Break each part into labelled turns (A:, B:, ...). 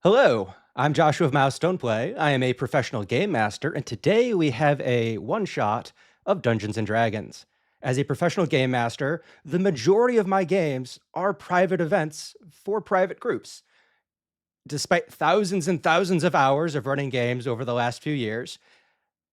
A: Hello, I'm Joshua of Mouse Don't Play. I am a professional game master, and today we have a one-shot of Dungeons and Dragons. As a professional game master, the majority of my games are private events for private groups. Despite thousands and thousands of hours of running games over the last few years,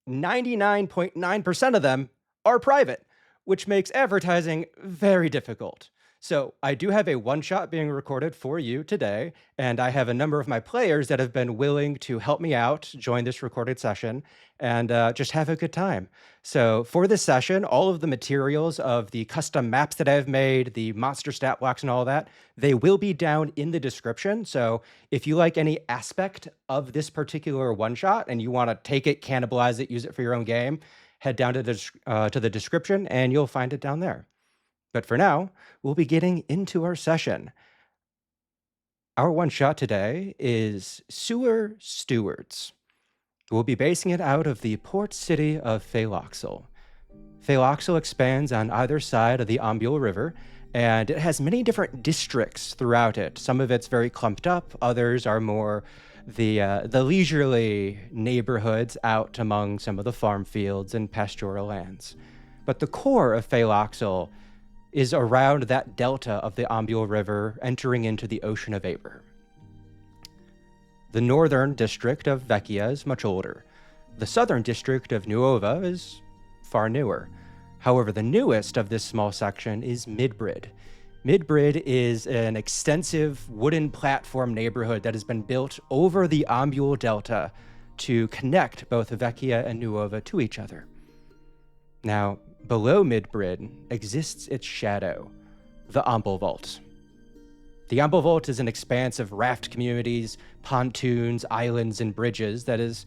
A: 99.9% of them are private, which makes advertising very difficult. So I do have a one shot being recorded for you today, and I have a number of my players that have been willing to help me out, join this recorded session, and just have a good time. So for this session, all of the materials of the custom maps that I've made, the monster stat blocks and all that, they will be down in the description. So if you like any aspect of this particular one shot and you want to take it, cannibalize it, use it for your own game, head down to the description and you'll find it down there. But for now, we'll be getting into our session. Our one shot today is Sewer Stewards. We'll be basing it out of the port city of Phaloxel. Phaloxel expands on either side of the Ombule River, and it has many different districts throughout it. Some of it's very clumped up, others are more the leisurely neighborhoods out among some of the farm fields and pastoral lands. But the core of Phaloxel is around that delta of the Ombule River entering into the Ocean of Vapor. The northern district of Vecchia is much older. The southern district of Nuova is far newer. However, the newest of this small section is Midbrid. Midbrid is an extensive wooden platform neighborhood that has been built over the Ombule Delta to connect both Vecchia and Nuova to each other. Now, below Midbrid exists its shadow, the Ombule Vault. The Ombule Vault is an expanse of raft communities, pontoons, islands, and bridges that is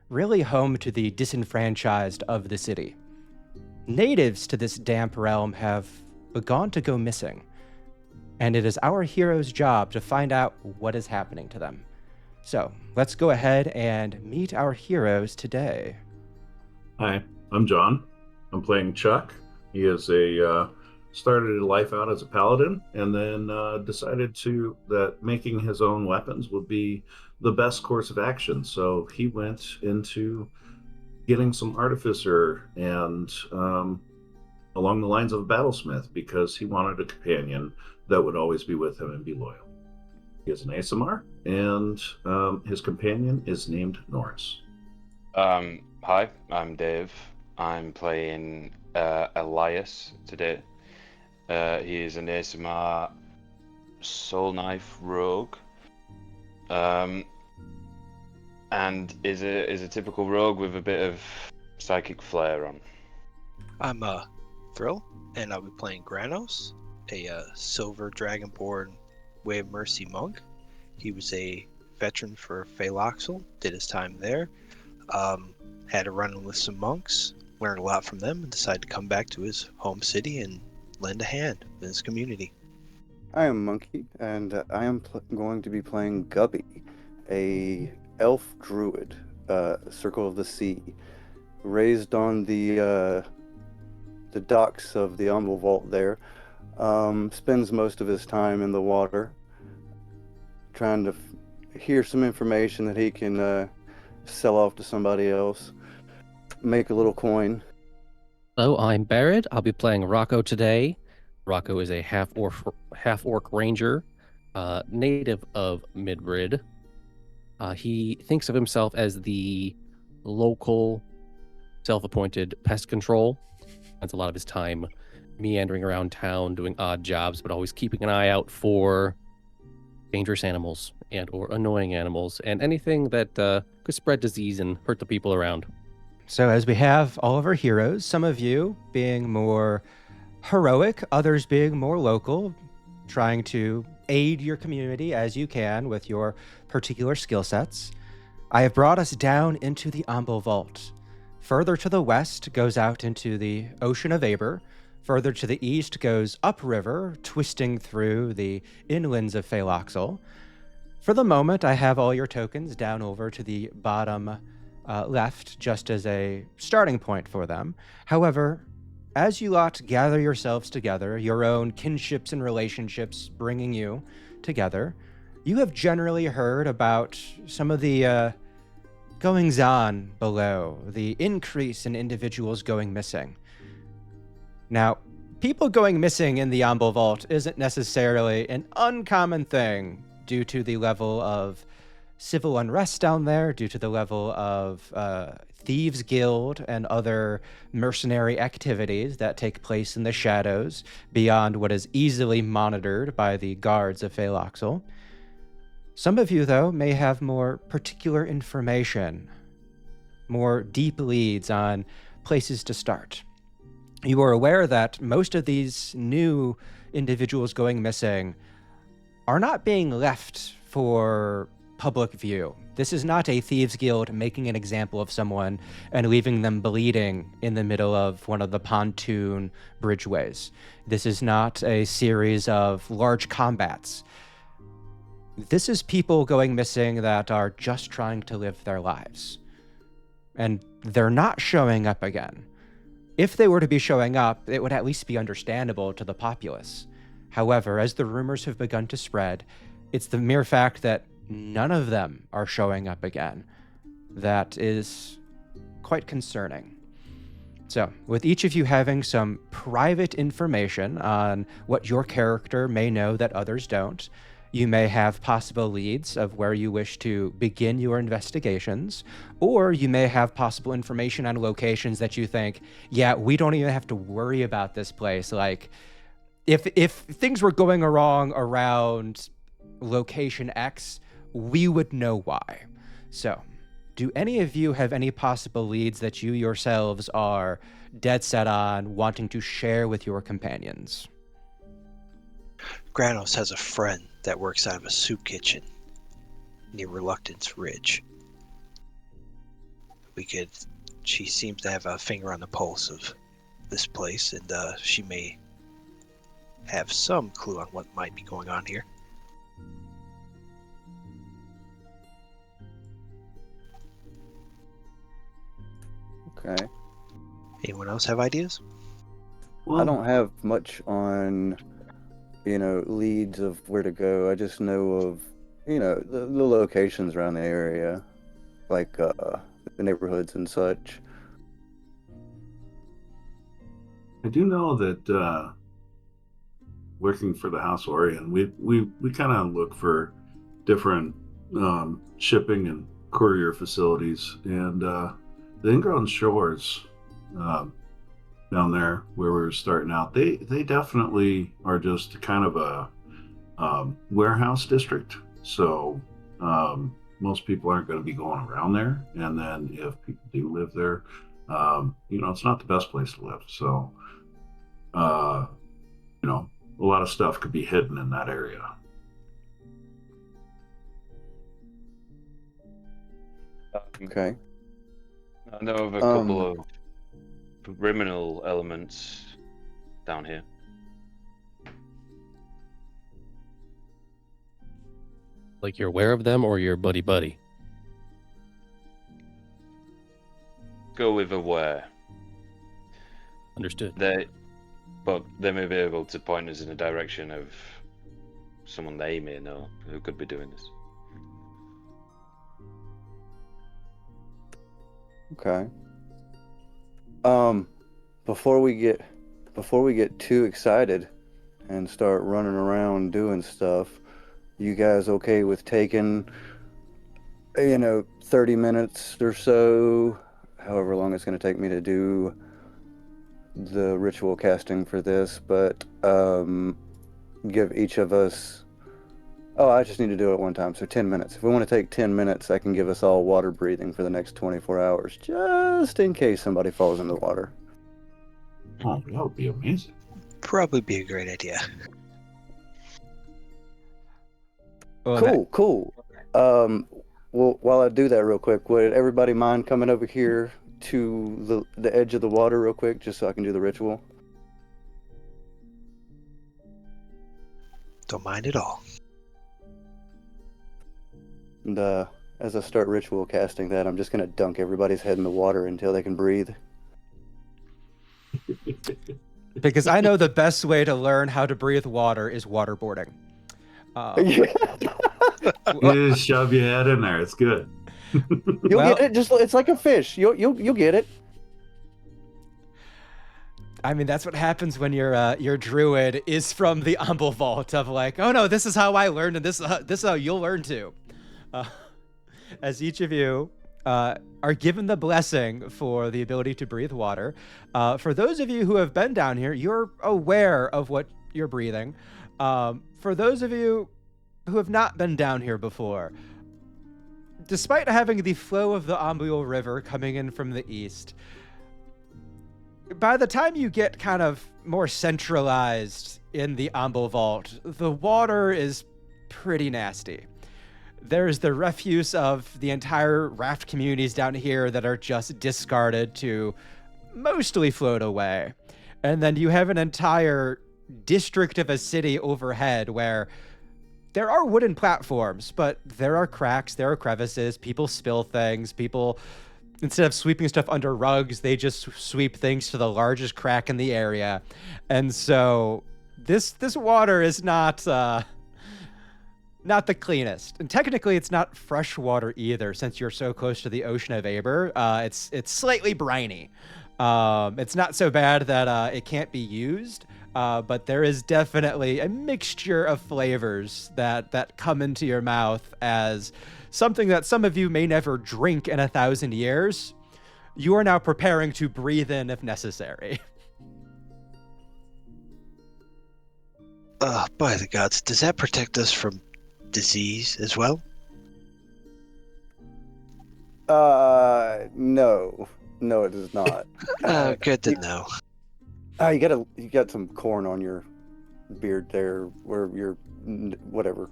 A: really home to the disenfranchised of the city. Natives to this damp realm have begun to go missing, and it is our hero's job to find out what is happening to them. So, let's go ahead and meet our heroes today.
B: Hi, I'm John. I'm playing Chuck. He is started his life out as a paladin, and then decided that making his own weapons would be the best course of action. So he went into getting some artificer and along the lines of a battlesmith, because he wanted a companion that would always be with him and be loyal. He is an ASMR, and his companion is named Norris.
C: Hi, I'm Dave. I'm playing Elias today. He is an ASMR Soul Knife Rogue, and is a typical rogue with a bit of psychic flair on.
D: I'm Thrill, and I'll be playing Granos, a silver dragonborn Way of Mercy monk. He was a veteran for Phaloxel, did his time there, had a run-in with some monks, learned a lot from them, and decided to come back to his home city and lend a hand in his community.
E: I am Monkey, and I am going to be playing Gubby, a elf druid, Circle of the Sea, raised on the docks of the Ombule Vault there. Spends most of his time in the water, trying to hear some information that he can sell off to somebody else, make a little coin.
F: Hello, I'm Barrett. I'll be playing Rocco today. Rocco is a half-orc ranger, native of Midbrid. He thinks of himself as the local self-appointed pest control. Spends a lot of his time meandering around town doing odd jobs, but always keeping an eye out for dangerous animals and or annoying animals and anything that could spread disease and hurt the people around.
A: So as we have all of our heroes, some of you being more heroic, others being more local, trying to aid your community as you can with your particular skill sets, I have brought us down into the Ombule Vault. Further to the west goes out into the Ocean of Vapor. Further to the east goes upriver, twisting through the inlands of Phaloxel. For the moment, I have all your tokens down over to the bottom left, just as a starting point for them. However, as you lot gather yourselves together, your own kinships and relationships bringing you together, you have generally heard about some of the goings on below, the increase in individuals going missing. Now, people going missing in the Amble Vault isn't necessarily an uncommon thing due to the level of civil unrest down there, due to the level of Thieves Guild and other mercenary activities that take place in the shadows beyond what is easily monitored by the guards of Phaloxel. Some of you, though, may have more particular information, more deep leads on places to start. You are aware that most of these new individuals going missing are not being left for public view. This is not a Thieves Guild making an example of someone and leaving them bleeding in the middle of one of the pontoon bridgeways. This is not a series of large combats. This is people going missing that are just trying to live their lives. And they're not showing up again. If they were to be showing up, it would at least be understandable to the populace. However, as the rumors have begun to spread, it's the mere fact that none of them are showing up again that is quite concerning. So, with each of you having some private information on what your character may know that others don't, you may have possible leads of where you wish to begin your investigations, or you may have possible information on locations that you think, yeah, we don't even have to worry about this place. Like, if things were going wrong around location X, we would know why. So, do any of you have any possible leads that you yourselves are dead set on wanting to share with your companions?
D: Granos has a friend that works out of a soup kitchen near Reluctance Ridge. She seems to have a finger on the pulse of this place, and she may have some clue on what might be going on here.
E: Okay.
D: Anyone else have ideas?
B: Well,
E: I don't have much on, leads of where to go. I just know of, the locations around the area, like the neighborhoods and such.
B: I do know that working for the House Orion, we kind of look for different shipping and courier facilities, and the Ingrown Shores down there where we were starting out, they definitely are just kind of a warehouse district. So most people aren't going to be going around there, and then if people do live there, it's not the best place to live. So a lot of stuff could be hidden in that area.
E: Okay.
C: I know of a couple of criminal elements down here.
F: Like you're aware of them or you're buddy-buddy?
C: Go with aware.
F: Understood.
C: But they may be able to point us in the direction of someone they may know who could be doing this.
E: Okay. Before we get too excited and start running around doing stuff, you guys okay with taking 30 minutes or so, however long it's going to take me to do the ritual casting for this, but give each of us, I just need to do it one time, so 10 minutes. If we want to take 10 minutes, I can give us all water breathing for the next 24 hours, just in case somebody falls in the water.
B: Oh, that would be amazing.
D: Probably be a great idea.
A: Well,
E: Cool. Well, while I do that real quick, would everybody mind coming over here to the edge of the water real quick, just so I can do the ritual?
D: Don't mind at all.
E: And as I start ritual casting that, I'm just going to dunk everybody's head in the water until they can breathe.
A: because I know the best way to learn how to breathe water is waterboarding.
E: Yeah.
B: You just shove your head in there. It's good.
E: You'll
A: Well-
E: get it. Just it's like a fish. You'll get it.
A: I mean, that's what happens when your druid is from the Umble Vault of like, oh no, this is how I learned, and this is how you'll learn too. As each of you are given the blessing for the ability to breathe water. For those of you who have been down here, you're aware of what you're breathing. For those of you who have not been down here before, despite having the flow of the Umbral River coming in from the east, by the time you get kind of more centralized in the Umbral Vault, the water is pretty nasty. There's the refuse of the entire raft communities down here that are just discarded to mostly float away. And then you have an entire district of a city overhead where there are wooden platforms, but there are cracks, there are crevices, people spill things, people, instead of sweeping stuff under rugs, they just sweep things to the largest crack in the area. And so this water is not the cleanest. And technically it's not fresh water either, since you're so close to the Ocean of Aber. It's slightly briny. It's not so bad that it can't be used, but there is definitely a mixture of flavors that come into your mouth as something that some of you may never drink in 1,000 years. You are now preparing to breathe in if necessary.
D: By the gods, does that protect us from disease as well?
E: No, it does not.
D: Good to know.
E: You got some corn on your beard there, where your whatever.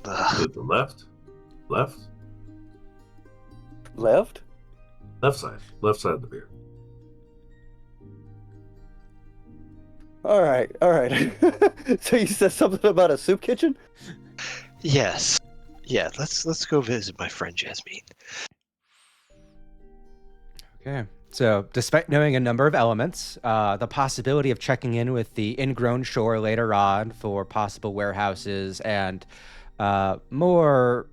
B: Is it the left
E: Left?
B: left side of the beard.
E: All right. So you said something about a soup kitchen?
D: Yes. Yeah, let's go visit my friend Jasmine.
A: Okay. So, despite knowing a number of elements, the possibility of checking in with the ingrown shore later on for possible warehouses and more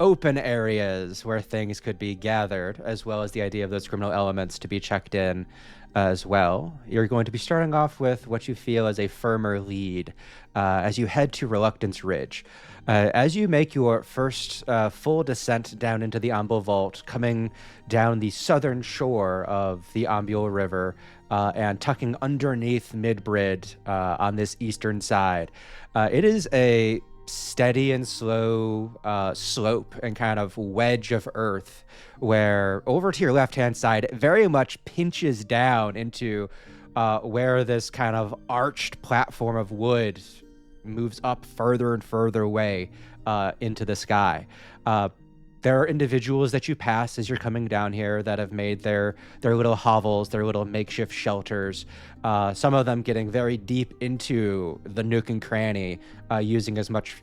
A: open areas where things could be gathered, as well as the idea of those criminal elements to be checked in as well. You're going to be starting off with what you feel as a firmer lead as you head to Reluctance Ridge. As you make your first full descent down into the Umbral Vault, coming down the southern shore of the Umbral River and tucking underneath Midbrid on this eastern side, it is a steady and slow slope and kind of wedge of earth where over to your left-hand side it very much pinches down into where this kind of arched platform of wood moves up further and further away into the sky. There are individuals that you pass as you're coming down here that have made their little hovels, their little makeshift shelters, some of them getting very deep into the nook and cranny, using as much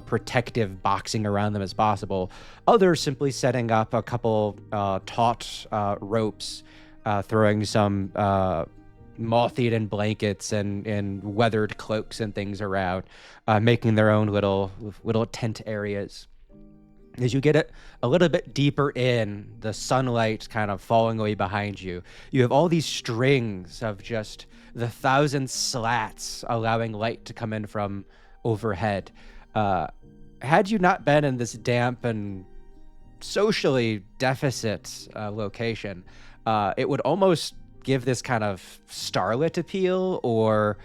A: protective boxing around them as possible. Others simply setting up a couple taut ropes, throwing some moth-eaten blankets and weathered cloaks and things around, making their own little tent areas. As you get it a little bit deeper in, the sunlight kind of falling away behind you, you have all these strings of just the 1,000 slats allowing light to come in from overhead. Had you not been in this damp and socially deficit location, it would almost give this kind of starlit appeal or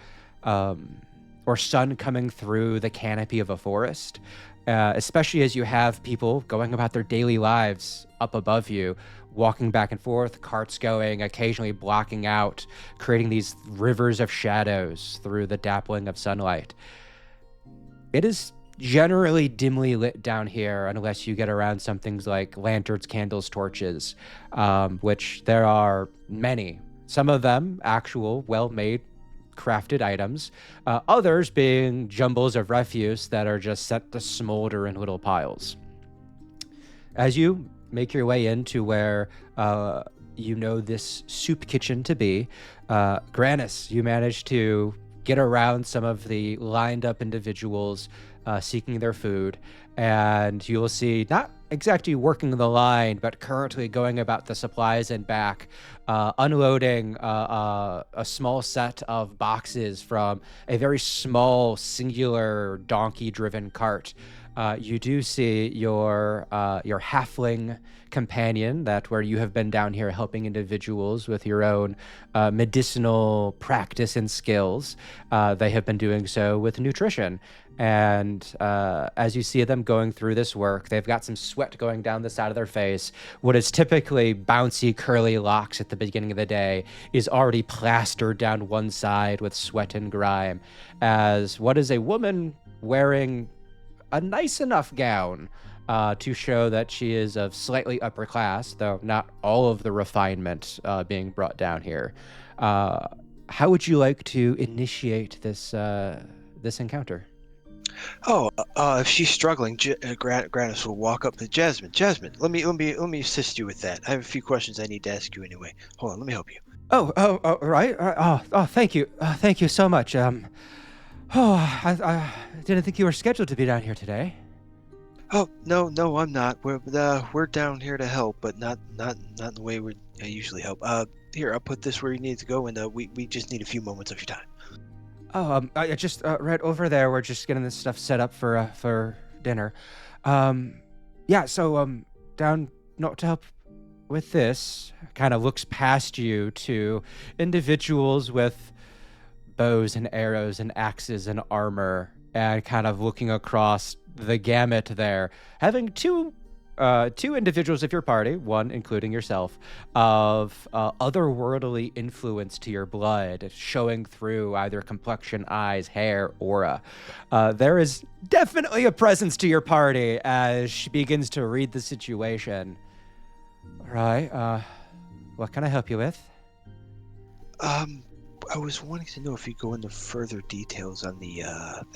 A: sun coming through the canopy of a forest. Especially as you have people going about their daily lives up above you, walking back and forth, carts going, occasionally blocking out, creating these rivers of shadows through the dappling of sunlight. It is generally dimly lit down here unless you get around some things like lanterns, candles, torches, which there are many. Some of them actual, well-made, crafted items, others being jumbles of refuse that are just set to smolder in little piles. As you make your way into where you know this soup kitchen to be, Granis, you manage to get around some of the lined up individuals seeking their food. And you will see not exactly working the line, but currently going about the supplies and back, unloading a small set of boxes from a very small, singular donkey-driven cart. You do see your halfling companion, that where you have been down here helping individuals with your own medicinal practice and skills. They have been doing so with nutrition. And as you see them going through this work, they've got some sweat going down the side of their face. What is typically bouncy, curly locks at the beginning of the day is already plastered down one side with sweat and grime, as what is a woman wearing a nice enough gown to show that she is of slightly upper class, though not all of the refinement being brought down here. How would you like to initiate this encounter?
D: If she's struggling, Granis will walk up to Jasmine. Jasmine, let me assist you with that. I have a few questions I need to ask you anyway. Hold on, let me help you.
A: Oh, right. Thank you. Thank you so much. I didn't think you were scheduled to be down here today.
D: Oh, no, I'm not. We're down here to help, but not in the way I usually help. Here, I'll put this where you need to go, and we just need a few moments of your time.
A: I just right over there. We're just getting this stuff set up for dinner. Yeah. So down not to help with this. Kind of looks past you to individuals with bows and arrows and axes and armor, and kind of looking across the gamut there, having two individuals of your party, one including yourself, of otherworldly influence to your blood, showing through either complexion, eyes, hair, aura. There is definitely a presence to your party as she begins to read the situation. Right, what can I help you with?
D: I was wanting to know if you go into further details on the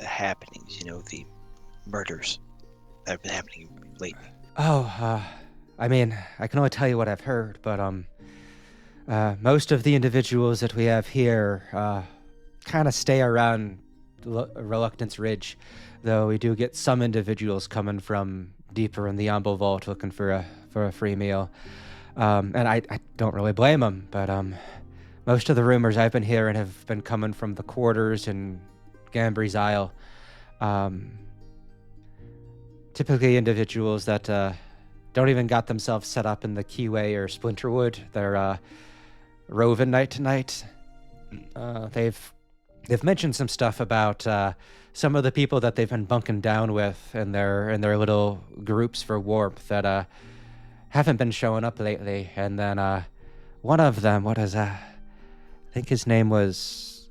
D: happenings, the murders that have been happening lately.
A: I mean, I can only tell you what I've heard, but most of the individuals that we have here kind of stay around Reluctance Ridge, though we do get some individuals coming from deeper in the Ambo Vault looking for a free meal. And I don't really blame them, but most of the rumors I've been hearing have been coming from the quarters and Gambry's Isle. Typically individuals that don't even got themselves set up in the Keyway or Splinterwood. They're roving night to night. They've mentioned some stuff about some of the people that they've been bunking down with in their little groups for warmth that haven't been showing up lately. And then one of them, I think his name was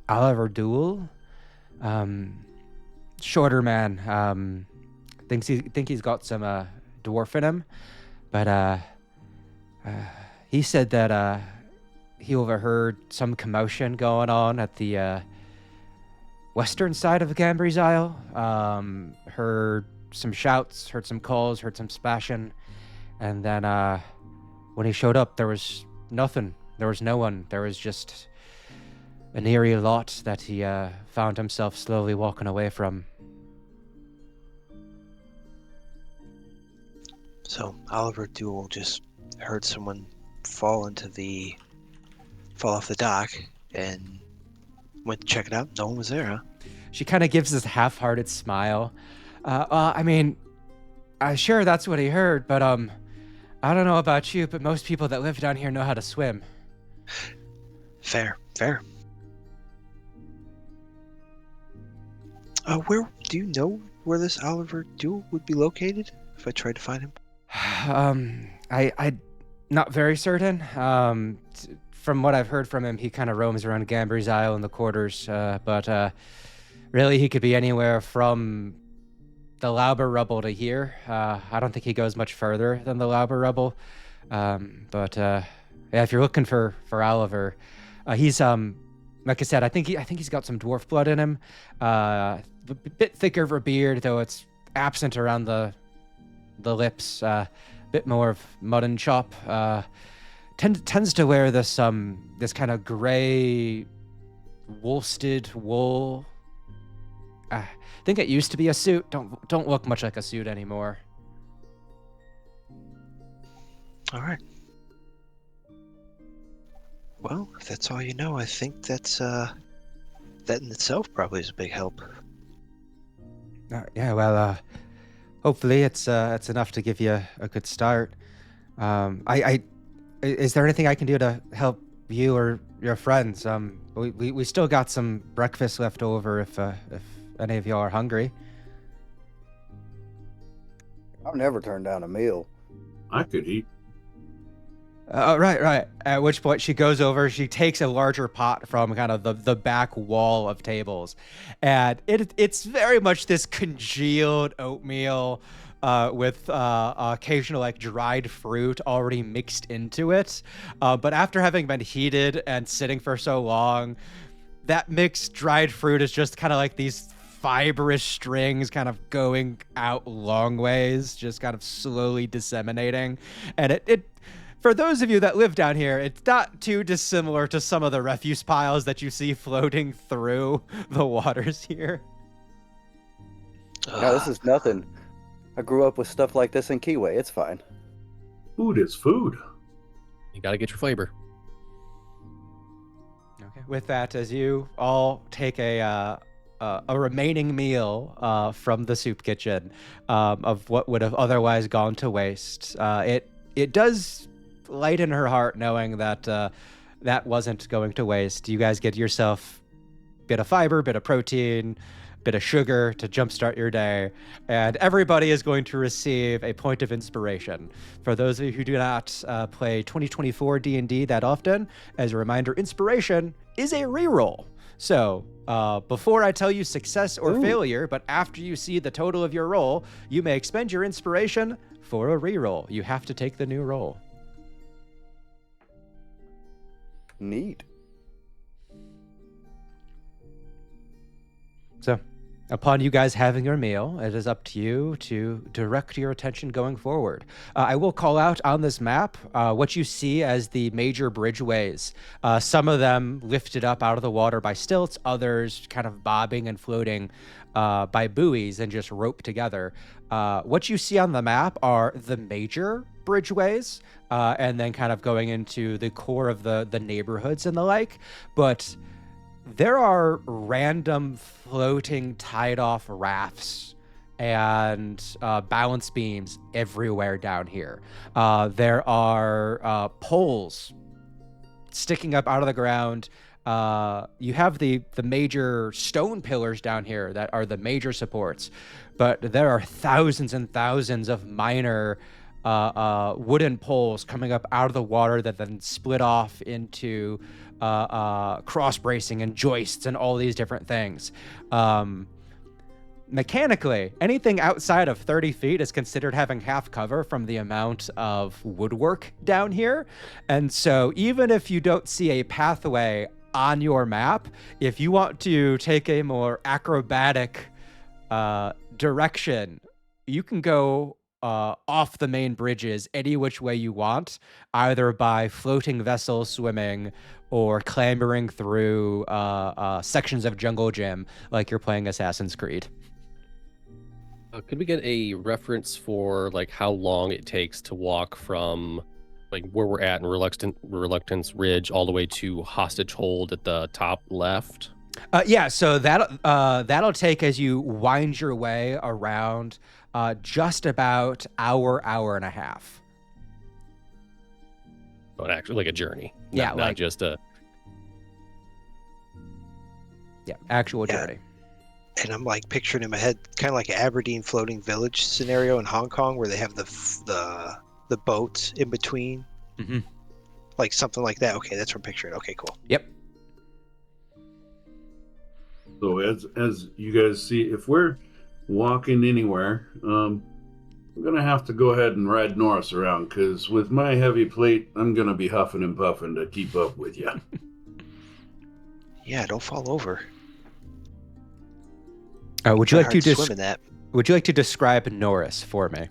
A: Oliver Duel. Shorter man. Think he's got some dwarf in him, but he said that he overheard some commotion going on at the western side of Gambry's Isle. Heard some shouts, heard some calls, heard some splashing, and then when he showed up, there was nothing. There was no one. There was just an eerie lot that he found himself slowly walking away from.
D: So Oliver Duel just heard someone fall off the dock and went to check it out. No one was there, huh?
A: She kind of gives this half-hearted smile. I mean, sure that's what he heard, but I don't know about you, but most people that live down here know how to swim.
D: Fair. Where do you know where this Oliver Duel would be located? If I tried to find him.
A: I not very certain. From what I've heard from him, he kind of roams around Gambry's Isle in the quarters, but really he could be anywhere from the Lauber Rubble to here. I don't think he goes much further than the Lauber Rubble. But yeah, if you're looking for Oliver, he's like I said, I think he's got some dwarf blood in him. A bit thicker of a beard, though it's absent around the lips. Bit more of mud and chop. Tends to wear this kind of gray worsted wool I think it used to be a suit. Don't look much like a suit anymore.
D: All right. Well, if that's all you know, I think that's that in itself probably is a big help.
A: Yeah, well, hopefully it's enough to give you a good start. Is there anything I can do to help you or your friends? We still got some breakfast left over if any of y'all are hungry.
E: I've never turned down a meal.
B: I could eat.
A: Right. At which point she goes over, she takes a larger pot from kind of the back wall of tables, and it's very much this congealed oatmeal with occasional like dried fruit already mixed into it. But after having been heated and sitting for so long, that mixed dried fruit is just kind of like these fibrous strings kind of going out long ways, just kind of slowly disseminating. And it for those of you that live down here, it's not too dissimilar to some of the refuse piles that you see floating through the waters here.
E: No, this is nothing. I grew up with stuff like this in Kiwi. It's fine.
B: Food is food.
F: You got to get your flavor.
A: Okay. With that, as you all take a remaining meal from the soup kitchen of what would have otherwise gone to waste, it does lighten her heart knowing that that wasn't going to waste. You guys get yourself a bit of fiber, bit of protein, bit of sugar to jumpstart your day, and everybody is going to receive a point of inspiration. For those of you who do not play 2024 D&D that often, as a reminder, inspiration is a reroll. So before I tell you success or failure, but after you see the total of your roll, you may expend your inspiration for a reroll. You have to take the new roll.
E: Neat.
A: So, upon you guys having your meal, it is up to you to direct your attention going forward. I will call out on this map what you see as the major bridgeways. Some of them lifted up out of the water by stilts, others kind of bobbing and floating by buoys and just roped together. What you see on the map are the major bridgeways, and then kind of going into the core of the neighborhoods and the like. But there are random floating tied off rafts and balance beams everywhere down here. There are poles sticking up out of the ground. You have the major stone pillars down here that are the major supports, but there are thousands and thousands of minor wooden poles coming up out of the water that then split off into cross bracing and joists and all these different things. Mechanically, anything outside of 30 feet is considered having half cover from the amount of woodwork down here. And so even if you don't see a pathway on your map, if you want to take a more acrobatic direction, you can go off the main bridges any which way you want, either by floating vessels swimming or clambering through sections of jungle gym like you're playing Assassin's Creed.
F: Could we get a reference for like how long it takes to walk from like where we're at in Reluctance Ridge all the way to Hostage Hold at the top left?
A: Yeah, so that'll take, as you wind your way around, just about hour and a half.
F: Oh, actually, like a journey.
A: Yeah,
F: not
A: like
F: just a.
A: Yeah, actual journey.
D: And I'm like picturing in my head, kind of like an Aberdeen floating village scenario in Hong Kong, where they have the boats in between, like something like that. Okay, that's what I'm picturing. Okay, cool.
A: Yep.
B: So as you guys see, if we're walking anywhere, I'm gonna have to go ahead and ride Norris around, because with my heavy plate, I'm gonna be huffing and puffing to keep up with you.
D: Yeah, don't fall over.
A: Would you like to
D: swim in that?
A: Would you like to describe Norris for me?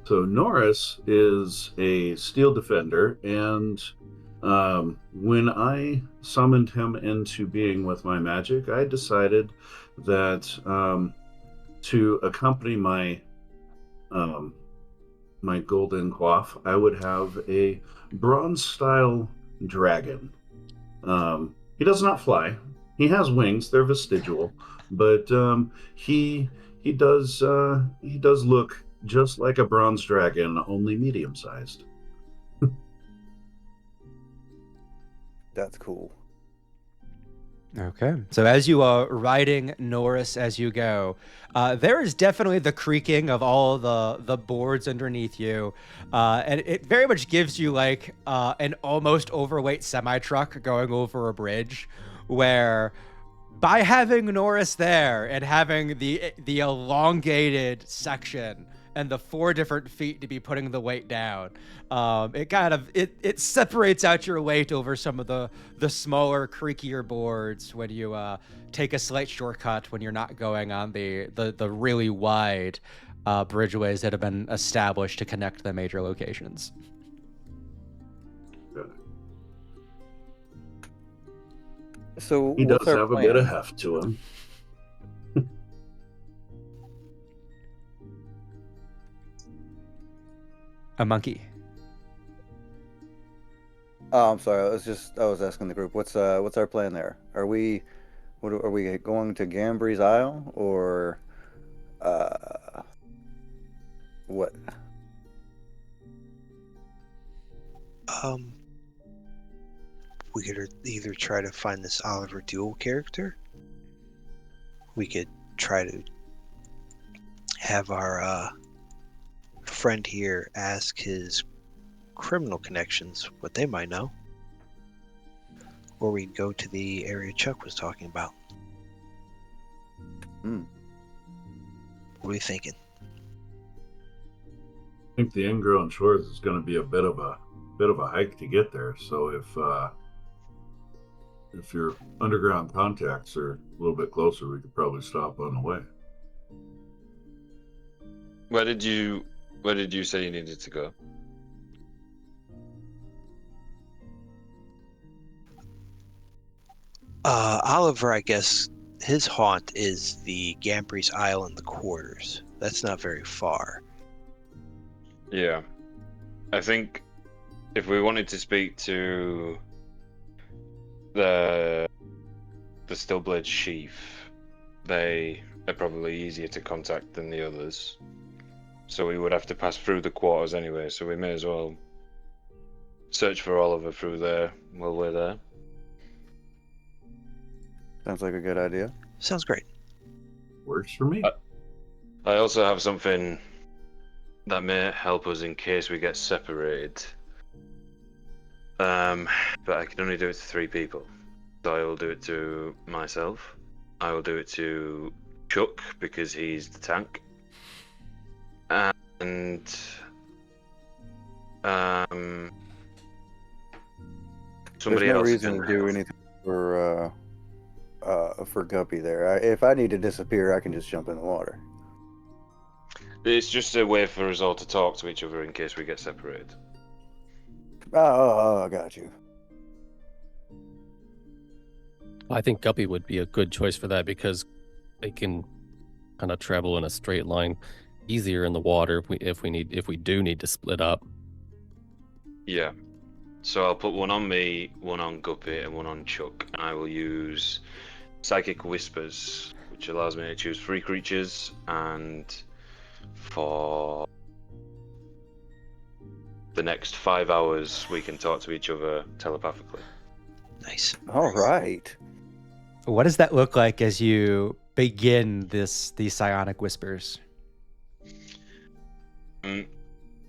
B: So Norris is a steel defender, and when I summoned him into being with my magic, I decided that to accompany my my golden coif, I would have a bronze style dragon. He does not fly. He has wings; they're vestigial, but he does look just like a bronze dragon, only medium sized.
E: That's cool.
A: Okay. So as you are riding Norris as you go, there is definitely the creaking of all the boards underneath you, and it very much gives you like an almost overweight semi truck going over a bridge, where by having Norris there and having the elongated section and the 4 different feet to be putting the weight down, it kind of it separates out your weight over some of the smaller, creakier boards when you take a slight shortcut when you're not going on the really wide bridgeways that have been established to connect the major locations.
E: So
B: He
E: what's
B: does
E: our
B: have
E: plan?
B: a bit of heft to him.
A: A monkey.
E: Oh, I'm sorry. I was asking the group. What's our plan there? Are we going to Gambry's Isle or what?
D: We could either try to find this Oliver Duel character. We could try to have our friend here ask his criminal connections what they might know. Or we could go to the area Chuck was talking about. What are you thinking?
B: I think the ingrown shores is going to be a bit of a hike to get there. So if your underground contacts are a little bit closer, we could probably stop on the way.
C: Where did you say you needed to go?
D: Oliver, I guess his haunt is the Gambry's Isle and the quarters. That's not very far.
C: Yeah. I think if we wanted to speak to the Stillblade Chief, they are probably easier to contact than the others. So we would have to pass through the quarters anyway, so we may as well search for Oliver through there while we're there.
E: Sounds like a good idea.
D: Sounds great.
B: Works for me.
C: I also have something that may help us in case we get separated. But I can only do it to 3 people. So I will do it to myself. I will do it to Chuck because he's the tank. And somebody
E: There's no
C: else
E: reason
C: can
E: to do anything for Guppy there. If I need to disappear, I can just jump in the water.
C: It's just a way for us all to talk to each other in case we get separated.
E: Oh, I got you.
F: I think Guppy would be a good choice for that because they can kind of travel in a straight line easier in the water if we do need to split up.
C: Yeah. So I'll put one on me, one on Guppy, and one on Chuck, and I will use Psychic Whispers, which allows me to choose 3 creatures, and for the next 5 hours we can talk to each other telepathically.
D: Nice.
E: All right.
A: What does that look like as you begin these psionic whispers?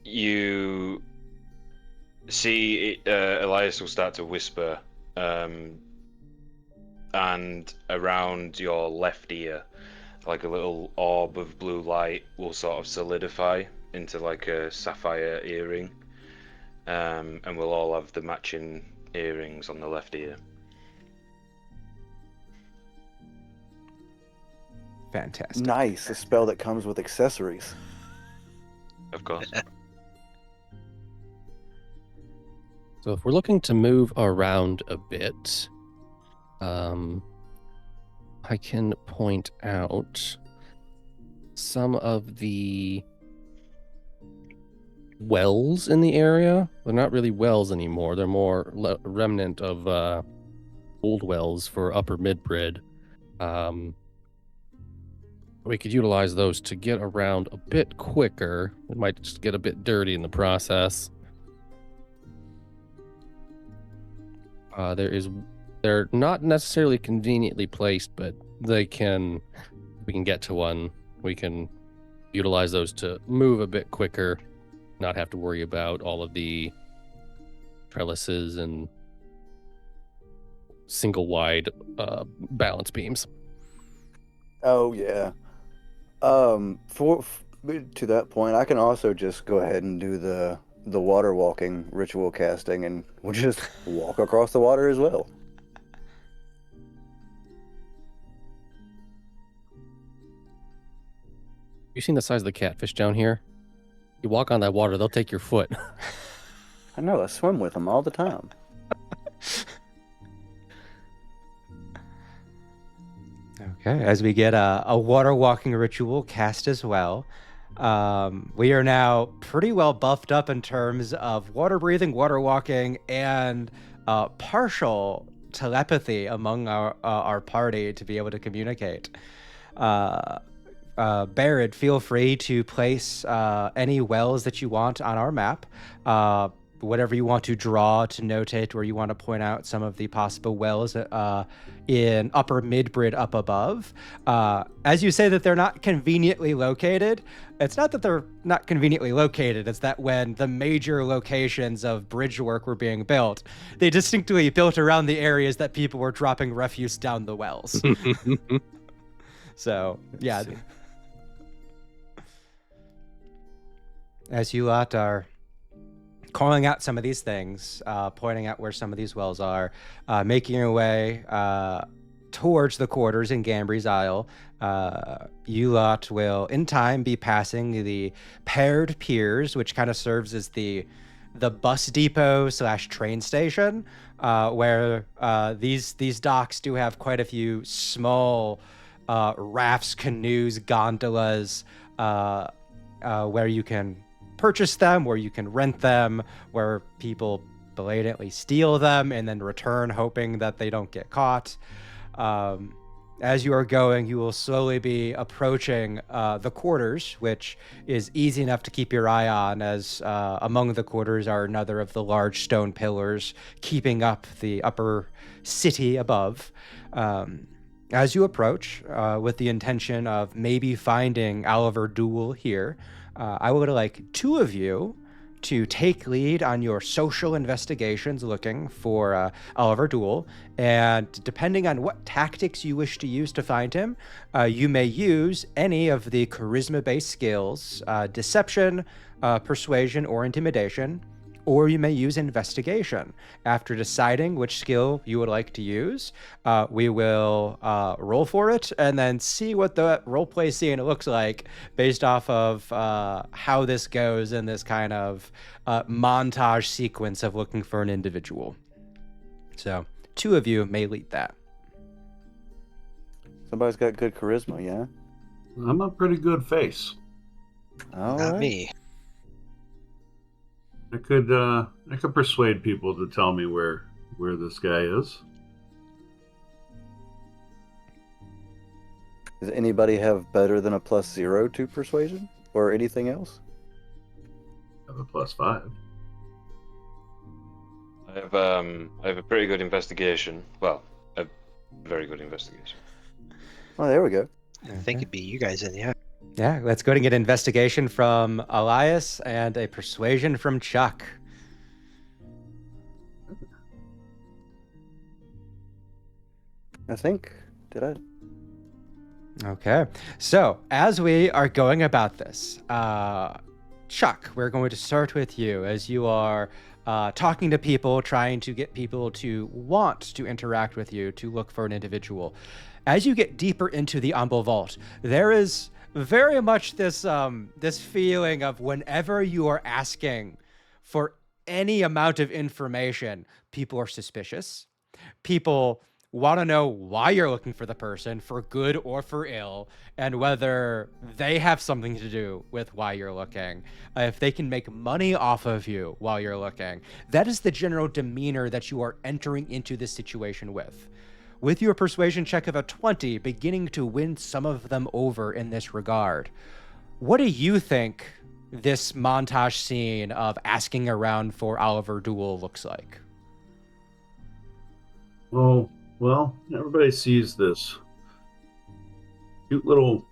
C: You see Elias will start to whisper, and around your left ear, like a little orb of blue light will sort of solidify into like a sapphire earring, and we'll all have the matching earrings on the left ear.
A: Fantastic.
E: Nice. A spell that comes with accessories.
C: Of course.
F: So if we're looking to move around a bit, I I can point out some of the wells in the area. They're not really wells anymore. They're more remnant of old wells for upper Midbrid. We could utilize those to get around a bit quicker. It might just get a bit dirty in the process. They're not necessarily conveniently placed, but we can get to one. We can utilize those to move a bit quicker, not have to worry about all of the trellises and single wide balance beams.
E: Oh yeah. To that point, I can also just go ahead and do the water walking ritual casting, and we'll just walk across the water as well.
F: You seen the size of the catfish down here? You walk on that water, they'll take your foot.
E: I know, I swim with them all the time.
A: Okay, as we get a water walking ritual cast as well, we are now pretty well buffed up in terms of water breathing, water walking, and partial telepathy among our party to be able to communicate. Barrett, feel free to place any wells that you want on our map. Whatever you want to draw to notate, or you want to point out some of the possible wells in upper Midbrid up above. As you say that they're not conveniently located, it's not that they're not conveniently located, it's that when the major locations of bridge work were being built, they distinctly built around the areas that people were dropping refuse down the wells. So, yeah. As you lot are calling out some of these things, pointing out where some of these wells are, making your way towards the quarters in Gambry's Isle, you lot will, in time, be passing the paired piers, which kind of serves as the bus depot / train station, where these docks do have quite a few small rafts, canoes, gondolas, where you can purchase them, where you can rent them, where people belatedly steal them and then return hoping that they don't get caught. As you are going, you will slowly be approaching the quarters, which is easy enough to keep your eye on, as among the quarters are another of the large stone pillars keeping up the upper city above. As you approach, with the intention of maybe finding Oliver Duel here, I would like two of you to take lead on your social investigations looking for Oliver Duel, and depending on what tactics you wish to use to find him, you may use any of the charisma-based skills, deception, persuasion, or intimidation, or you may use investigation. After deciding which skill you would like to use, we will roll for it and then see what the roleplay scene looks like based off of how this goes in this kind of montage sequence of looking for an individual. So, two of you may lead that.
E: Somebody's got good charisma, yeah?
B: I'm a pretty good face.
E: All
D: Not
E: right.
D: me.
B: I could persuade people to tell me where this guy is.
E: Does anybody have better than a +0 to persuasion or anything else?
B: I have a +5.
C: I have a pretty good investigation. Well, a very good investigation.
E: Oh, there we go.
D: I think it'd be you guys in, yeah.
A: Yeah, let's go and get investigation from Elias and a persuasion from Chuck.
E: I think. Did I?
A: Okay, so as we are going about this, Chuck, we're going to start with you, as you are talking to people, trying to get people to want to interact with you, to look for an individual. As you get deeper into the Umble Vault, there is very much this feeling of whenever you are asking for any amount of information, people are suspicious. People want to know why you're looking for the person, for good or for ill, and whether they have something to do with why you're looking, if they can make money off of you while you're looking. That is the general demeanor that you are entering into this situation with. With your persuasion check of a 20, beginning to win some of them over in this regard. What do you think this montage scene of asking around for Oliver Duel looks like?
B: Oh, well, everybody sees this cute little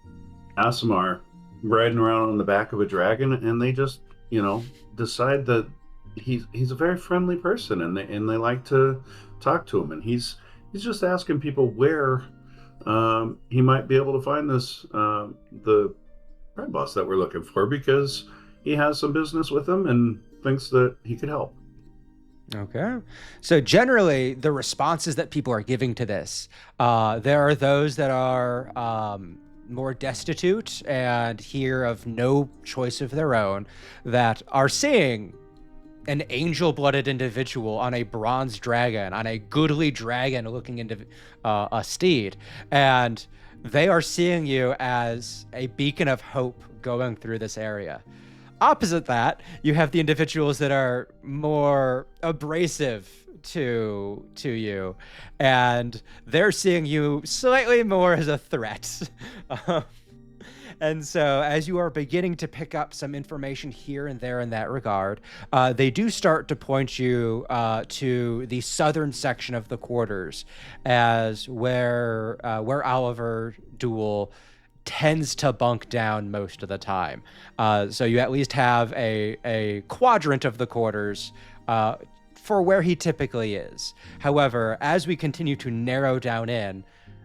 B: Asimar riding around on the back of a dragon, and they just, decide that he's a very friendly person, and they like to talk to him, and he's just asking people where he might be able to find this the crime boss that we're looking for, because he has some business with him and thinks that he could help.
A: Okay. So generally, the responses that people are giving to this, there are those that are more destitute and hear of no choice of their own, that are seeing an angel-blooded individual on a bronze dragon, on a goodly dragon looking into a steed, and they are seeing you as a beacon of hope going through this area. Opposite that, you have the individuals that are more abrasive to you, and they're seeing you slightly more as a threat. And so as you are beginning to pick up some information here and there in that regard, they do start to point you to the southern section of the quarters as where Oliver Duel tends to bunk down most of the time. So you at least have a quadrant of the quarters for where he typically is. However, as we continue to narrow down in,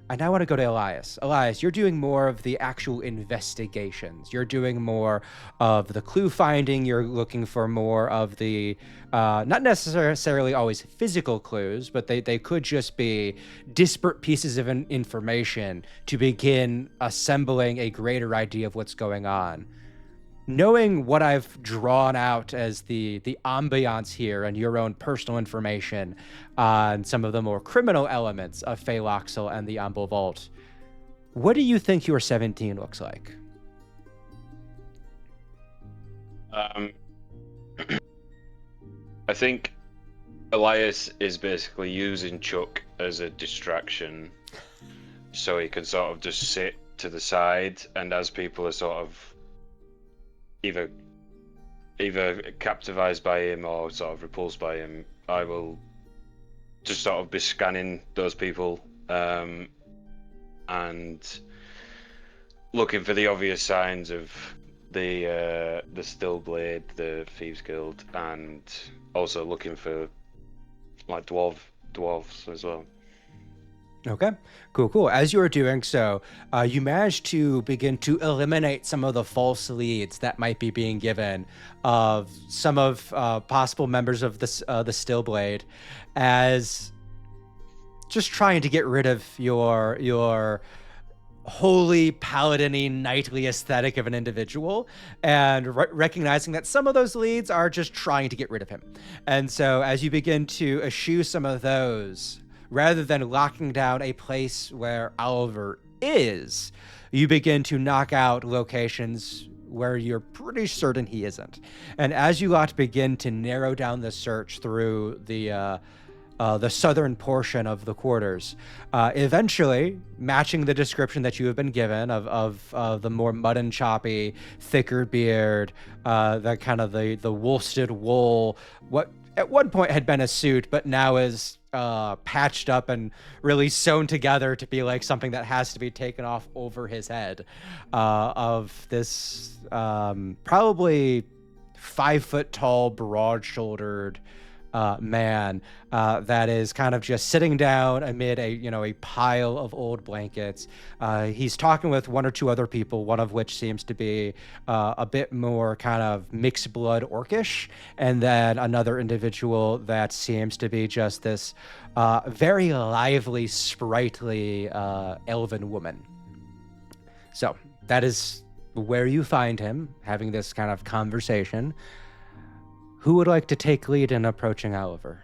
A: I now want to go to Elias. Elias, you're doing more of the actual investigations. You're doing more of the clue finding. You're looking for more of the, not necessarily always physical clues, but they could just be disparate pieces of information to begin assembling a greater idea of what's going on. Knowing what I've drawn out as the ambiance here and your own personal information on some of the more criminal elements of Phaloxel and the Umble Vault, what do you think your 17 looks like?
C: I think Elias is basically using Chuck as a distraction, so he can sort of just sit to the side, and as people are sort of either captivated by him or sort of repulsed by him, I will just sort of be scanning those people and looking for the obvious signs of the Stillblade, the Thieves Guild, and also looking for like dwarves as well.
A: Okay, cool. As you are doing so, you manage to begin to eliminate some of the false leads that might be being given of some of possible members of the Stillblade, as just trying to get rid of your holy paladin-y knightly aesthetic of an individual, and recognizing that some of those leads are just trying to get rid of him. And so as you begin to eschew some of those, rather than locking down a place where Oliver is, you begin to knock out locations where you're pretty certain he isn't. And as you lot begin to narrow down the search through the southern portion of the quarters, eventually matching the description that you have been given of the more mud and choppy, thicker beard, that kind of the worsted wool, what at one point had been a suit, but now is patched up and really sewn together to be like something that has to be taken off over his head, of this probably 5 foot tall, broad-shouldered man that is kind of just sitting down amid a pile of old blankets. He's talking with one or two other people, one of which seems to be a bit more kind of mixed blood orcish, and then another individual that seems to be just this very lively, sprightly elven woman. So that is where you find him, having this kind of conversation. Who would like to take lead in approaching Oliver?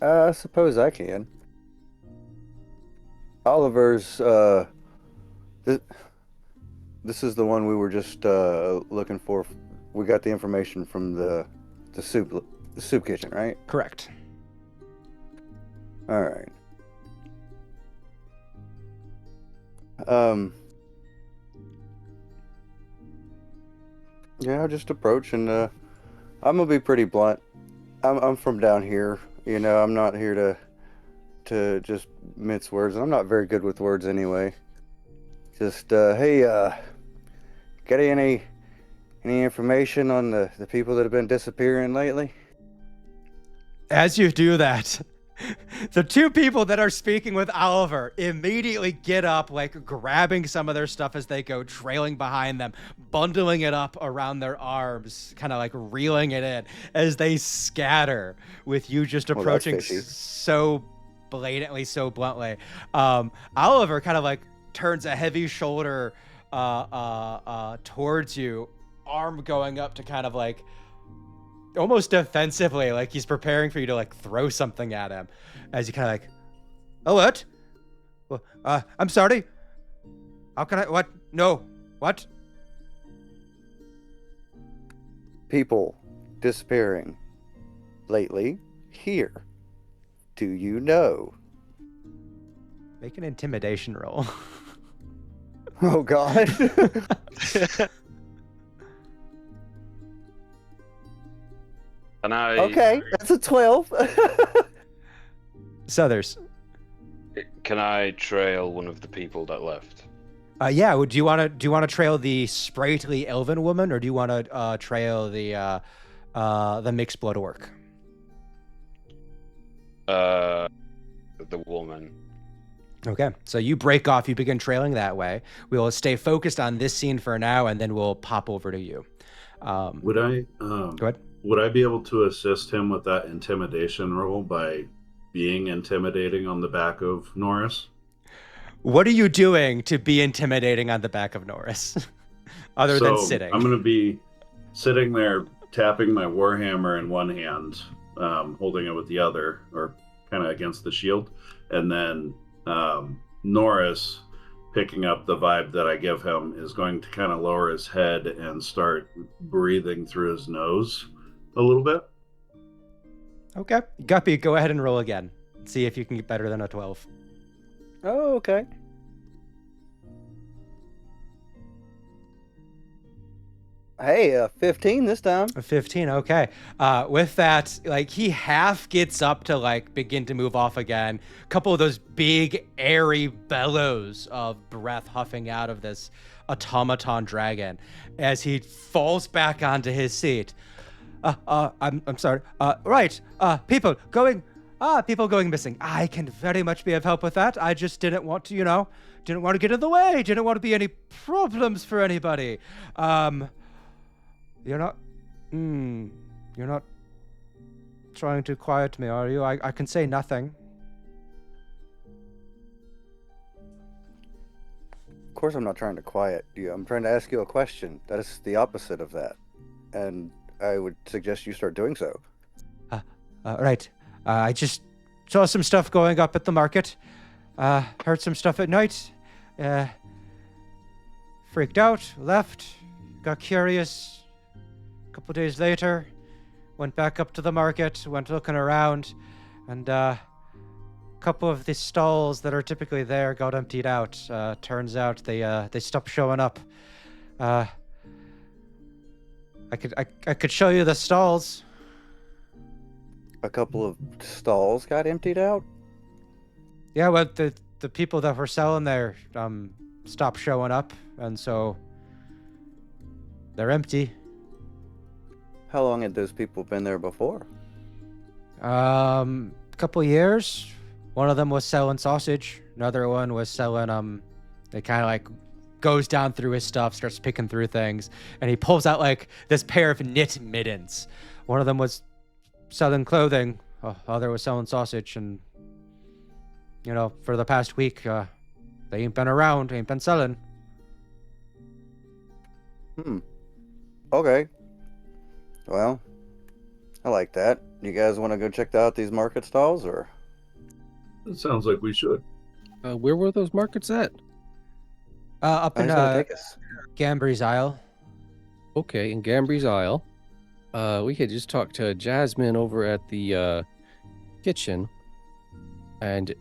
E: I suppose I can. Oliver's, this, this is the one we were just looking for. We got the information from the soup kitchen, right?
A: Correct.
E: All right. Um. Yeah, I'll just approach and I'm gonna be pretty blunt. I'm from down here. You know, I'm not here to just mince words, and I'm not very good with words anyway. Just hey, got any information on the people that have been disappearing lately?
A: As you do that, the two people that are speaking with Oliver immediately get up, like grabbing some of their stuff as they go, trailing behind them, bundling it up around their arms, kind of like reeling it in as they scatter with you just
E: Well, that's
A: approaching
E: fishy.
A: so blatantly, so bluntly. Oliver kind of like turns a heavy shoulder towards you, arm going up to kind of like almost defensively, like he's preparing for you to like throw something at him, as you kind of like, oh, what? Well, I'm sorry. How can I? What? No. What?
E: People disappearing lately here. Do you know?
A: Make an intimidation roll.
E: Oh God.
C: And I
E: Okay, that's a 12.
A: Southers.
C: can I trail one of the people that left?
A: Yeah. Do you want to trail the sprightly elven woman, or do you want to trail the mixed blood orc?
C: The woman.
A: Okay, so you break off, you begin trailing that way. We will stay focused on this scene for now, and then we'll pop over to you.
B: Would I
A: Go ahead.
B: would I be able to assist him with that intimidation roll by being intimidating on the back of Norris?
A: What are you doing to be intimidating on the back of Norris, other than sitting?
B: I'm going to be sitting there tapping my warhammer in one hand, holding it with the other, or kind of against the shield, and then Norris, picking up the vibe that I give him, is going to kind of lower his head and start breathing through his nose a little bit.
A: Okay, Guppy, go ahead and roll again. See if you can get better than a 12.
E: Oh, okay. Hey, 15 this time.
A: A 15, okay. With that, like, he half gets up to like begin to move off again. A couple of those big airy bellows of breath huffing out of this automaton dragon as he falls back onto his seat. I'm sorry. Right. People going missing. I can very much be of help with that. I just didn't want to, didn't want to get in the way. Didn't want to be any problems for anybody. You're not trying to quiet me, are you? I can say nothing.
E: Of course, I'm not trying to quiet you. I'm trying to ask you a question. That is the opposite of that. And I would suggest you start doing so.
A: Right. I just saw some stuff going up at the market. Heard some stuff at night. Freaked out, left, got curious. A couple days later, went back up to the market, went looking around, and a couple of the stalls that are typically there got emptied out. Turns out they stopped showing up. I could show you the stalls.
E: A couple of stalls got emptied out?
A: Yeah, well, the people that were selling there stopped showing up, and so they're empty.
E: How long had those people been there before?
A: Couple years. One of them was selling sausage. Another one was selling they kind of like goes down through his stuff, starts picking through things, and he pulls out like this pair of knit mittens. One of them was selling clothing. Other was selling sausage, and for the past week, they ain't been around, ain't been selling.
E: Okay. Well, I like that. You guys want to go check out these market stalls, or?
B: It sounds like we should.
F: Where were those markets at?
A: Up in
E: He's gonna take us.
A: Gambry's Isle.
F: Okay, in Gambry's Isle. We could just talk to Jasmine over at the kitchen, and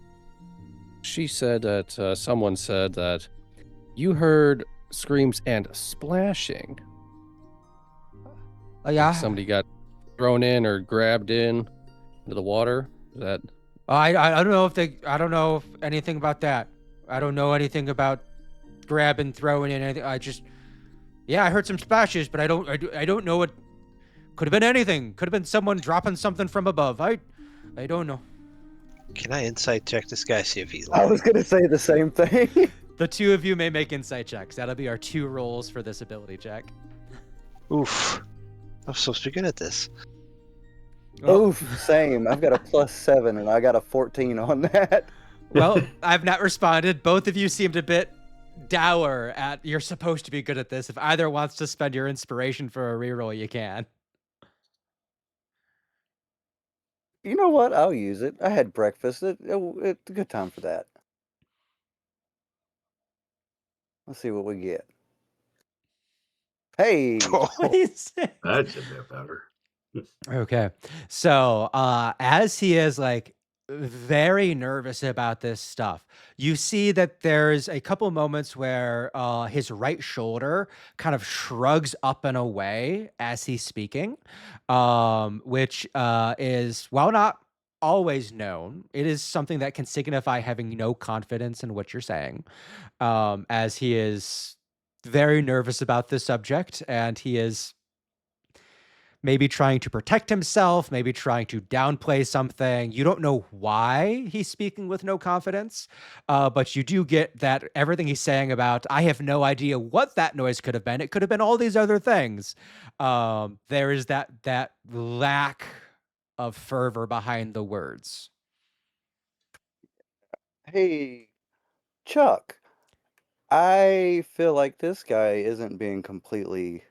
F: she said that someone said that you heard screams and splashing.
A: Oh yeah.
F: Somebody got thrown in or grabbed into the water. Is that
A: I don't know if I don't know anything about that. I don't know anything about grabbing, throwing in anything. I heard some splashes, but I don't know what. Could have been anything. Could have been someone dropping something from above. I don't know.
D: Can I insight check this guy, see if he's
E: I
D: lying?
E: was gonna say the same thing.
A: The two of you may make insight checks. That'll be our 2 rolls for this ability check.
D: Oof. I'm supposed to be good at this.
E: Oof, same. I've got a +7 and I got a 14 on that.
A: Well, I've not responded. Both of you seemed a bit dour at you're supposed to be good at this. If either wants to spend your inspiration for a reroll, you can.
E: You know what? I'll use it. I had breakfast. It's a good time for that. Let's see what we get. Hey,
A: What do you say?
B: That should be better.
A: Okay. So, as he is like very nervous about this stuff, you see that there's a couple moments where his right shoulder kind of shrugs up and away as he's speaking, which is, while not always known, it is something that can signify having no confidence in what you're saying, as he is very nervous about this subject and he is maybe trying to protect himself, maybe trying to downplay something. You don't know why he's speaking with no confidence, but you do get that everything he's saying about, I have no idea what that noise could have been. It could have been all these other things. There is that lack of fervor behind the words.
E: hey, Chuck. I feel like this guy isn't being completely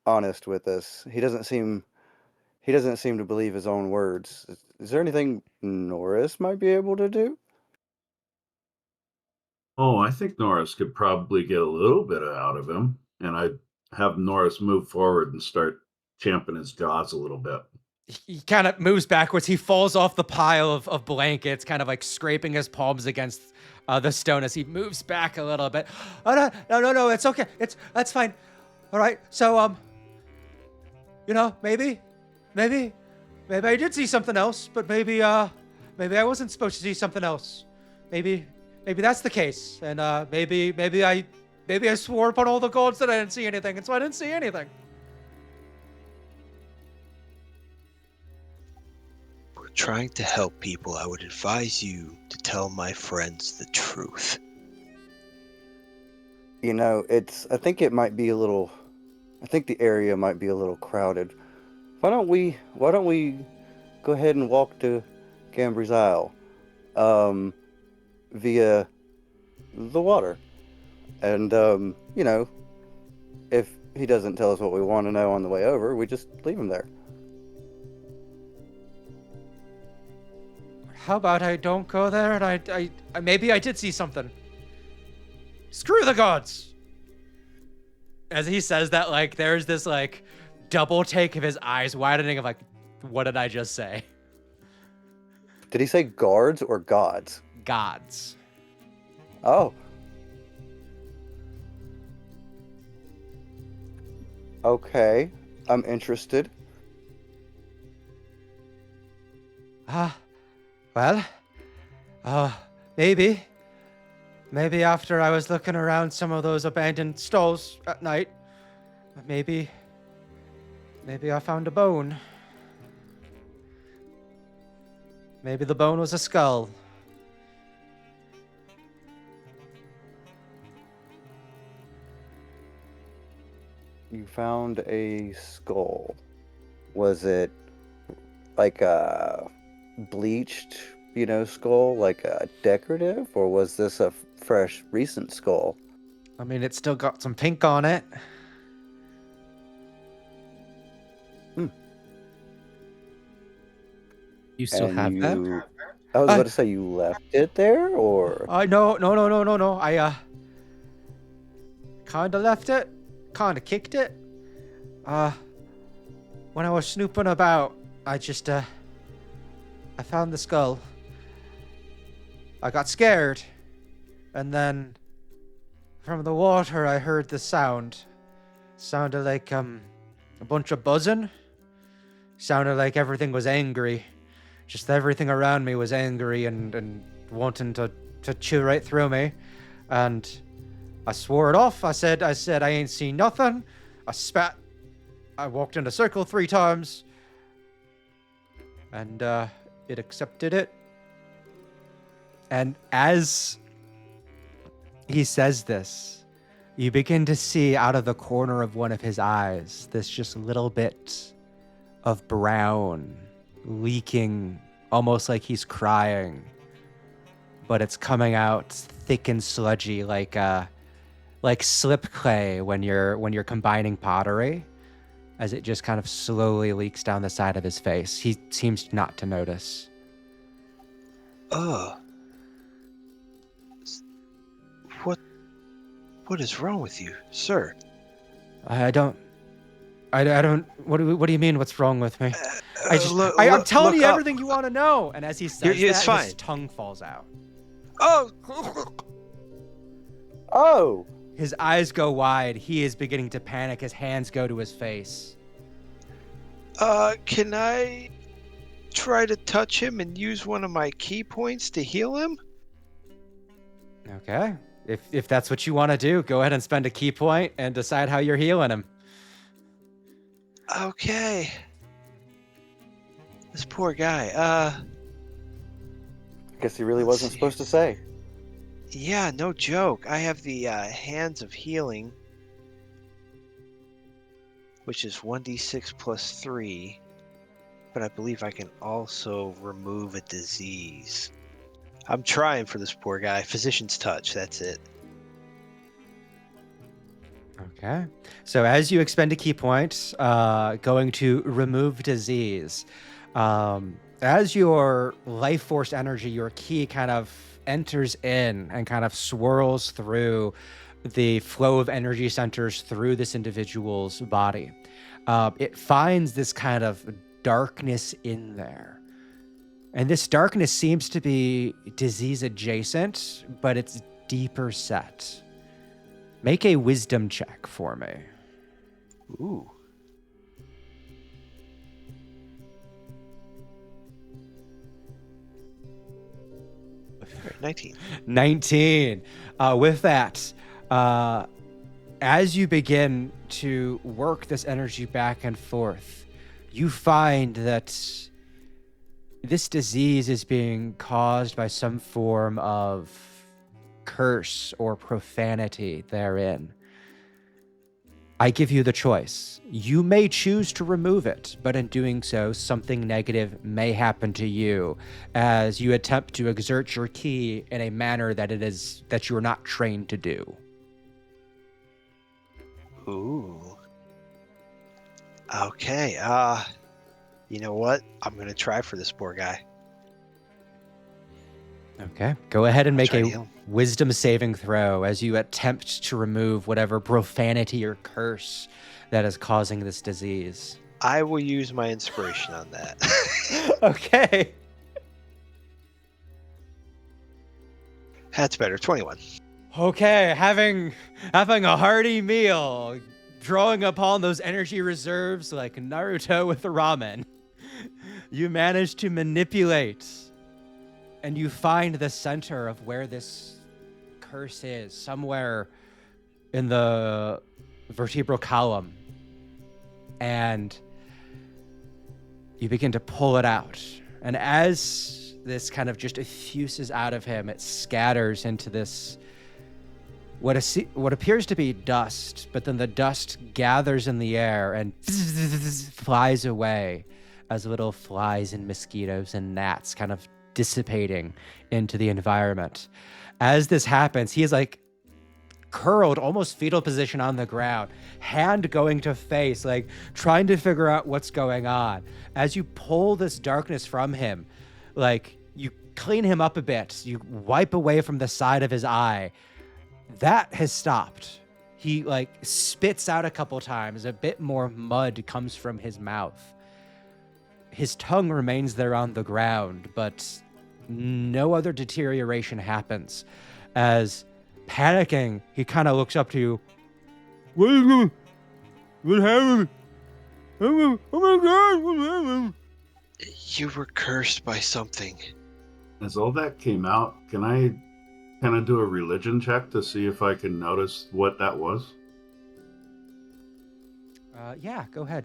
E: honest with us. He doesn't seem to believe his own words. Is there anything Norris might be able to do?
B: Oh, I think Norris could probably get a little bit out of him, and I'd have Norris move forward and start champing his jaws a little bit.
A: He kind of moves backwards. He falls off the pile of blankets, kind of like scraping his palms against the stone as he moves back a little bit. Oh, no, it's okay. That's fine. All right. So, maybe I did see something else, but maybe I wasn't supposed to see something else. Maybe that's the case. And, maybe I swore upon all the gods that I didn't see anything, and so I didn't see anything.
D: We're trying to help people. I would advise you to tell my friends the truth.
E: I think it might be I think the area might be a little crowded. Why don't we go ahead and walk to Gambry's Isle, via the water? And, if he doesn't tell us what we want to know on the way over, we just leave him there.
A: How about I don't go there and I maybe I did see something. Screw the gods. As he says that, like, there's this like double take of his eyes widening of like, what did I just say?
E: Did he say guards or gods?
A: Gods.
E: Oh. Okay. I'm interested.
A: Well, maybe after I was looking around some of those abandoned stalls at night, maybe I found a bone. Maybe the bone was a skull.
E: You found a skull. Was it like a bleached, skull, like a decorative, or was this a fresh, recent skull?
A: I mean, it's still got some pink on it.
F: You still
E: And
F: have that?
E: you, I was
A: I,
E: about to say you left it there, or
A: no. I kinda left it, kinda kicked it. Uh, when I was snooping about, I just I found the skull. I got scared, and then from the water I heard the sound. Sounded like a bunch of buzzing. Sounded like everything was angry. Just everything around me was angry and wanting to chew right through me. And I swore it off. I said I ain't seen nothing. I spat. I walked in a circle 3 times. And it accepted it. And as he says this, you begin to see out of the corner of one of his eyes this just little bit of brown leaking, almost like he's crying, but it's coming out thick and sludgy like slip clay when you're combining pottery, as it just kind of slowly leaks down the side of his face. He seems not to notice.
D: Ugh. What is wrong with you, sir?
A: I don't. What do you mean? What's wrong with me? I'm telling
D: look
A: you
D: up.
A: everything you want to know. And as he says
D: It's
A: that, his
D: fine.
A: tongue falls out.
D: Oh,
E: oh,
A: His eyes go wide. He is beginning to panic. His hands go to his face.
D: can I try to touch him and use one of my key points to heal him?
A: Okay. If that's what you want to do, go ahead and spend a key point and decide how you're healing him.
D: Okay. This poor guy.
E: I guess he really
D: Let's
E: wasn't
D: see.
E: supposed to say.
D: Yeah, no joke. I have the Hands of Healing, which is 1d6 plus 3, but I believe I can also remove a disease. I'm trying for this poor guy. Physician's touch, that's it.
A: Okay. So as you expend a key point, going to remove disease, as your life force energy, your key kind of enters in and kind of swirls through the flow of energy centers through this individual's body. It finds this kind of darkness in there. And this darkness seems to be disease adjacent, but it's deeper set. Make a wisdom check for me.
D: Ooh. Alright, 19.
A: 19. With that, as you begin to work this energy back and forth, you find that this disease is being caused by some form of curse or profanity therein. I give you the choice. You may choose to remove it, but in doing so, something negative may happen to you as you attempt to exert your ki in a manner that you are not trained to do.
D: Ooh. Okay, you know what? I'm gonna try for this poor guy.
A: Okay. Go ahead and make
D: Try to
A: a
D: heal him.
A: wisdom saving throw as you attempt to remove whatever profanity or curse that is causing this disease.
D: I will use my inspiration on that.
A: Okay.
D: That's better. 21.
A: Okay, having a hearty meal, drawing upon those energy reserves like Naruto with the ramen, you manage to manipulate, and you find the center of where this curse is, somewhere in the vertebral column, and you begin to pull it out. And as this kind of just effuses out of him, it scatters into this what appears to be dust, but then the dust gathers in the air and flies away as little flies and mosquitoes and gnats kind of dissipating into the environment. As this happens, he is like curled, almost fetal position on the ground, hand going to face, like trying to figure out what's going on. As you pull this darkness from him, like you clean him up a bit, you wipe away from the side of his eye. That has stopped. He like spits out a couple times, a bit more mud comes from his mouth. His tongue remains there on the ground, but no other deterioration happens. As panicking, he kind of looks up to you. What happened? Oh my God, what happened?
D: You were cursed by something.
B: As all that came out, can I kind of do a religion check to see if I can notice what that was?
A: Yeah, go ahead.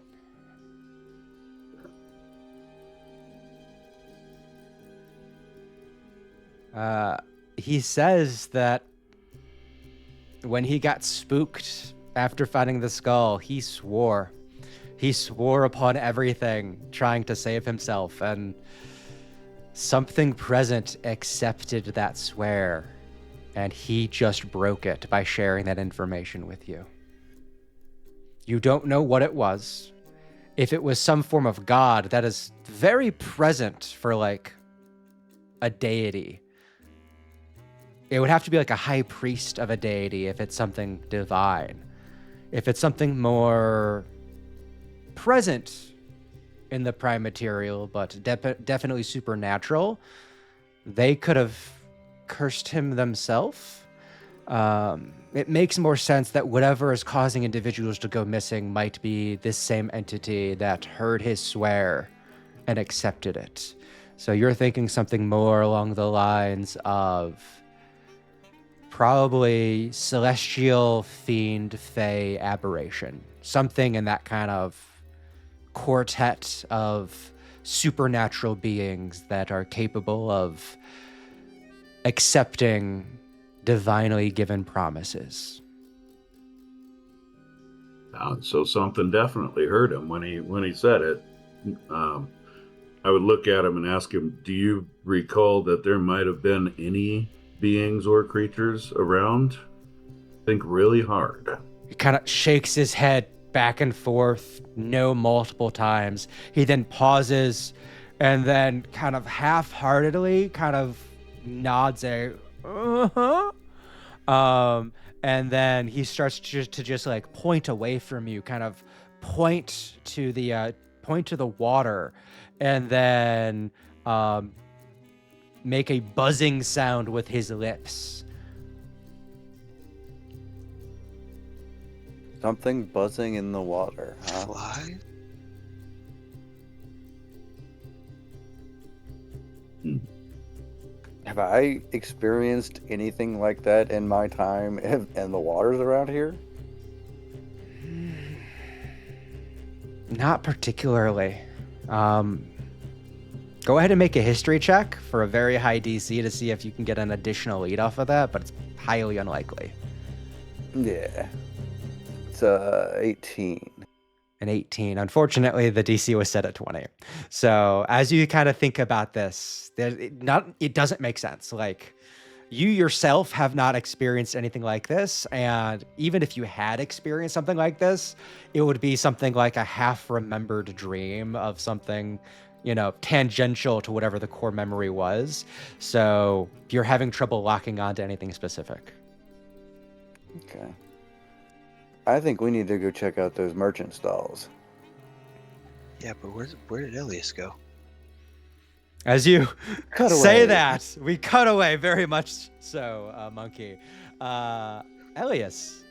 A: He says that when he got spooked after finding the skull, he swore. He swore upon everything, trying to save himself, and something present accepted that swear, and he just broke it by sharing that information with you. You don't know what it was. If it was some form of god that is very present for like a deity, it would have to be like a high priest of a deity if it's something divine. If it's something more present in the prime material, but definitely supernatural, they could have cursed him themselves. It makes more sense that whatever is causing individuals to go missing might be this same entity that heard his swear and accepted it. So you're thinking something more along the lines of probably celestial, fiend, fae, aberration. Something in that kind of quartet of supernatural beings that are capable of accepting divinely given promises.
B: So something definitely hurt him when he said it. I would look at him and ask him, do you recall that there might have been any beings or creatures around? Think really hard.
A: He kind of shakes his head back and forth, no, multiple times. He then pauses and then kind of half-heartedly kind of nods a uh-huh. And then he starts to just like point away from you, kind of point to the water, and then make a buzzing sound with his lips.
E: Something buzzing in the water, huh?
D: Fly?
E: Have I experienced anything like that in my time in the waters around here?
A: Not particularly. Go ahead and make a history check for a very high DC to see if you can get an additional lead off of that, but it's highly unlikely.
E: Yeah. It's 18.
A: An 18. Unfortunately, the DC was set at 20. So as you kind of think about this, it doesn't make sense. Like, you yourself have not experienced anything like this, and even if you had experienced something like this, it would be something like a half-remembered dream of something, tangential to whatever the core memory was. So you're having trouble locking on to anything specific.
E: Okay. I think we need to go check out those merchant stalls.
D: Yeah, but where did Elias go?
A: As you
E: Cut
A: say
E: away.
A: that, we cut away very much so, Monkey. Elias,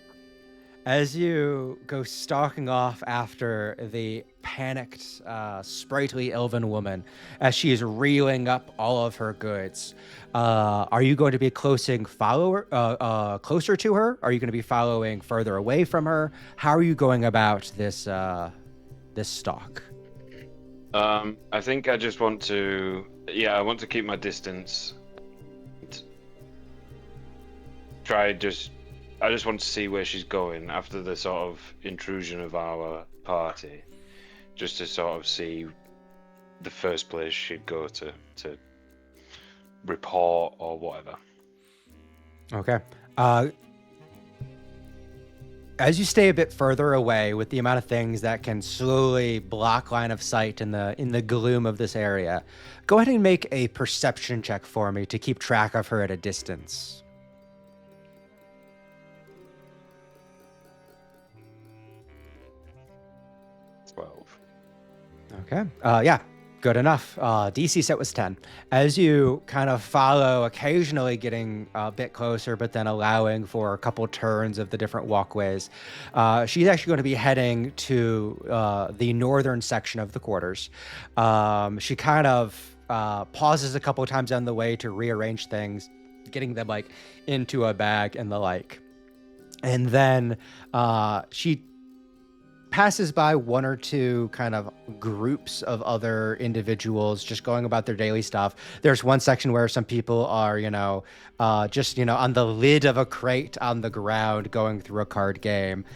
A: as you go stalking off after the panicked, sprightly elven woman, as she is reeling up all of her goods, are you going to be closer to her? Are you going to be following further away from her? How are you going about this stalk?
C: I think I just want to... I want to keep my distance. I just want to see where she's going after the sort of intrusion of our party. Just to sort of see the first place she'd go to report or whatever.
A: Okay. as you stay a bit further away with the amount of things that can slowly block line of sight in the gloom of this area, go ahead and make a perception check for me to keep track of her at a distance.
C: 12.
A: Okay. Yeah, good enough. DC set was 10. As you kind of follow, occasionally getting a bit closer, but then allowing for a couple turns of the different walkways, she's actually going to be heading to the northern section of the quarters. She kind of pauses a couple times on the way to rearrange things, getting them like into a bag and the like. And then she passes by one or two kind of groups of other individuals just going about their daily stuff. There's one section where some people are, just, on the lid of a crate on the ground going through a card game.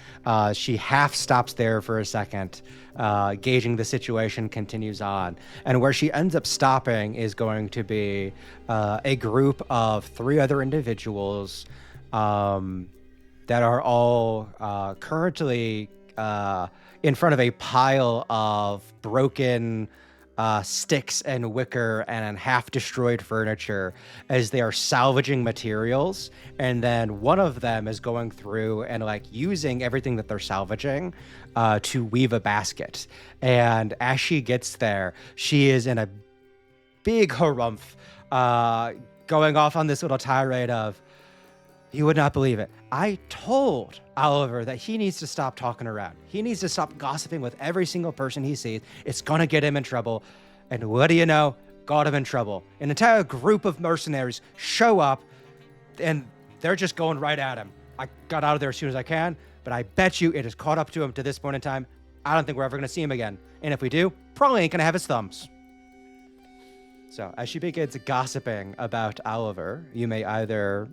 A: She half stops there for a second, gauging the situation, continues on. And where she ends up stopping is going to be a group of 3 other individuals that are all currently in front of a pile of broken sticks and wicker and half destroyed furniture as they are salvaging materials. And then one of them is going through and like using everything that they're salvaging to weave a basket. And as she gets there, she is in a big harumph, going off on this little tirade of, "You would not believe it. I told Oliver that he needs to stop talking around. He needs to stop gossiping with every single person he sees. It's going to get him in trouble." And what do you know? Got him in trouble. An entire group of mercenaries show up, and they're just going right at him. I got out of there as soon as I can, but I bet you it has caught up to him to this point in time. I don't think we're ever going to see him again. And if we do, probably ain't going to have his thumbs. So as she begins gossiping about Oliver, you may either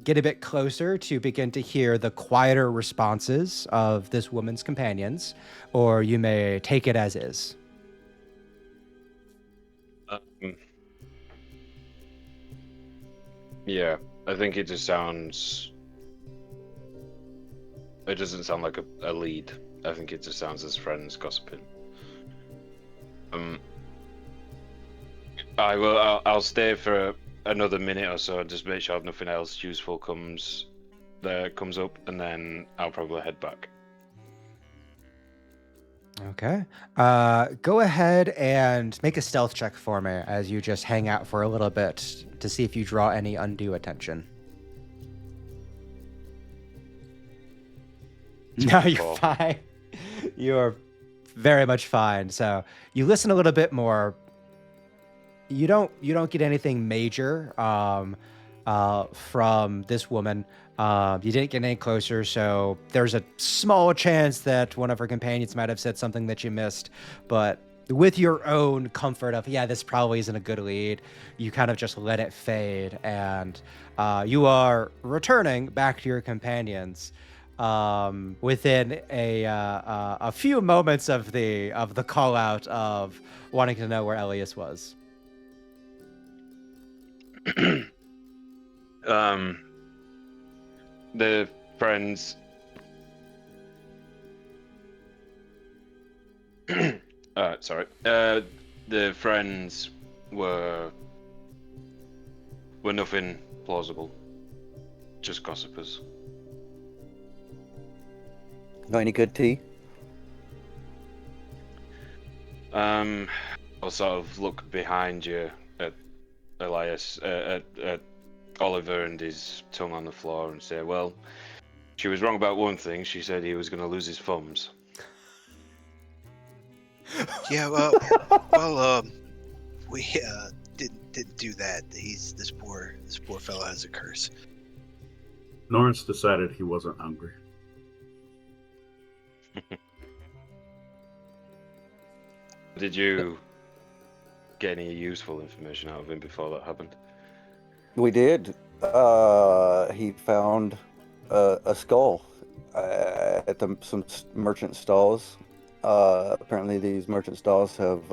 A: get a bit closer to begin to hear the quieter responses of this woman's companions, or you may take it as is.
C: Yeah, I think it just sounds... It doesn't sound like a lead. I think it just sounds as friends gossiping. I'll stay for another minute or so, just make sure nothing else useful comes up, and then I'll probably head back.
A: Okay. Go ahead and make a stealth check for me as you just hang out for a little bit to see if you draw any undue attention. No, you're fine. You're very much fine. So you listen a little bit more. You don't get anything major from this woman. You didn't get any closer, so there's a small chance that one of her companions might have said something that you missed. But with your own comfort of, yeah, this probably isn't a good lead, you kind of just let it fade, and you are returning back to your companions within a few moments of the call out of wanting to know where Elias was.
C: The friends... sorry. The friends were nothing plausible. Just gossipers.
E: Got any good tea?
C: I'll sort of look behind you at Elias, at Oliver and his tongue on the floor, and say, well, she was wrong about one thing. She said he was going to lose his thumbs.
D: Yeah, we didn't do that. This poor fellow has a curse.
B: Norris decided he wasn't hungry.
C: Did you get any useful information out of him before that happened?
E: We did. He found a skull at some merchant stalls. Apparently, these merchant stalls have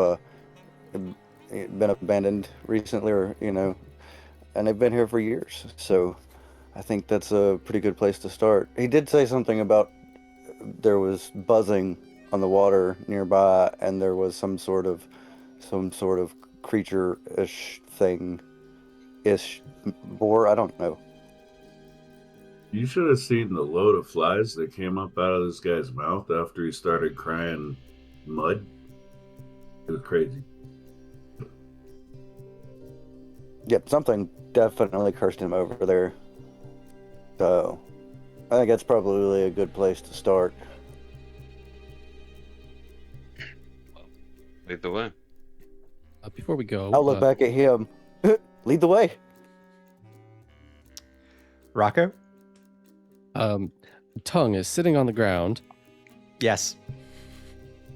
E: been abandoned recently, or and they've been here for years. So, I think that's a pretty good place to start. He did say something about there was buzzing on the water nearby, and there was some sort of creature-ish thing-ish boar. I don't know.
B: You should have seen the load of flies that came up out of this guy's mouth after he started crying mud. It was crazy.
E: Yep, something definitely cursed him over there. So, I think that's probably a good place to start.
C: Lead the way.
F: Before we go,
E: I'll look back at him. Lead the way.
A: Rocco?
F: Tongue is sitting on the ground.
A: Yes.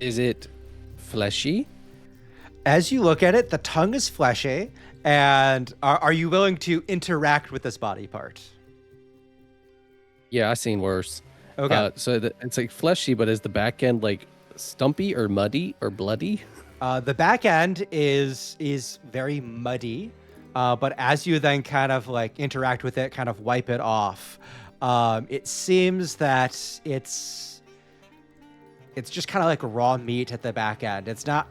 F: Is it fleshy?
A: As you look at it, the tongue is fleshy. And are you willing to interact with this body part?
F: Yeah, I've seen worse.
A: Okay.
F: It's like fleshy, but is the back end like stumpy or muddy or bloody?
A: The back end is very muddy, but as you then kind of like interact with it, kind of wipe it off, it seems that it's just kind of like raw meat at the back end. It's not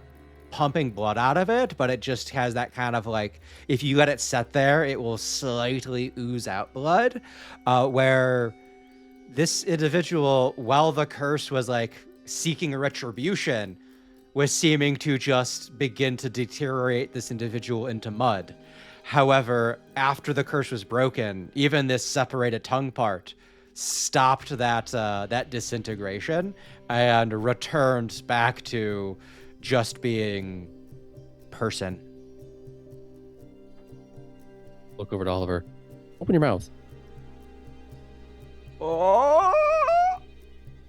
A: pumping blood out of it, but it just has that kind of like, if you let it set there, it will slightly ooze out blood, where this individual, while the curse was like seeking a retribution, was seeming to just begin to deteriorate this individual into mud. However, after the curse was broken, even this separated tongue part stopped that disintegration and returned back to just being person.
F: Look over to Oliver. Open your mouth.
A: Oh!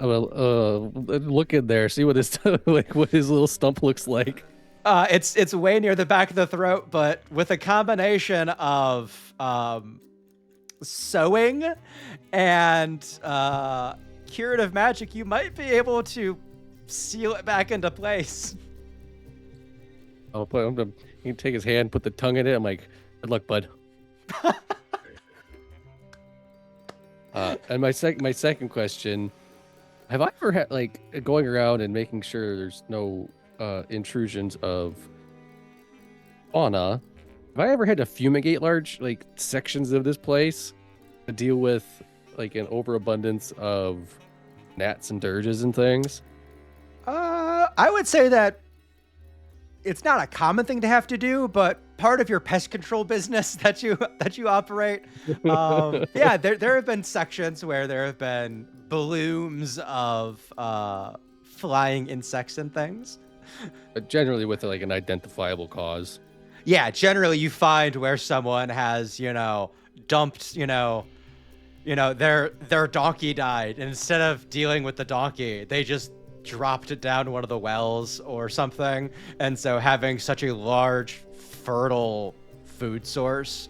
F: Look in there. See what his what his little stump looks like.
A: It's way near the back of the throat, but with a combination of sewing and curative magic, you might be able to seal it back into place.
F: He can take his hand, put the tongue in it. I'm like, good luck, bud. And my second question: have I ever had like going around and making sure there's no intrusions of fauna? Have I ever had to fumigate large like sections of this place to deal with like an overabundance of gnats and dirges and things?
A: I would say that it's not a common thing to have to do, but part of your pest control business that you operate. Yeah, there have been sections where there have been blooms of flying insects and things.
F: But generally with like an identifiable cause.
A: Yeah, generally you find where someone has, dumped, their donkey died, and instead of dealing with the donkey, they just dropped it down one of the wells or something. And so having such a large, fertile food source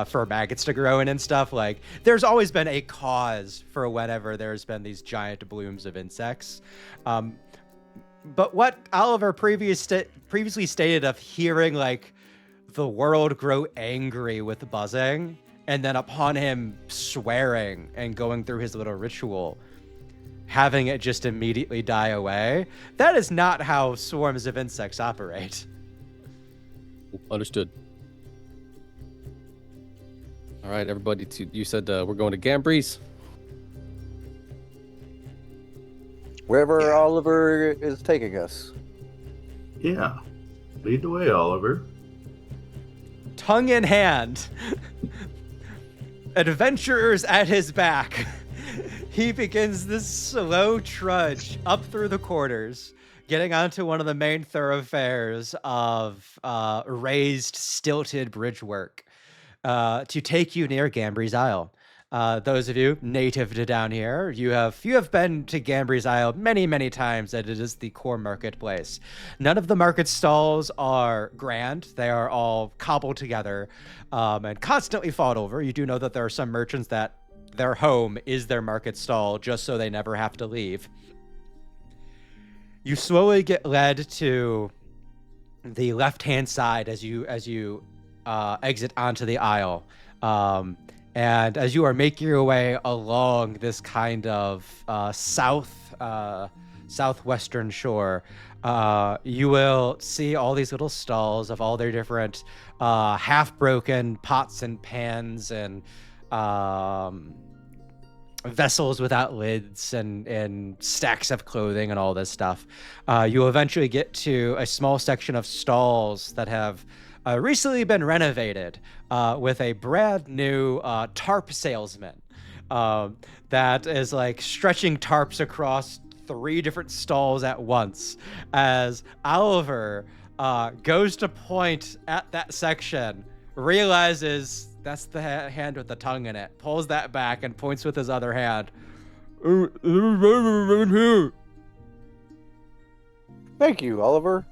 A: for maggots to grow in and stuff, like there's always been a cause for whenever there's been these giant blooms of insects. But what Oliver previously stated of hearing like the world grow angry with buzzing, and then upon him swearing and going through his little ritual, having it just immediately die away, that is not how swarms of insects operate.
F: Understood. All right, everybody. You said we're going to Gambries.
E: Wherever Oliver is taking us.
B: Yeah. Lead the way, Oliver.
A: Tongue in hand, adventurers at his back, he begins this slow trudge up through the quarters, getting onto one of the main thoroughfares of raised, stilted bridge work to take you near Gambries Isle. Those of you native to down here, you have been to Gambries Isle many, many times, and it is the core marketplace. None of the market stalls are grand. They are all cobbled together and constantly fought over. You do know that there are some merchants that their home is their market stall just so they never have to leave. You slowly get led to the left-hand side as you exit onto the aisle. And as you are making your way along this kind of southwestern shore, you will see all these little stalls of all their different half-broken pots and pans and vessels without lids and stacks of clothing and all this stuff. You'll eventually get to a small section of stalls that have recently been renovated with a brand new tarp salesman that is like stretching tarps across 3 different stalls at once as Oliver goes to point at that section, realizes that's the hand with the tongue in it, pulls that back and points with his other hand.
E: Thank you, Oliver.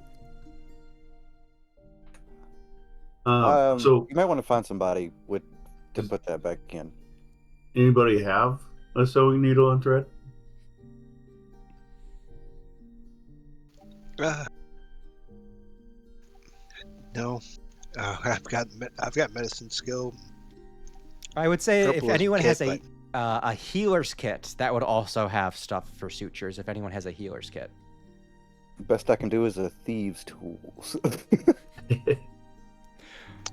B: So
E: you might want to find somebody to put that back in.
B: anybody have a sewing needle and thread?
D: No. I've got medicine skill.
A: I would say if
D: Purple
A: anyone
D: kit,
A: has a healer's kit, that would also have stuff for sutures. If anyone has a healer's kit,
E: Best I can do is a thieves' tools.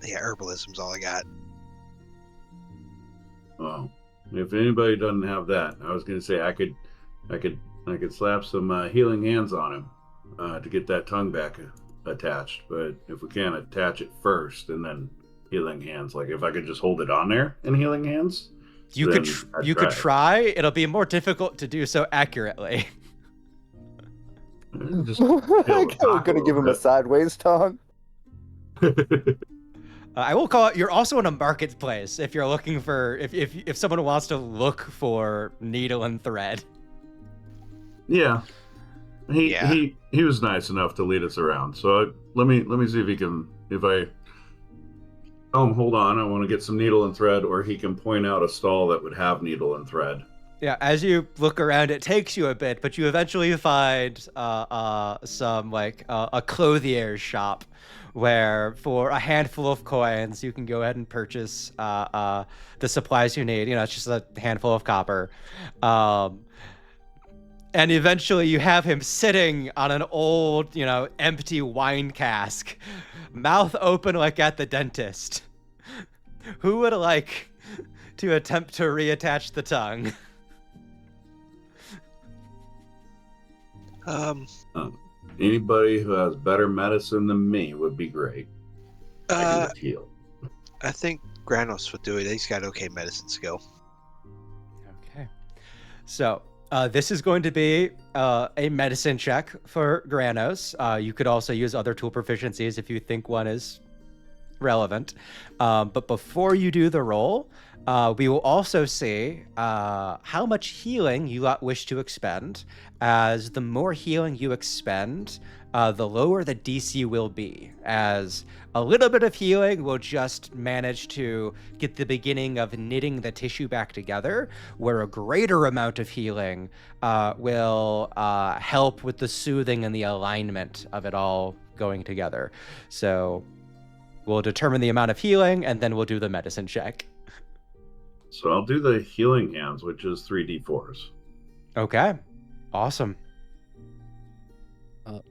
D: Yeah, herbalism's all I got.
B: Well, if anybody doesn't have that, I was going to say I could slap some healing hands on him to get that tongue back attached. But if we can't attach it first and then healing hands, like if I could just hold it on there in healing hands,
A: you
B: then
A: could try. It'll be more difficult to do so accurately.
B: Just
E: I'm gonna give him a sideways tongue.
A: I will call it. You're also in a marketplace if you're looking for if someone wants to look for needle and thread.
B: Yeah. He was nice enough to lead us around. So let me see if I tell him, hold on, I want to get some needle and thread, or he can point out a stall that would have needle and thread.
A: Yeah, as you look around, it takes you a bit, but you eventually find some a clothier's shop where for a handful of coins you can go ahead and purchase the supplies you need. It's just a handful of copper. And eventually you have him sitting on an old, empty wine cask, mouth open like at the dentist. Who would like to attempt to reattach the tongue?
B: Anybody who has better medicine than me would be great. I can just heal.
D: I think Granos would do it. He's got okay medicine skill.
A: Okay. So this is going to be a medicine check for Granos. You could also use other tool proficiencies if you think one is relevant. But before you do the roll, we will also see how much healing you wish to expend. As the more healing you expend, the lower the DC will be. As a little bit of healing will just manage to get the beginning of knitting the tissue back together, where a greater amount of healing will help with the soothing and the alignment of it all going together. So we'll determine the amount of healing, and then we'll do the medicine check.
B: So I'll do the healing hands, which is 3d4s.
A: Okay. Awesome.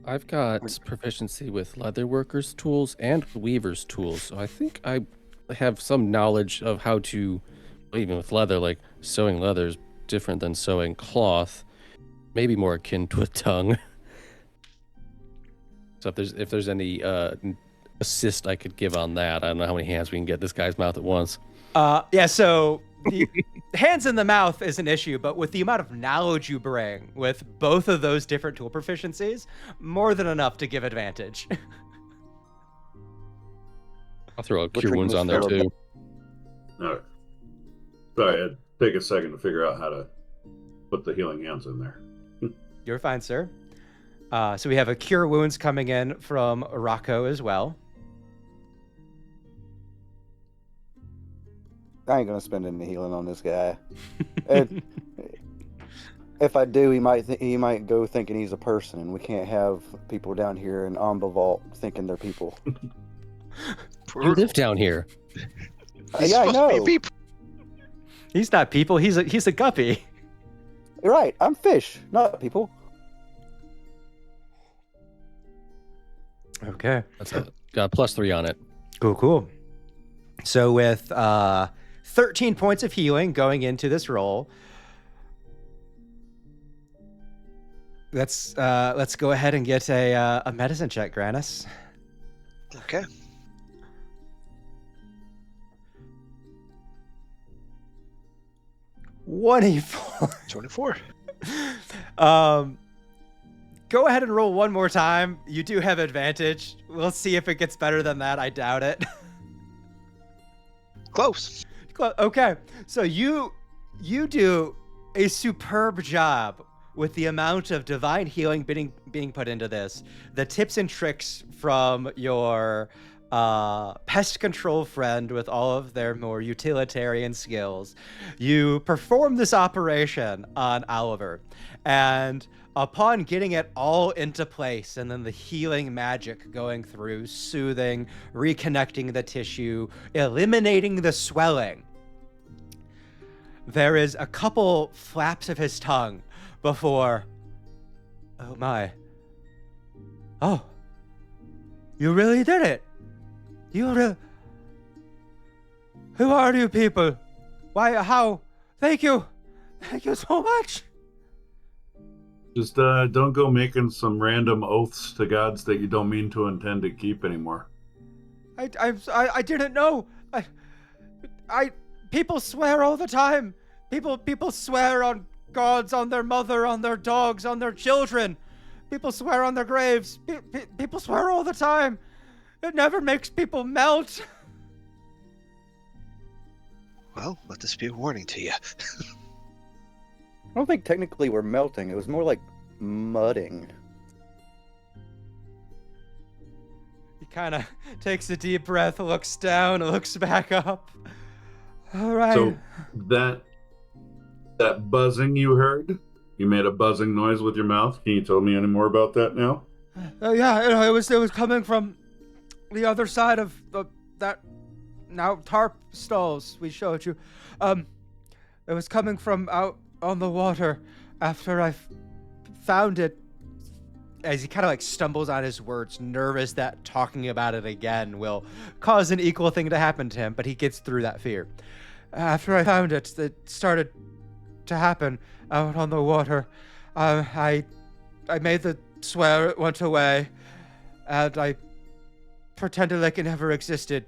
F: I've got proficiency with leatherworkers' tools and weavers' tools, so I think I have some knowledge of how to, even with leather, like sewing leather is different than sewing cloth, maybe more akin to a tongue. So if there's any assist I could give on that, I don't know how many hands we can get this guy's mouth at once.
A: So the hands in the mouth is an issue, but with the amount of knowledge you bring with both of those different tool proficiencies, more than enough to give advantage.
F: I'll throw a cure wounds on there too.
B: All right. Sorry, it'd take a second to figure out how to put the healing hands in there.
A: You're fine, sir. So we have a cure wounds coming in from Rocco as well.
E: I ain't gonna spend any healing on this guy. If I do, he might go thinking he's a person, and we can't have people down here in Amba Vault thinking they're people.
F: You live down here.
E: Yeah, I know.
A: He's not people. He's a guppy.
E: You're right. I'm fish, not people.
A: Okay.
F: That's got a +3 on it.
A: Cool. So with 13 points of healing going into this roll, let's go ahead and get a medicine check, Granis.
D: Okay. 24.
A: Go ahead and roll one more time. You do have advantage. We'll see if it gets better than that. I doubt it.
D: Close.
A: Okay, so you do a superb job with the amount of divine healing being put into this. The tips and tricks from your pest control friend with all of their more utilitarian skills. You perform this operation on Oliver, and upon getting it all into place, and then the healing magic going through, soothing, reconnecting the tissue, eliminating the swelling, there is a couple flaps of his tongue before, oh my, oh, you really did it. Who are you people? Why, how? Thank you so much.
B: Just don't go making some random oaths to gods that you don't mean to intend to keep anymore.
A: I didn't know. People swear all the time. People swear on gods, on their mother, on their dogs, on their children. People swear on their graves. People swear all the time. It never makes people melt.
D: Well, let this be a warning to you.
E: I don't think technically we're melting. It was more like mudding.
A: He kind of takes a deep breath, looks down, looks back up. All right.
B: So that buzzing you heard, you made a buzzing noise with your mouth. Can you tell me any more about that now?
A: Yeah, it was coming from the other side of that now tarp stalls we showed you. It was coming from out on the water after I found it. As he kind of like stumbles on his words, nervous that talking about it again will cause an equal thing to happen to him, but he gets through that fear. After I found it, it started to happen out on the water. I made the swear, it went away, and I pretended like it never existed.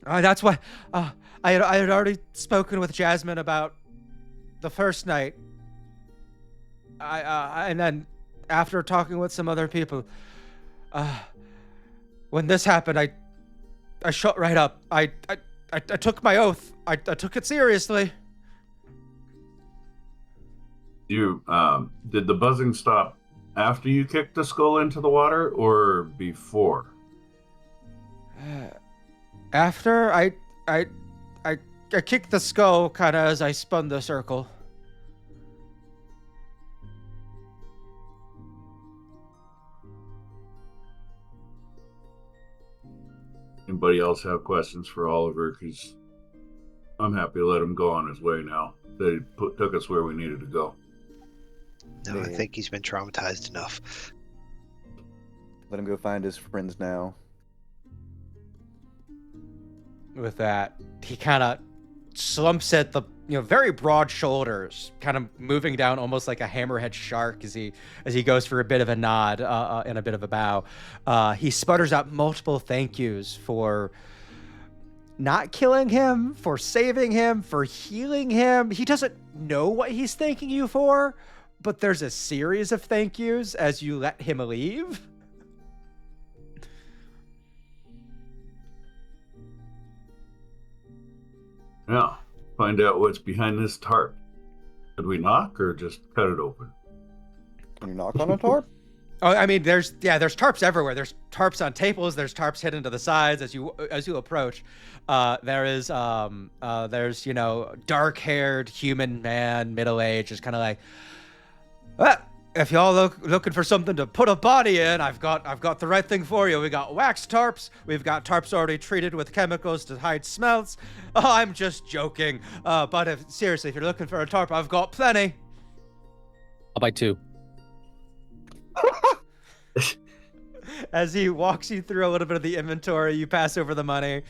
A: That's why I had already spoken with Jasmine about the first night. And then after talking with some other people, when this happened, I shut right up. I took my oath. I took it seriously.
B: You did the buzzing stop after you kicked the skull into the water or before?
A: After I kicked the skull kind of as I spun the circle.
B: Anybody else have questions for Oliver? Because I'm happy to let him go on his way now. They took us where we needed to go.
D: No, I think he's been traumatized enough.
E: Let him go find his friends now.
A: With that, he kind of slumps at the very broad shoulders, kind of moving down almost like a hammerhead shark as he goes for a bit of a nod and a bit of a bow. He sputters out multiple thank yous for not killing him, for saving him, for healing him. He doesn't know what he's thanking you for, but there's a series of thank yous as you let him leave.
B: Yeah, find out what's behind this tarp. Should we knock or just cut it open?
E: Can you knock on a tarp?
A: Oh, I mean, there's tarps everywhere. There's tarps on tables. There's tarps hidden to the sides as you approach. There's dark-haired human man, middle-aged, just kind of like, if y'all looking for something to put a body in, I've got the right thing for you. We got wax tarps. We've got tarps already treated with chemicals to hide smells. Oh, I'm just joking. But seriously, if you're looking for a tarp, I've got plenty.
F: I'll buy 2.
A: As he walks you through a little bit of the inventory, you pass over the money.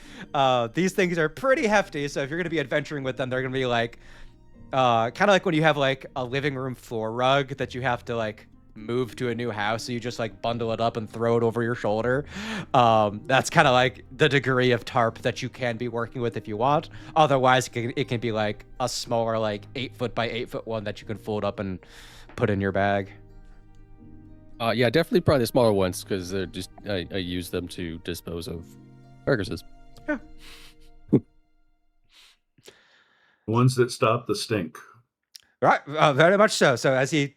A: These things are pretty hefty, so if you're going to be adventuring with them, they're going to be like, kind of like when you have like a living room floor rug that you have to like move to a new house, so you just like bundle it up and throw it over your shoulder. That's kind of like the degree of tarp that you can be working with if you want. Otherwise, it can be like a smaller, like 8-foot by 8-foot one that you can fold up and put in your bag.
F: Yeah, definitely probably the smaller ones because they're just I use them to dispose of carcasses.
A: Yeah.
B: Ones that stop the stink.
A: Right, very much so. So as he,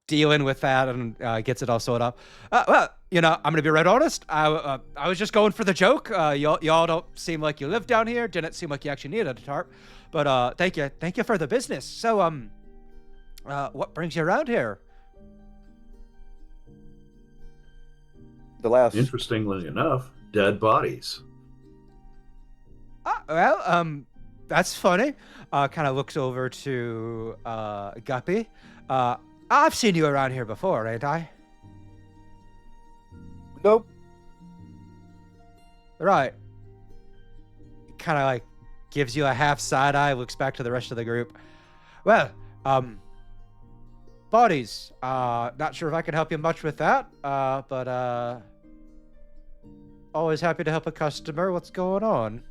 A: dealing with that and gets it all sorted up. Well, I'm gonna be right honest. I was just going for the joke. Y'all don't seem like you live down here. Didn't seem like you actually needed a tarp. But thank you for the business. So what brings you around here?
E: The last.
B: Interestingly enough, dead bodies.
A: Well, that's funny. Kind of looks over to Guppy. I've seen you around here before, ain't I?
E: Nope.
A: Right. Kind of like gives you a half side eye, looks back to the rest of the group. Well, bodies. Not sure if I can help you much with that, but always happy to help a customer. What's going on?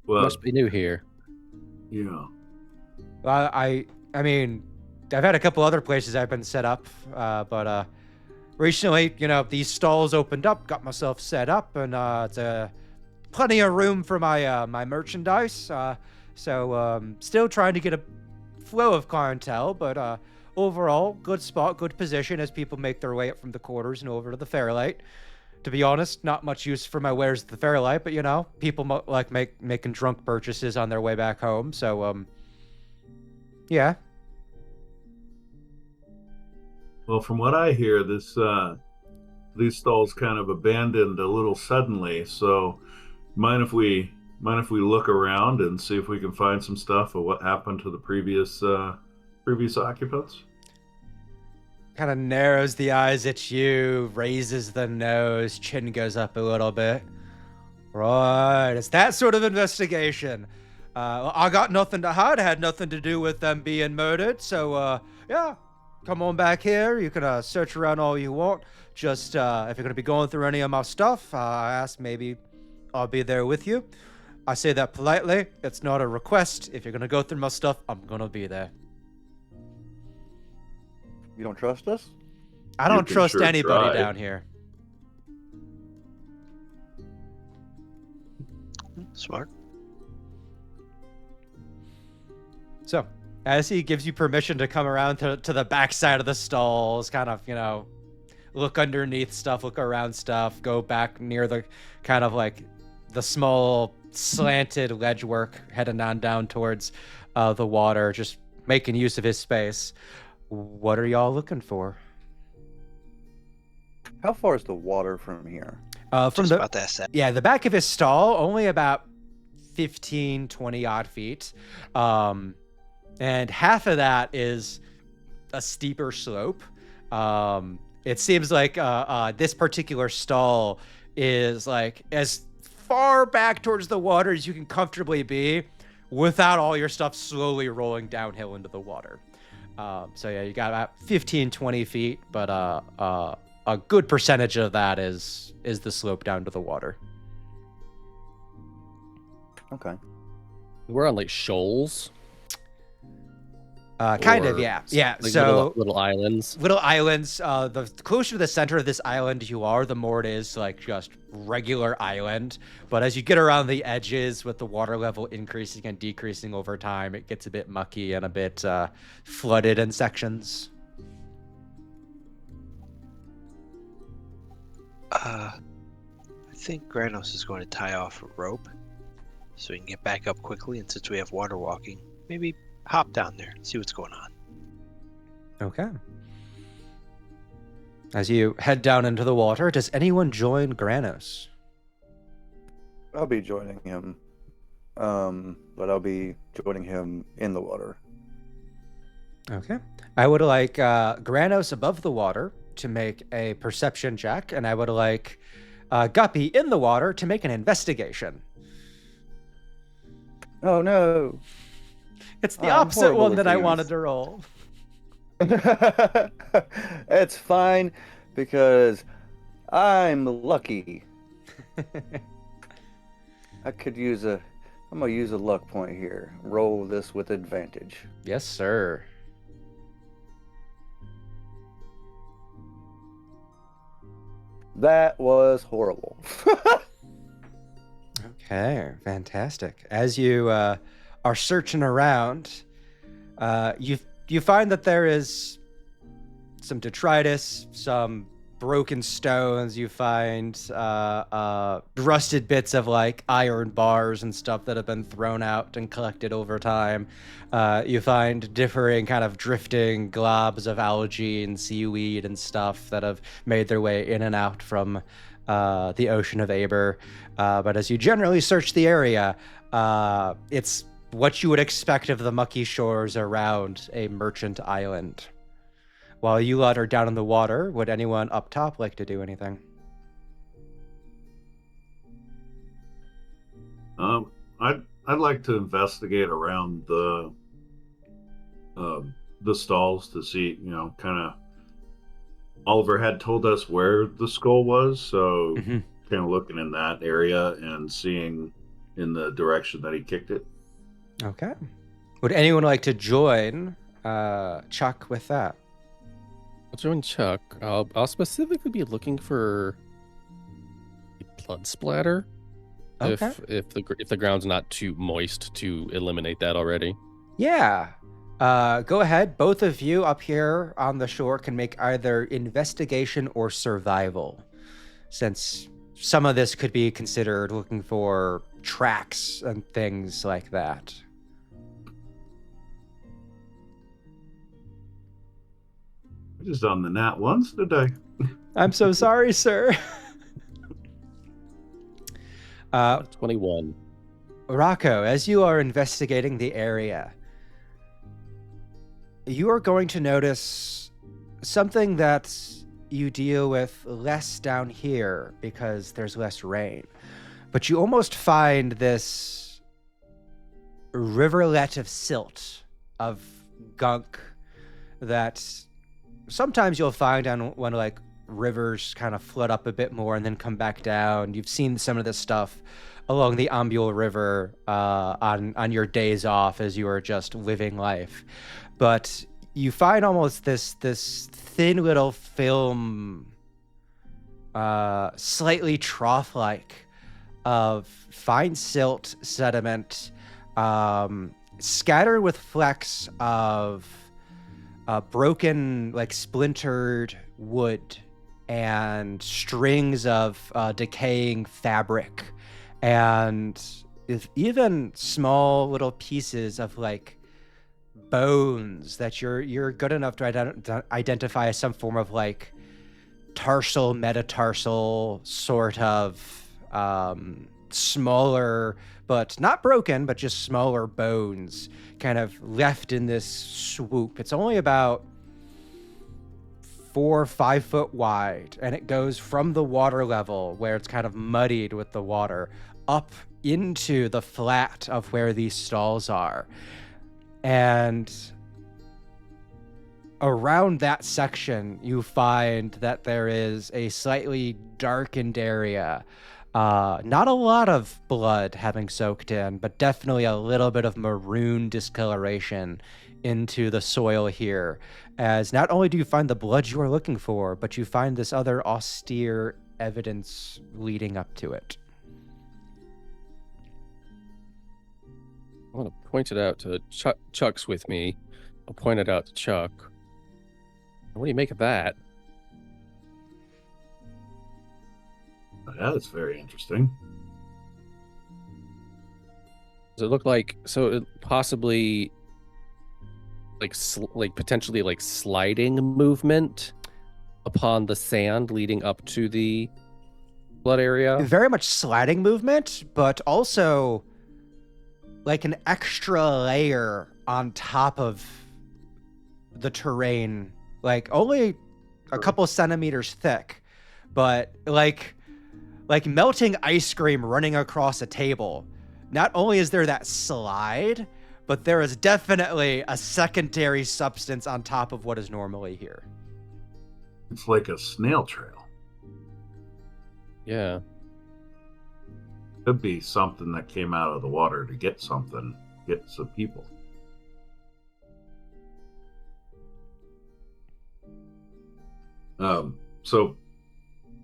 B: Well,
F: Must be new here.
B: yeah.
A: I mean, I've had a couple other places I've been set up, but recently, these stalls opened up, got myself set up, and it's plenty of room for my my merchandise. So still trying to get a flow of clientele, but overall, good spot, good position as people make their way up from the quarters and over to the Fairlight. To be honest, not much use for my wares at the Fairlight, but people like making drunk purchases on their way back home. So yeah.
B: Well, from what I hear, these stalls kind of abandoned a little suddenly. So, mind if we look around and see if we can find some stuff of what happened to the previous occupants?
A: Kind of narrows the eyes at you, raises the nose, chin goes up a little bit. Right, it's that sort of investigation. I got nothing to hide, had nothing to do with them being murdered, so yeah, come on back here. You can search around all you want. Just if you're going to be going through any of my stuff, I asked maybe I'll be there with you. I say that politely. It's not a request. If you're going to go through my stuff, I'm going to be there.
E: You don't trust us?
A: I don't
B: can
A: trust
B: sure
A: anybody
B: try.
A: down here.
D: Smart.
A: So, as he gives you permission to come around to the back side of the stalls, kind of, look underneath stuff, look around stuff, go back near the kind of like the small slanted ledge work heading on down towards the water, just making use of his space. What are y'all looking for?
E: How far is the water from here?
A: From
D: Just
A: the
D: about that set.
A: Yeah, the back of his stall, only about 15, 20 odd feet. And half of that is a steeper slope. It seems like this particular stall is like as far back towards the water as you can comfortably be without all your stuff slowly rolling downhill into the water. So yeah, you got about 15, 20 feet, but a good percentage of that is the slope down to the water.
E: Okay.
F: We're on like shoals.
A: Kind of,
F: or
A: yeah. Yeah,
F: like
A: so
F: little islands.
A: little islands. The closer to the center of this island you are, the more it is like just regular island. But as you get around the edges with the water level increasing and decreasing over time, it gets a bit mucky and a bit flooded in sections.
D: I think Granos is going to tie off a rope so we can get back up quickly. And since we have water walking, maybe hop down there and see what's going on.
A: Okay. As you head down into the water, does anyone join Granos?
E: I'll be joining him. But I'll be joining him in the water.
A: Okay. I would like Granos above the water to make a perception check, and I would like Guppy in the water to make an investigation.
E: Oh no!
A: It's the
E: I'm
A: opposite one
E: horrible
A: that
E: at
A: I
E: these.
A: wanted to roll.
E: It's fine because I'm lucky. I could use a. I'm gonna use a luck point here. Roll this with advantage.
A: Yes, sir.
E: That was horrible.
A: Okay, fantastic. As you are searching around, you find that there is some detritus, some broken stones. You find rusted bits of like iron bars and stuff that have been thrown out and collected over time. You find differing kind of drifting globs of algae and seaweed and stuff that have made their way in and out from the Ocean of Aber. But as you generally search the area, it's what you would expect of the mucky shores around a merchant island. While you lot are down in the water, would anyone up top like to do anything?
B: I'd like to investigate around the stalls to see, kind of. Oliver had told us where the skull was, so kind of looking in that area and seeing in the direction that he kicked it.
A: Okay. Would anyone like to join Chuck with that?
F: I'll join Chuck. I'll specifically be looking for blood splatter.
A: Okay.
F: If the ground's not too moist to eliminate that already.
A: Yeah. Go ahead. Both of you up here on the shore can make either investigation or survival, since some of this could be considered looking for tracks and things like that.
B: I just on the nat once today.
A: I'm so sorry, sir.
F: 21.
A: Rocco, as you are investigating the area, you are going to notice something that you deal with less down here because there's less rain. But you almost find this rivulet of silt, of gunk, that sometimes you'll find on when like rivers kind of flood up a bit more and then come back down. You've seen some of this stuff along the Ambule River on your days off as you are just living life. But you find almost this thin little film, slightly trough-like, of fine silt sediment, scattered with flecks of broken, like splintered wood and strings of decaying fabric, and even small little pieces of like bones that you're good enough to identify as some form of like tarsal, metatarsal sort of smaller, but not broken, but just smaller bones kind of left in this swoop. It's only about 4 or 5 foot wide, and it goes from the water level where it's kind of muddied with the water up into the flat of where these stalls are. And around that section, you find that there is a slightly darkened area. Not a lot of blood having soaked in, but definitely a little bit of maroon discoloration into the soil here. As not only do you find the blood you are looking for, but you find this other austere evidence leading up to it.
F: I want to point it out to Chuck's with me. I'll point it out to Chuck. What do you make of that?
B: Yeah, that's very interesting.
F: Does it look like it possibly like potentially like sliding movement upon the sand leading up to the blood area?
A: Very much sliding movement, but also like an extra layer on top of the terrain, like only a couple centimeters thick, but like melting ice cream running across a table. Not only is there that slide, but there is definitely a secondary substance on top of what is normally here.
B: It's like a snail trail.
F: Yeah.
B: Could be something that came out of the water to get some people. So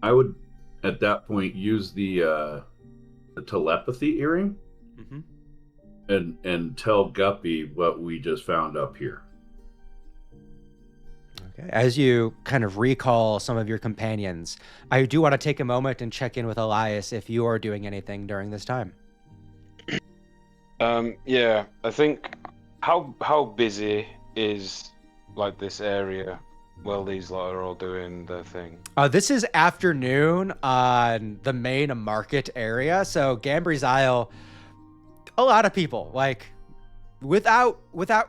B: I would at that point use the telepathy earring and tell Guppy what we just found up here.
A: Okay. As you kind of recall some of your companions, I do want to take a moment and check in with Elias if you are doing anything during this time.
C: Yeah, I think how busy is like this area while these lot are all doing their thing?
A: This is afternoon on the main market area, so Gambry's Isle, a lot of people, like without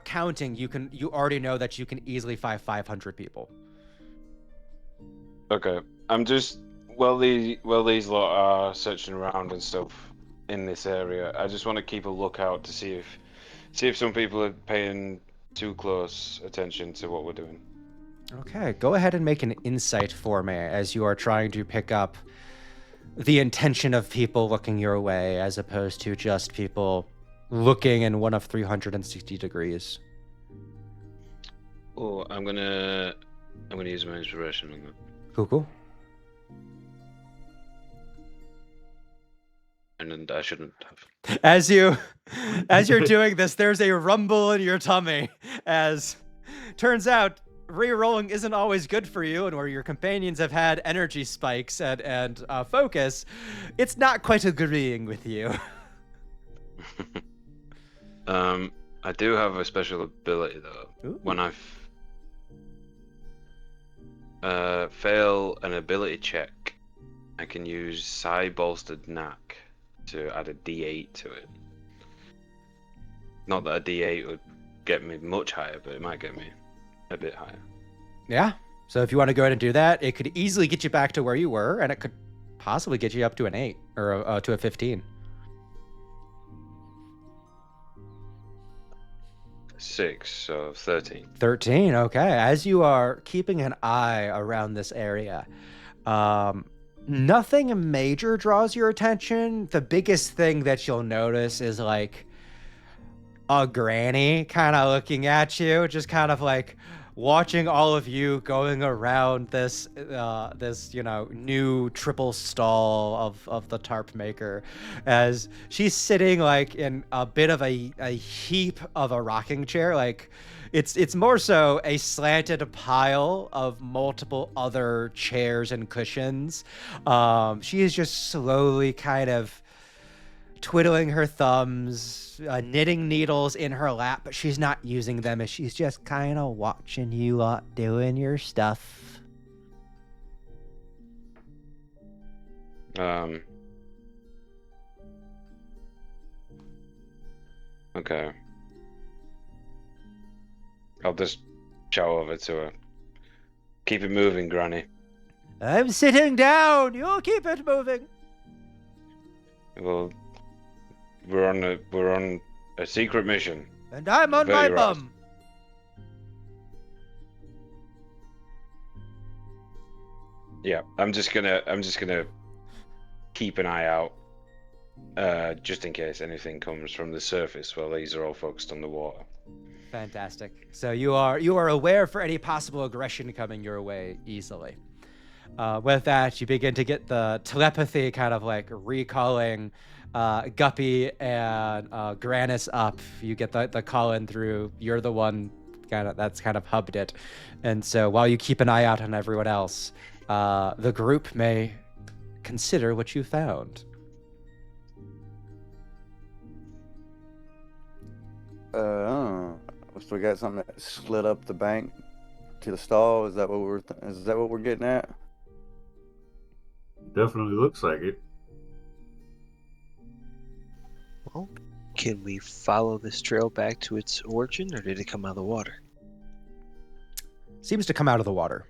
A: counting, you already know that you can easily find 500 people.
C: Okay, I'm just while these lot are searching around and stuff in this area, I just want to keep a lookout to see if some people are paying too close attention to what we're doing.
A: Okay, go ahead and make an insight for me as you are trying to pick up the intention of people looking your way as opposed to just people looking in one of 360 degrees.
C: Oh, I'm gonna use my inspiration on that.
A: Cool.
C: And I shouldn't have.
A: As you're doing this, there's a rumble in your tummy as turns out re-rolling isn't always good for you, and where your companions have had energy spikes and focus, it's not quite agreeing with you.
C: I do have a special ability though.
A: Ooh.
C: When I fail an ability check, I can use Psi Bolstered Knack to add a D8 to it. Not that a D8 would get me much higher, but it might get me a bit higher.
A: Yeah. So if you want to go ahead and do that, it could easily get you back to where you were, and it could possibly get you up to an 8 or to a 15.
C: 6, so 13.
A: 13. Okay. As you are keeping an eye around this area, nothing major draws your attention. The biggest thing that you'll notice is like a granny kind of looking at you, just kind of like watching all of you going around this new triple stall of the tarp maker, as she's sitting like in a bit of a heap of a rocking chair. Like it's more so a slanted pile of multiple other chairs and cushions. She is just slowly kind of twiddling her thumbs, knitting needles in her lap, but she's not using them, as she's just kind of watching you lot doing your stuff.
C: Okay. I'll just chow over to her. Keep it moving, Granny.
A: I'm sitting down. You'll keep it moving.
C: Well, we're on a secret mission.
A: And I'm on my
C: Very right.
A: bum.
C: Yeah, I'm just gonna keep an eye out, just in case anything comes from the surface while these are all focused on the water.
A: Fantastic. So you are aware for any possible aggression coming your way easily. With that, you begin to get the telepathy kind of like recalling Guppy and Granis up. You get the call in through. You're the one that's kind of hubbed it. And so while you keep an eye out on everyone else, the group may consider what you found.
E: Oh. So we got something that slid up the bank to the stall. Is that what we're getting at?
B: Definitely looks like it.
D: Well, can we follow this trail back to its origin, or did it come out of the water?
A: Seems to come out of the water.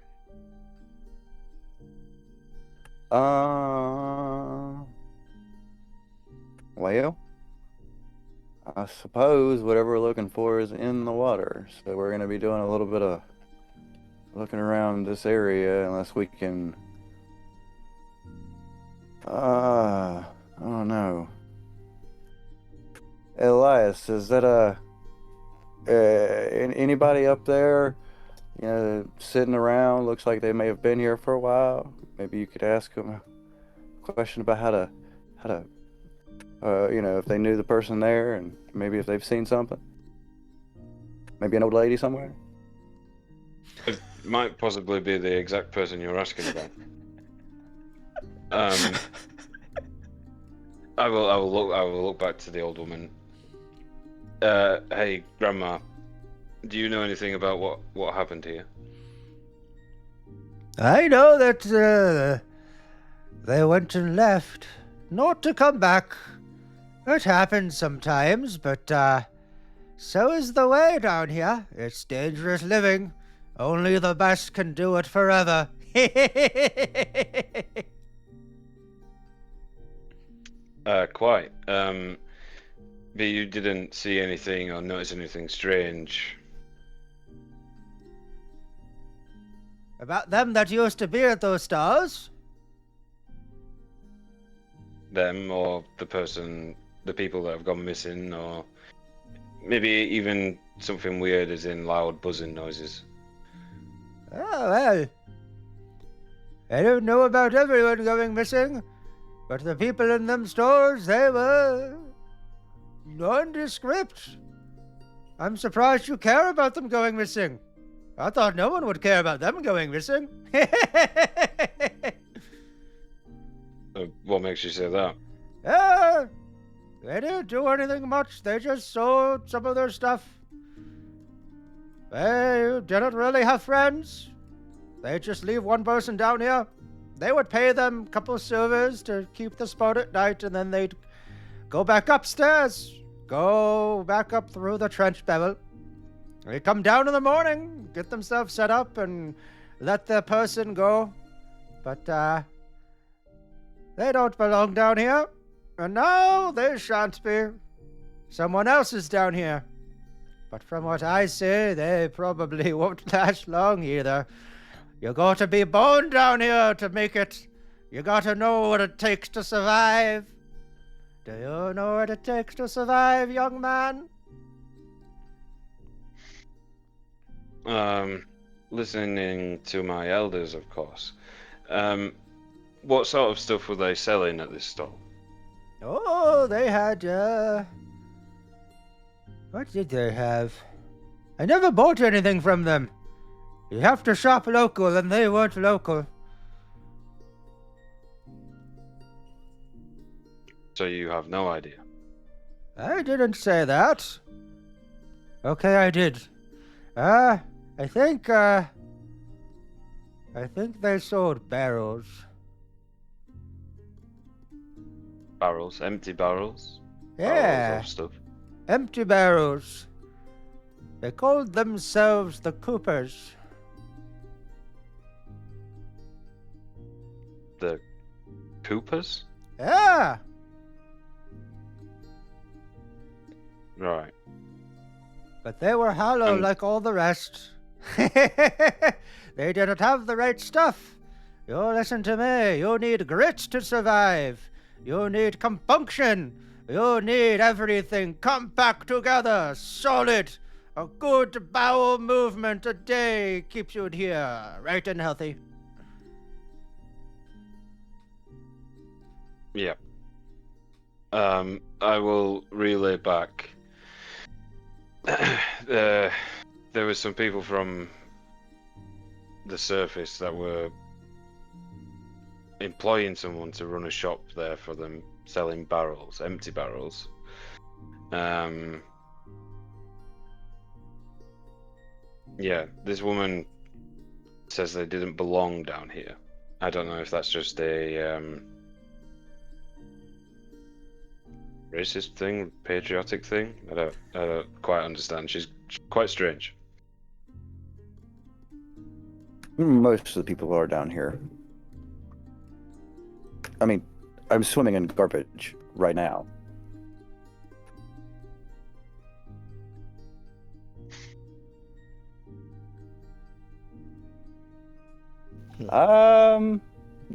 E: Well, I suppose whatever we're looking for is in the water. So we're gonna be doing a little bit of looking around this area unless we can. I don't know. Elias, is that anybody up there? You know, sitting around. Looks like they may have been here for a while. Maybe you could ask them a question about how to, you know, if they knew the person there, and maybe if they've seen something. Maybe an old lady somewhere.
C: It might possibly be the exact person you're asking about. I will look back to the old woman. Hey, Grandma, do you know anything about what happened here?
G: I know that they went and left, not to come back. It happens sometimes, but so is the way down here. It's dangerous living. Only the best can do it forever.
C: Quite. But you didn't see anything or notice anything strange?
G: About them that used to be at those stars?
C: Them or the people that have gone missing, or maybe even something weird as in loud buzzing noises?
G: Oh, well. I don't know about everyone going missing, but the people in them stores, they were nondescript. I'm surprised you care about them going missing. I thought no one would care about them going missing.
C: What makes you say that?
G: They didn't do anything much. They just sold some of their stuff. They didn't really have friends. They just leave one person down here. They would pay them a couple of silvers to keep the spot at night, and then they'd go back upstairs. Go back up through the trench bevel. They come down in the morning, get themselves set up, and let their person go. But, they don't belong down here. And now they shan't be. Someone else is down here. But from what I see, they probably won't last long either. You got to be born down here to make it. You got to know what it takes to survive. Do you know what it takes to survive, young man?
C: Listening to my elders, of course. What sort of stuff were they selling at this stall?
G: Oh, they had, what did they have? I never bought anything from them. You have to shop local, and they weren't local.
C: So you have no idea?
G: I didn't say that. Okay, I did. I think they sold barrels.
C: Barrels? Empty barrels?
G: Yeah,
C: Barrels of stuff?
G: empty barrels. They called themselves the Coopers.
C: The Coopers?
G: Yeah,
C: Right.
G: but they were hollow like all the rest. They didn't have the right stuff. You listen to me. You need grit to survive. You need compunction. You need everything come back together, solid. A good bowel movement a day keeps you here, right and healthy.
C: Yeah. I will relay back. There were some people from the surface that were employing someone to run a shop there for them, selling barrels, empty barrels. Yeah, this woman says they didn't belong down here. I don't know if that's just a racist thing, patriotic thing. I don't quite understand. She's quite strange.
E: Most of the people are down here. I mean, I'm swimming in garbage right now.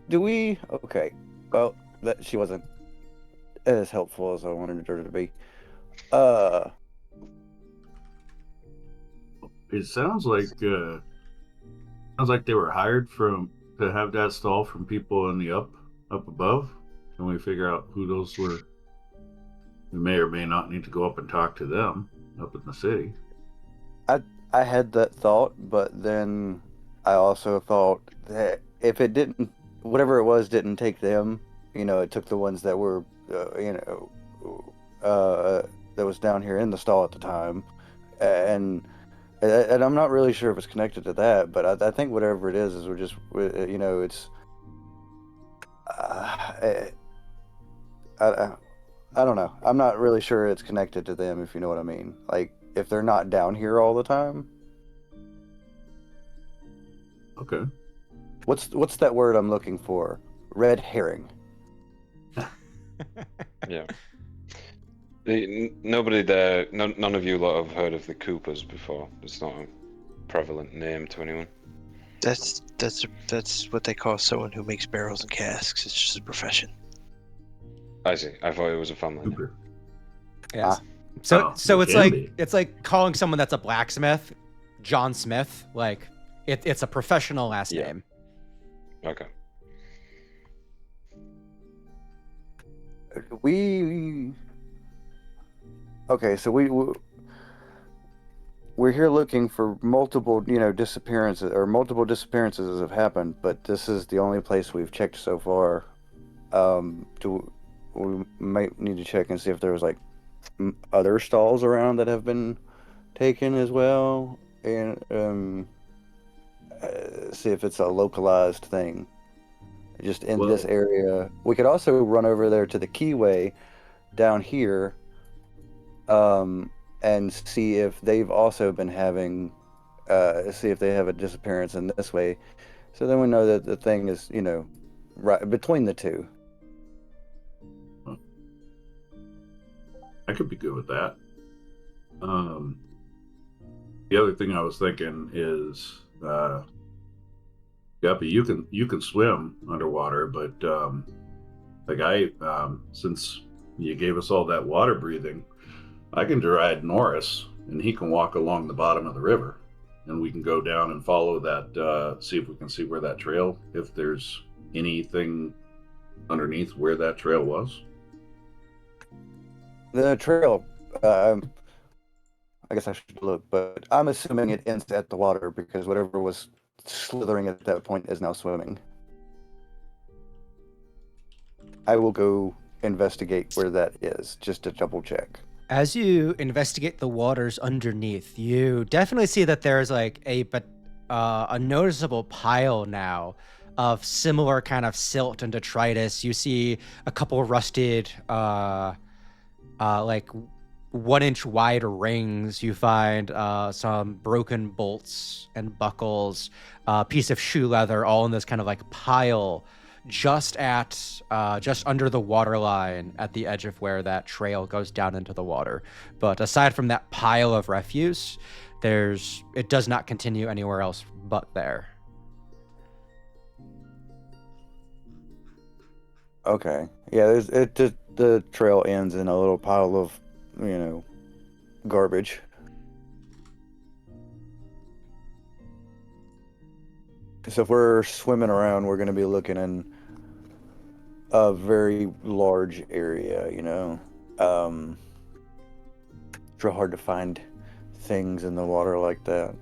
E: Do we? Okay. Well, that she wasn't as helpful as I wanted her to be.
B: It sounds like they were hired to have that stall from people in the up above. Can we figure out who those were? We may or may not need to go up and talk to them up in the city.
E: I had that thought, but then I also thought that if it didn't, whatever it was, didn't take them, it took the ones that were, that was down here in the stall at the time, and I'm not really sure if it's connected to that, but I think whatever it is we're just, it's. I don't know. I'm not really sure it's connected to them, if you know what I mean. Like, if they're not down here all the time.
B: Okay.
E: What's that word I'm looking for? Red herring.
C: Yeah. Nobody there, none of you lot have heard of the Coopers before. It's not a prevalent name to anyone.
D: That's what they call someone who makes barrels and casks. It's just a profession.
C: I see. I thought it was a family name.
B: Super.
A: Yes.
B: Oh,
A: So
B: it
A: it's
B: can
A: like
B: be.
A: it's like calling someone that's a blacksmith John Smith. Like it's a professional last
C: Yeah.
A: name.
C: Okay.
E: Okay, so we're here looking for multiple, disappearances, or multiple disappearances have happened, but this is the only place we've checked so far. We might need to check and see if there was like other stalls around that have been taken as well, and see if it's a localized thing just in this
B: Well-
E: area. We could also run over there to the Keyway down here, and see if they've also been having, see if they have a disappearance in this way. So then we know that the thing is, right between the two.
B: I could be good with that. The other thing I was thinking is, Guppy, you can swim underwater, but since you gave us all that water breathing, I can ride Norris, and he can walk along the bottom of the river, and we can go down and follow that. See if we can see where that trail, if there's anything underneath where that trail was.
E: The trail, I guess I should look, but I'm assuming it ends at the water because whatever was slithering at that point is now swimming. I will go investigate where that is just to double check.
A: As you investigate the waters underneath, you definitely see that there's like a noticeable pile now of similar kind of silt and detritus. You see a couple rusted, like 1-inch wide rings. You find some broken bolts and buckles, a piece of shoe leather, all in this kind of like pile just under the water line at the edge of where that trail goes down into the water. But aside from that pile of refuse, it does not continue anywhere else but there.
E: Okay. Yeah, the trail ends in a little pile of, garbage. So if we're swimming around, we're going to be looking in a very large area, It's real hard to find things in the water like that.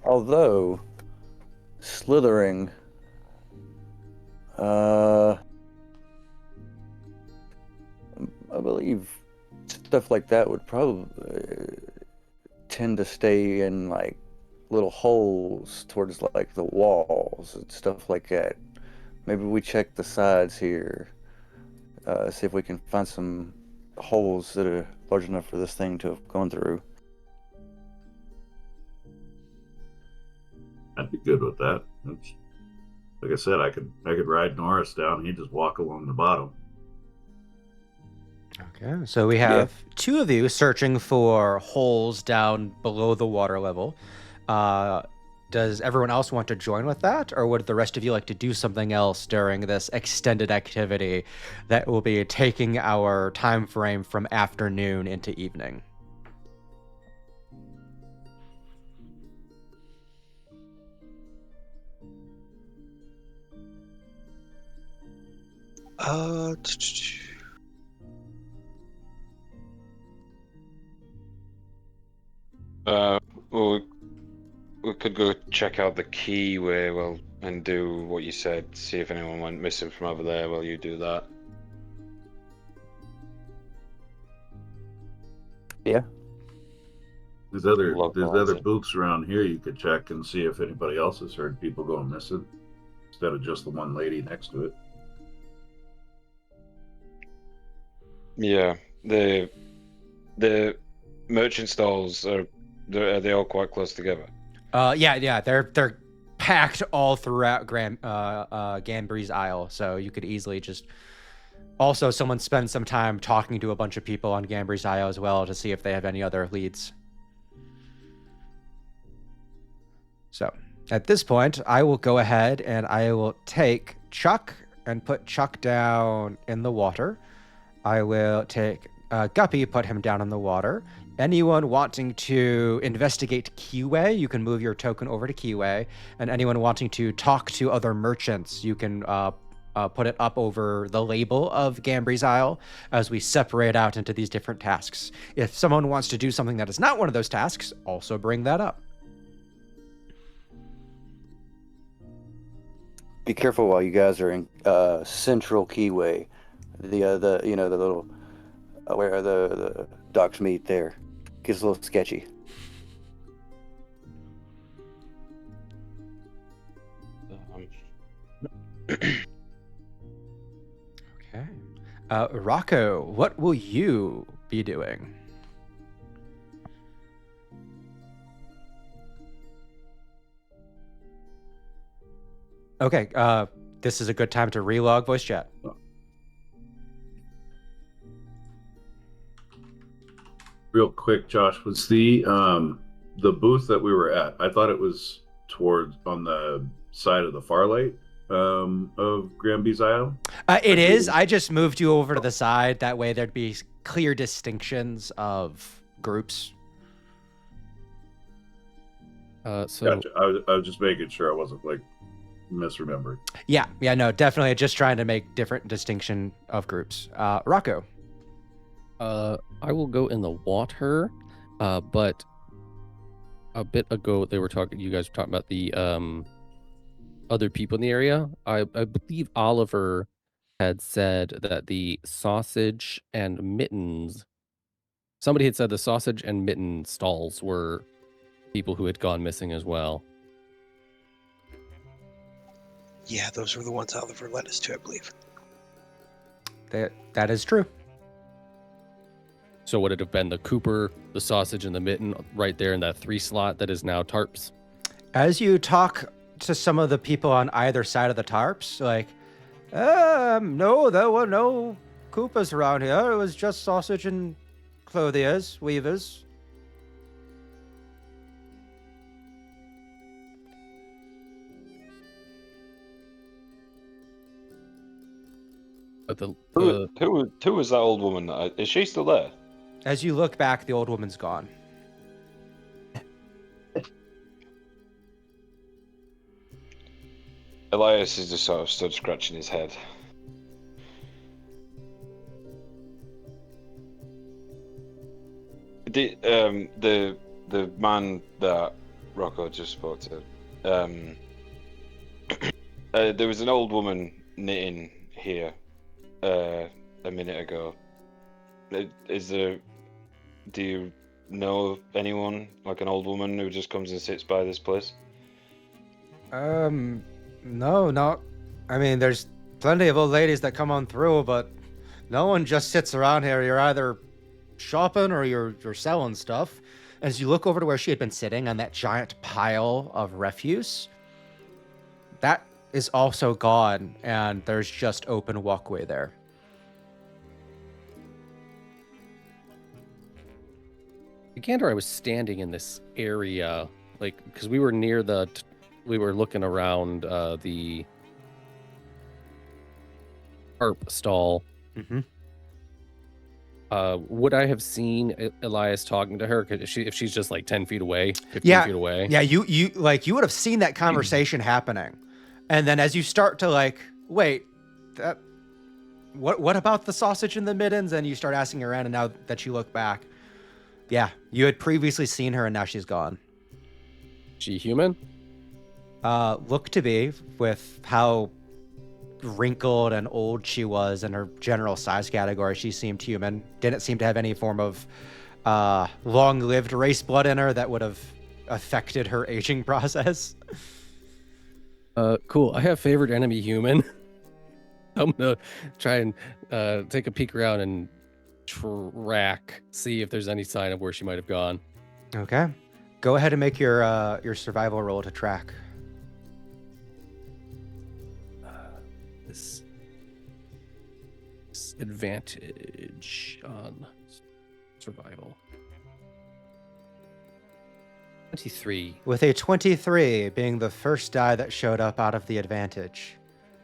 E: Although, slithering, I believe stuff like that would probably tend to stay in like little holes towards like the walls and stuff like that. Maybe we check the sides here, see if we can find some holes that are large enough for this thing to have gone through.
B: I'd be good with that. Like I said, I could ride Norris down. He'd just walk along the bottom.
A: Okay, so we have two of you searching for holes down below the water level. Does everyone else want to join with that, or would the rest of you like to do something else during this extended activity that will be taking our time frame from afternoon into evening?
C: Well, we could go check out the keyway, well, and do what you said. See if anyone went missing from over there while you do that.
E: Yeah.
B: There's other
C: Localize it.
B: booths around here you could check and see if anybody else has heard people going missing, instead of just the one lady next to it.
C: Yeah, the merchant stalls are they all quite close together?
A: Yeah, they're packed all throughout Gambry's Isle, so you could easily just. Also, someone spend some time talking to a bunch of people on Gambry's Isle as well to see if they have any other leads. So, at this point, I will go ahead and I will take Chuck and put Chuck down in the water. I will take Guppy, put him down in the water. Anyone wanting to investigate Keyway, you can move your token over to Keyway. And anyone wanting to talk to other merchants, you can put it up over the label of Gambry's Isle as we separate out into these different tasks. If someone wants to do something that is not one of those tasks, also bring that up.
E: Be careful while you guys are in Central Keyway, the little where the docks meet there. Gets a little sketchy.
A: Okay. Rocco, what will you be doing? Okay, this is a good time to relog voice chat.
B: Real quick, Josh, was the booth that we were at? I thought it was towards on the side of the far light of Granby's Isle.
A: It is. I just moved you over to the side. That way there'd be clear distinctions of groups.
F: So
B: Gotcha. I was just making sure I wasn't like misremembered.
A: Yeah, no, definitely just trying to make different distinction of groups. Rocco.
F: I will go in the water, but a bit ago you guys were talking about the other people in the area. I believe Oliver had said that the sausage and mittens. Somebody had said the sausage and mitten stalls were people who had gone missing as well.
D: Yeah, those were the ones Oliver led us to, I believe.
A: That is true.
F: So would it have been the Cooper, the sausage, and the mitten right there in that 3 slot that is now tarps?
A: As you talk to some of the people on either side of the tarps, like, no, there were no Coopers around here. It was just sausage and clothiers, weavers.
F: But
C: Who was that old woman? Is she still there?
A: As you look back, the old woman's gone.
C: Elias is just sort of stood scratching his head. The man that Rocco just spoke to, there was an old woman knitting here a minute ago. Do know anyone, like an old woman who just comes and sits by this place?
G: No, not. I mean, there's plenty of old ladies that come on through, but no one just sits around here. You're either shopping or you're selling stuff. As you look over to where she had been sitting on that giant pile of refuse, that is also gone, and there's just open walkway there.
F: Gander, I was standing in this area, like, because we were near we were looking around the harp stall.
G: Mm-hmm.
F: Would I have seen Elias talking to her? If she's just like 10 feet away, 15
G: Yeah.
F: feet away?
G: Yeah, you would have seen that conversation happening. And then as you start to like, wait, what about the sausage and the mittens? And you start asking her around, and now that you look back, yeah, you had previously seen her and now she's gone.
F: She human?
G: Look to be, with how wrinkled and old she was and her general size category. She seemed human. Didn't seem to have any form of long-lived race blood in her that would have affected her aging process.
F: Cool. I have favorite enemy human. I'm gonna try and take a peek around and see if there's any sign of where she might have gone.
G: Okay. Go ahead and make your survival roll to track.
F: This advantage on survival. 23.
G: With a 23 being the first die that showed up out of the advantage.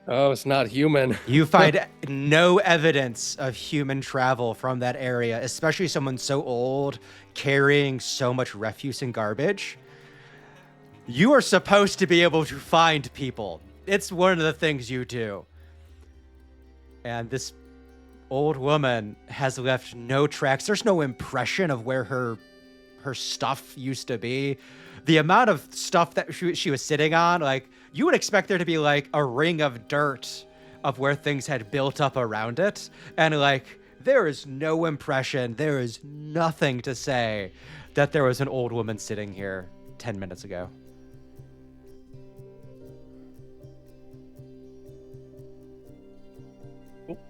F: Oh, it's not human.
G: You find no evidence of human travel from that area, especially someone so old carrying so much refuse and garbage. You are supposed to be able to find people. It's one of the things you do. And this old woman has left no tracks. There's no impression of where her stuff used to be. The amount of stuff that she was sitting on, like, you would expect there to be like a ring of dirt of where things had built up around it. And like, there is no impression. There is nothing to say that there was an old woman sitting here 10 minutes ago.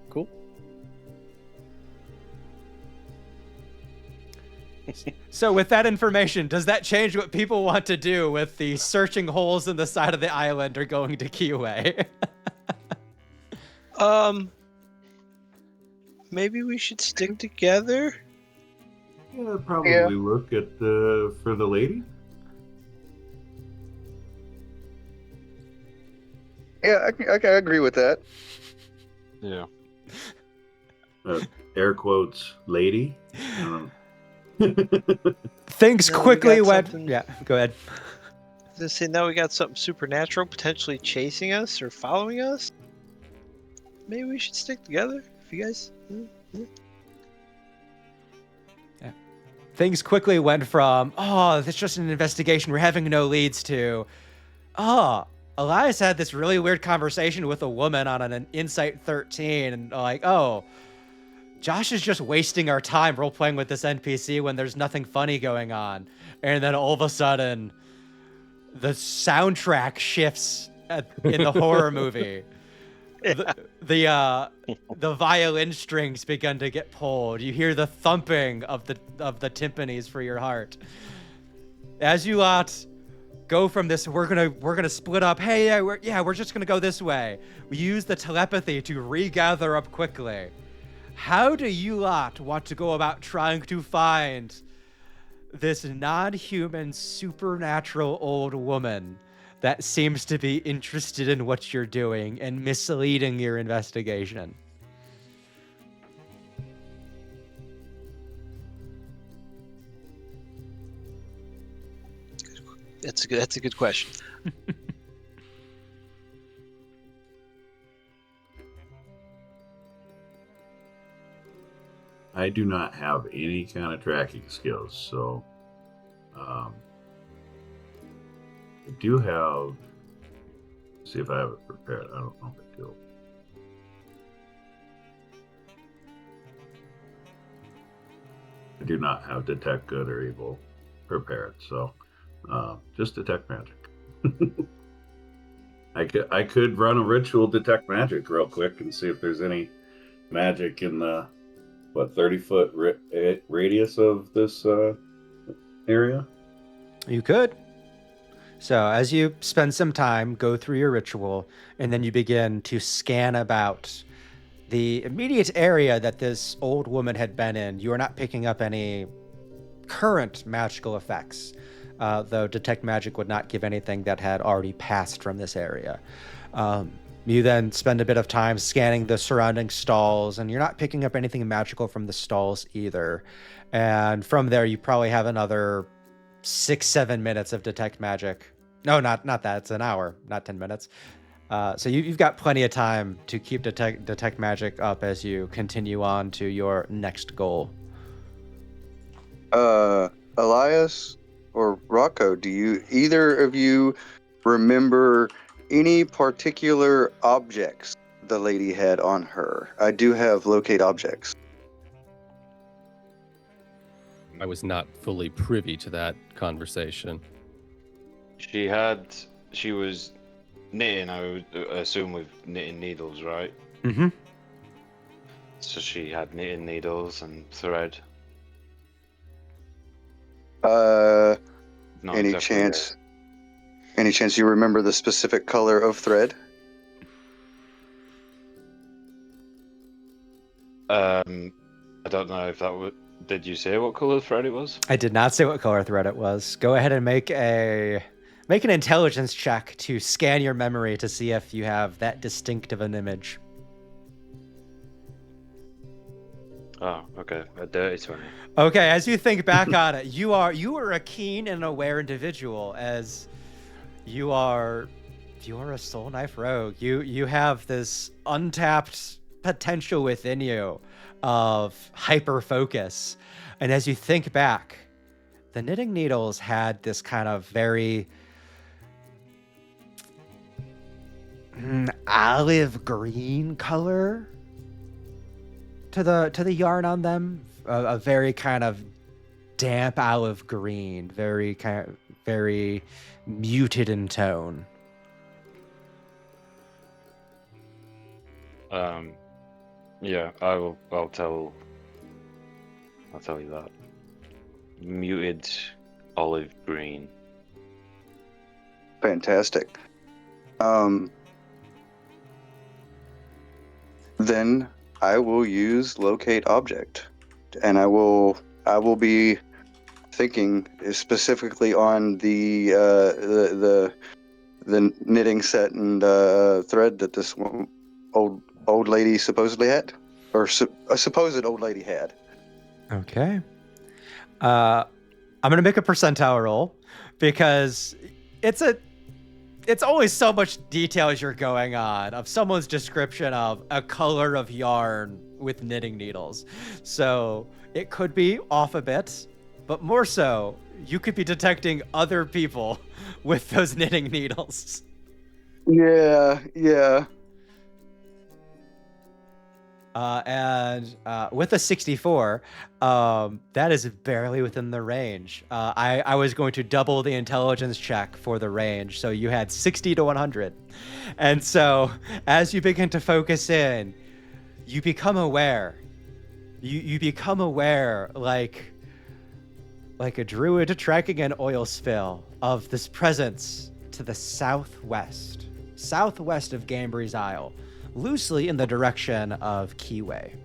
F: Cool.
G: So with that information, does that change what people want to do with the searching holes in the side of the island or going to Kiwi?
D: Maybe we should stick together.
B: Yeah, probably look at for the lady.
E: Yeah, I agree with that.
C: Yeah.
B: Air quotes, lady.
G: Things
D: No, we
G: quickly
D: got
G: went.
D: something.
G: Yeah, go ahead.
D: Let's say now we got something supernatural potentially chasing us or following us. Maybe we should stick together. If you guys.
G: Things quickly went from, oh, it's just an investigation, we're having no leads, to, oh, Elias had this really weird conversation with a woman on an Insight 13, and like, oh, Josh is just wasting our time role-playing with this NPC when there's nothing funny going on. And then all of a sudden, the soundtrack shifts in the horror movie. The violin strings begin to get pulled. You hear the thumping of the timpanis for your heart. As you lot go from this, we're gonna split up. Hey, we're just gonna go this way. We use the telepathy to regather up quickly. How do you lot want to go about trying to find this non-human, supernatural old woman that seems to be interested in what you're doing and misleading your investigation?
D: That's a good question.
B: I do not have any kind of tracking skills, so I do have. See if I have it prepared. I don't know if I do. I do not have detect good or evil prepared, so just detect magic. I could run a ritual detect magic real quick and see if there's any magic in the 30-foot radius of this area.
A: You could. So as you spend some time, go through your ritual, and then you begin to scan about the immediate area that this old woman had been in. You are not picking up any current magical effects, though detect magic would not give anything that had already passed from this area. You then spend a bit of time scanning the surrounding stalls, and you're not picking up anything magical from the stalls either. And from there, you probably have another 6-7 minutes of detect magic. No, not that. It's an hour, not 10 minutes. So you've got plenty of time to keep detect magic up as you continue on to your next goal.
E: Elias or Rocco, do you either of you remember any particular objects the lady had on her? I do have locate objects.
F: I was not fully privy to that conversation.
C: She was knitting, I would assume, with knitting needles, right?
A: Mm-hmm.
C: So she had knitting needles and thread. Not
E: Any
C: exactly
E: chance you remember the specific color of thread?
C: I don't know if that would. Did you say what color thread it was?
A: I did not say what color thread it was. Go ahead and make an intelligence check to scan your memory to see if you have that distinctive an image.
C: Oh, okay. A dirty 20.
A: Okay, as you think back on it, you are a keen and aware individual, as you are a soul knife rogue. You have this untapped potential within you of hyper focus. And as you think back, the knitting needles had this kind of very olive green color to the yarn on them, a very kind of damp olive green, very muted in tone.
C: Yeah, I'll tell you that. Muted olive green.
E: Fantastic. Then I will use locate object, and I will be thinking specifically on the knitting set and thread that this old lady supposedly had, or a supposed old lady had.
A: Okay. I'm gonna make a percentile roll because it's always so much detail as you're going on of someone's description of a color of yarn with knitting needles. So it could be off a bit, but more so, you could be detecting other people with those knitting needles.
E: Yeah.
A: And with a 64, that is barely within the range. I was going to double the intelligence check for the range, so you had 60 to 100. And so as you begin to focus in, you become aware. You become aware like a druid tracking an oil spill of this presence to the southwest of Gambry's Isle, loosely in the direction of Keyway.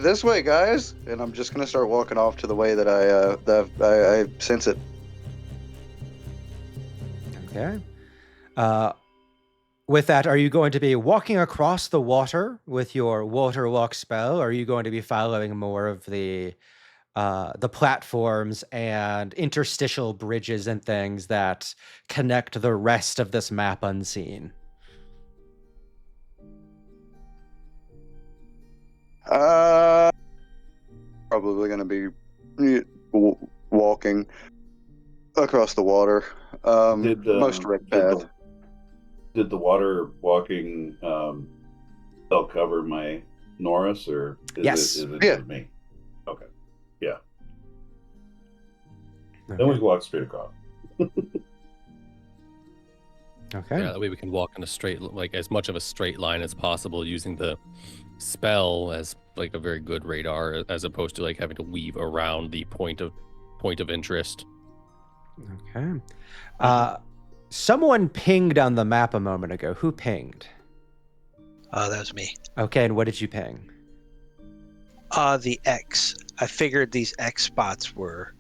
E: This way, guys. And I'm just gonna start walking off to the way that I sense it.
A: Okay. With that, are you going to be walking across the water with your water walk spell, or are you going to be following more of the platforms and interstitial bridges and things that connect the rest of this map unseen?
E: Probably gonna be walking across the water. Most direct path.
B: Did the water walking They'll cover my Norris, or
A: Yes.
B: is it
C: Yeah.
B: just me? Okay. Yeah. Then we
A: Okay.
B: can walk straight across.
A: Okay.
F: Yeah, that way we can walk in a straight, like as much of a straight line as possible, using the spell as like a very good radar, as opposed to like having to weave around the point of interest.
A: Okay. Someone pinged on the map a moment ago. Who pinged?
D: That was me.
A: Okay, and what did you ping?
D: The X. I figured these X spots were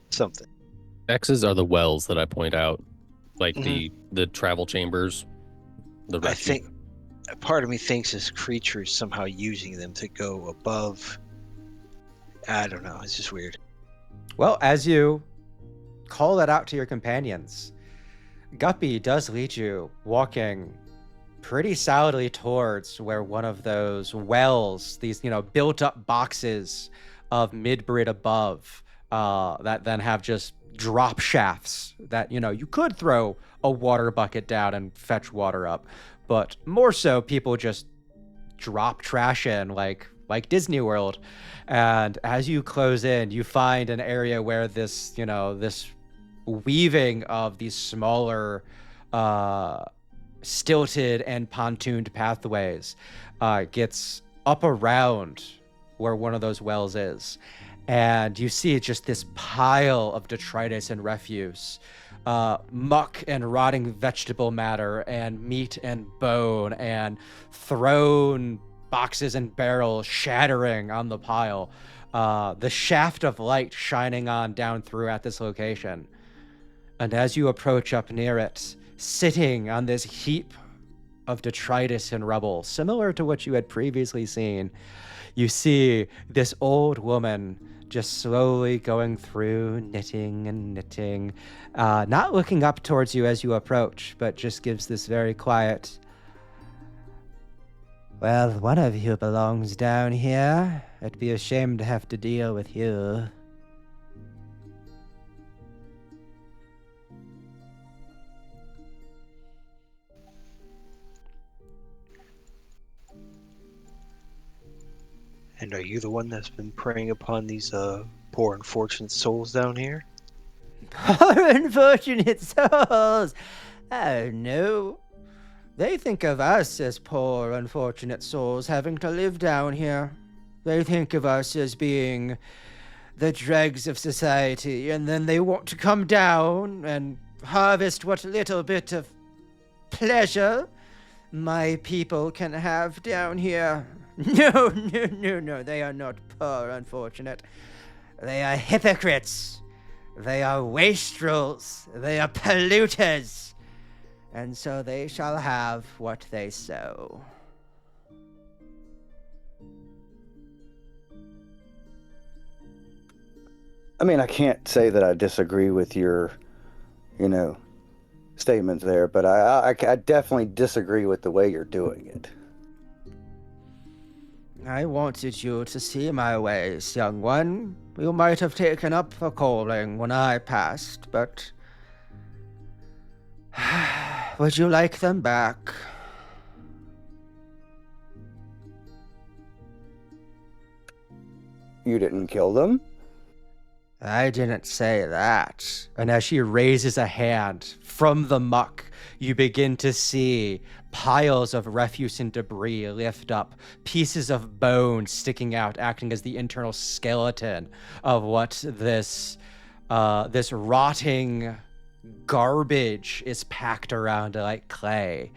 D: something.
F: X's are the wells that I point out, like the travel chambers. The
D: I
F: refuge.
D: think part of me thinks this creature is somehow using them to go above. I don't know. It's just weird.
A: Well, as you call that out to your companions, Guppy does lead you walking pretty solidly towards where one of those wells, these, built up boxes of midbrid above, that then have just drop shafts that, you could throw a water bucket down and fetch water up, but more so people just drop trash in like Disney World. And as you close in, you find an area where this weaving of these smaller stilted and pontooned pathways gets up around where one of those wells is. And you see just this pile of detritus and refuse, muck and rotting vegetable matter and meat and bone and thrown boxes and barrels shattering on the pile. The shaft of light shining on down through at this location. And as you approach up near it, sitting on this heap of detritus and rubble, similar to what you had previously seen, you see this old woman just slowly going through knitting and knitting, not looking up towards you as you approach, but just gives this very quiet, "Well, one of you belongs down here. It'd be a shame to have to deal with you."
D: And are you the one that's been preying upon these poor unfortunate souls down here?
G: Poor unfortunate souls! Oh no. They think of us as poor unfortunate souls having to live down here. They think of us as being the dregs of society, and then they want to come down and harvest what little bit of pleasure my people can have down here. No, they are not poor unfortunate. They are hypocrites. They are wastrels. They are polluters. And so they shall have what they sow.
E: I mean, I can't say that I disagree with your, statements there, but I definitely disagree with the way you're doing it.
G: I wanted you to see my ways, young one. You might have taken up the calling when I passed, but would you like them back?
E: You didn't kill them?
G: I didn't say that. And as she raises a hand from the muck, you begin to see piles of refuse and debris lift up, pieces of bone sticking out, acting as the internal skeleton of what this rotting garbage is packed around like clay.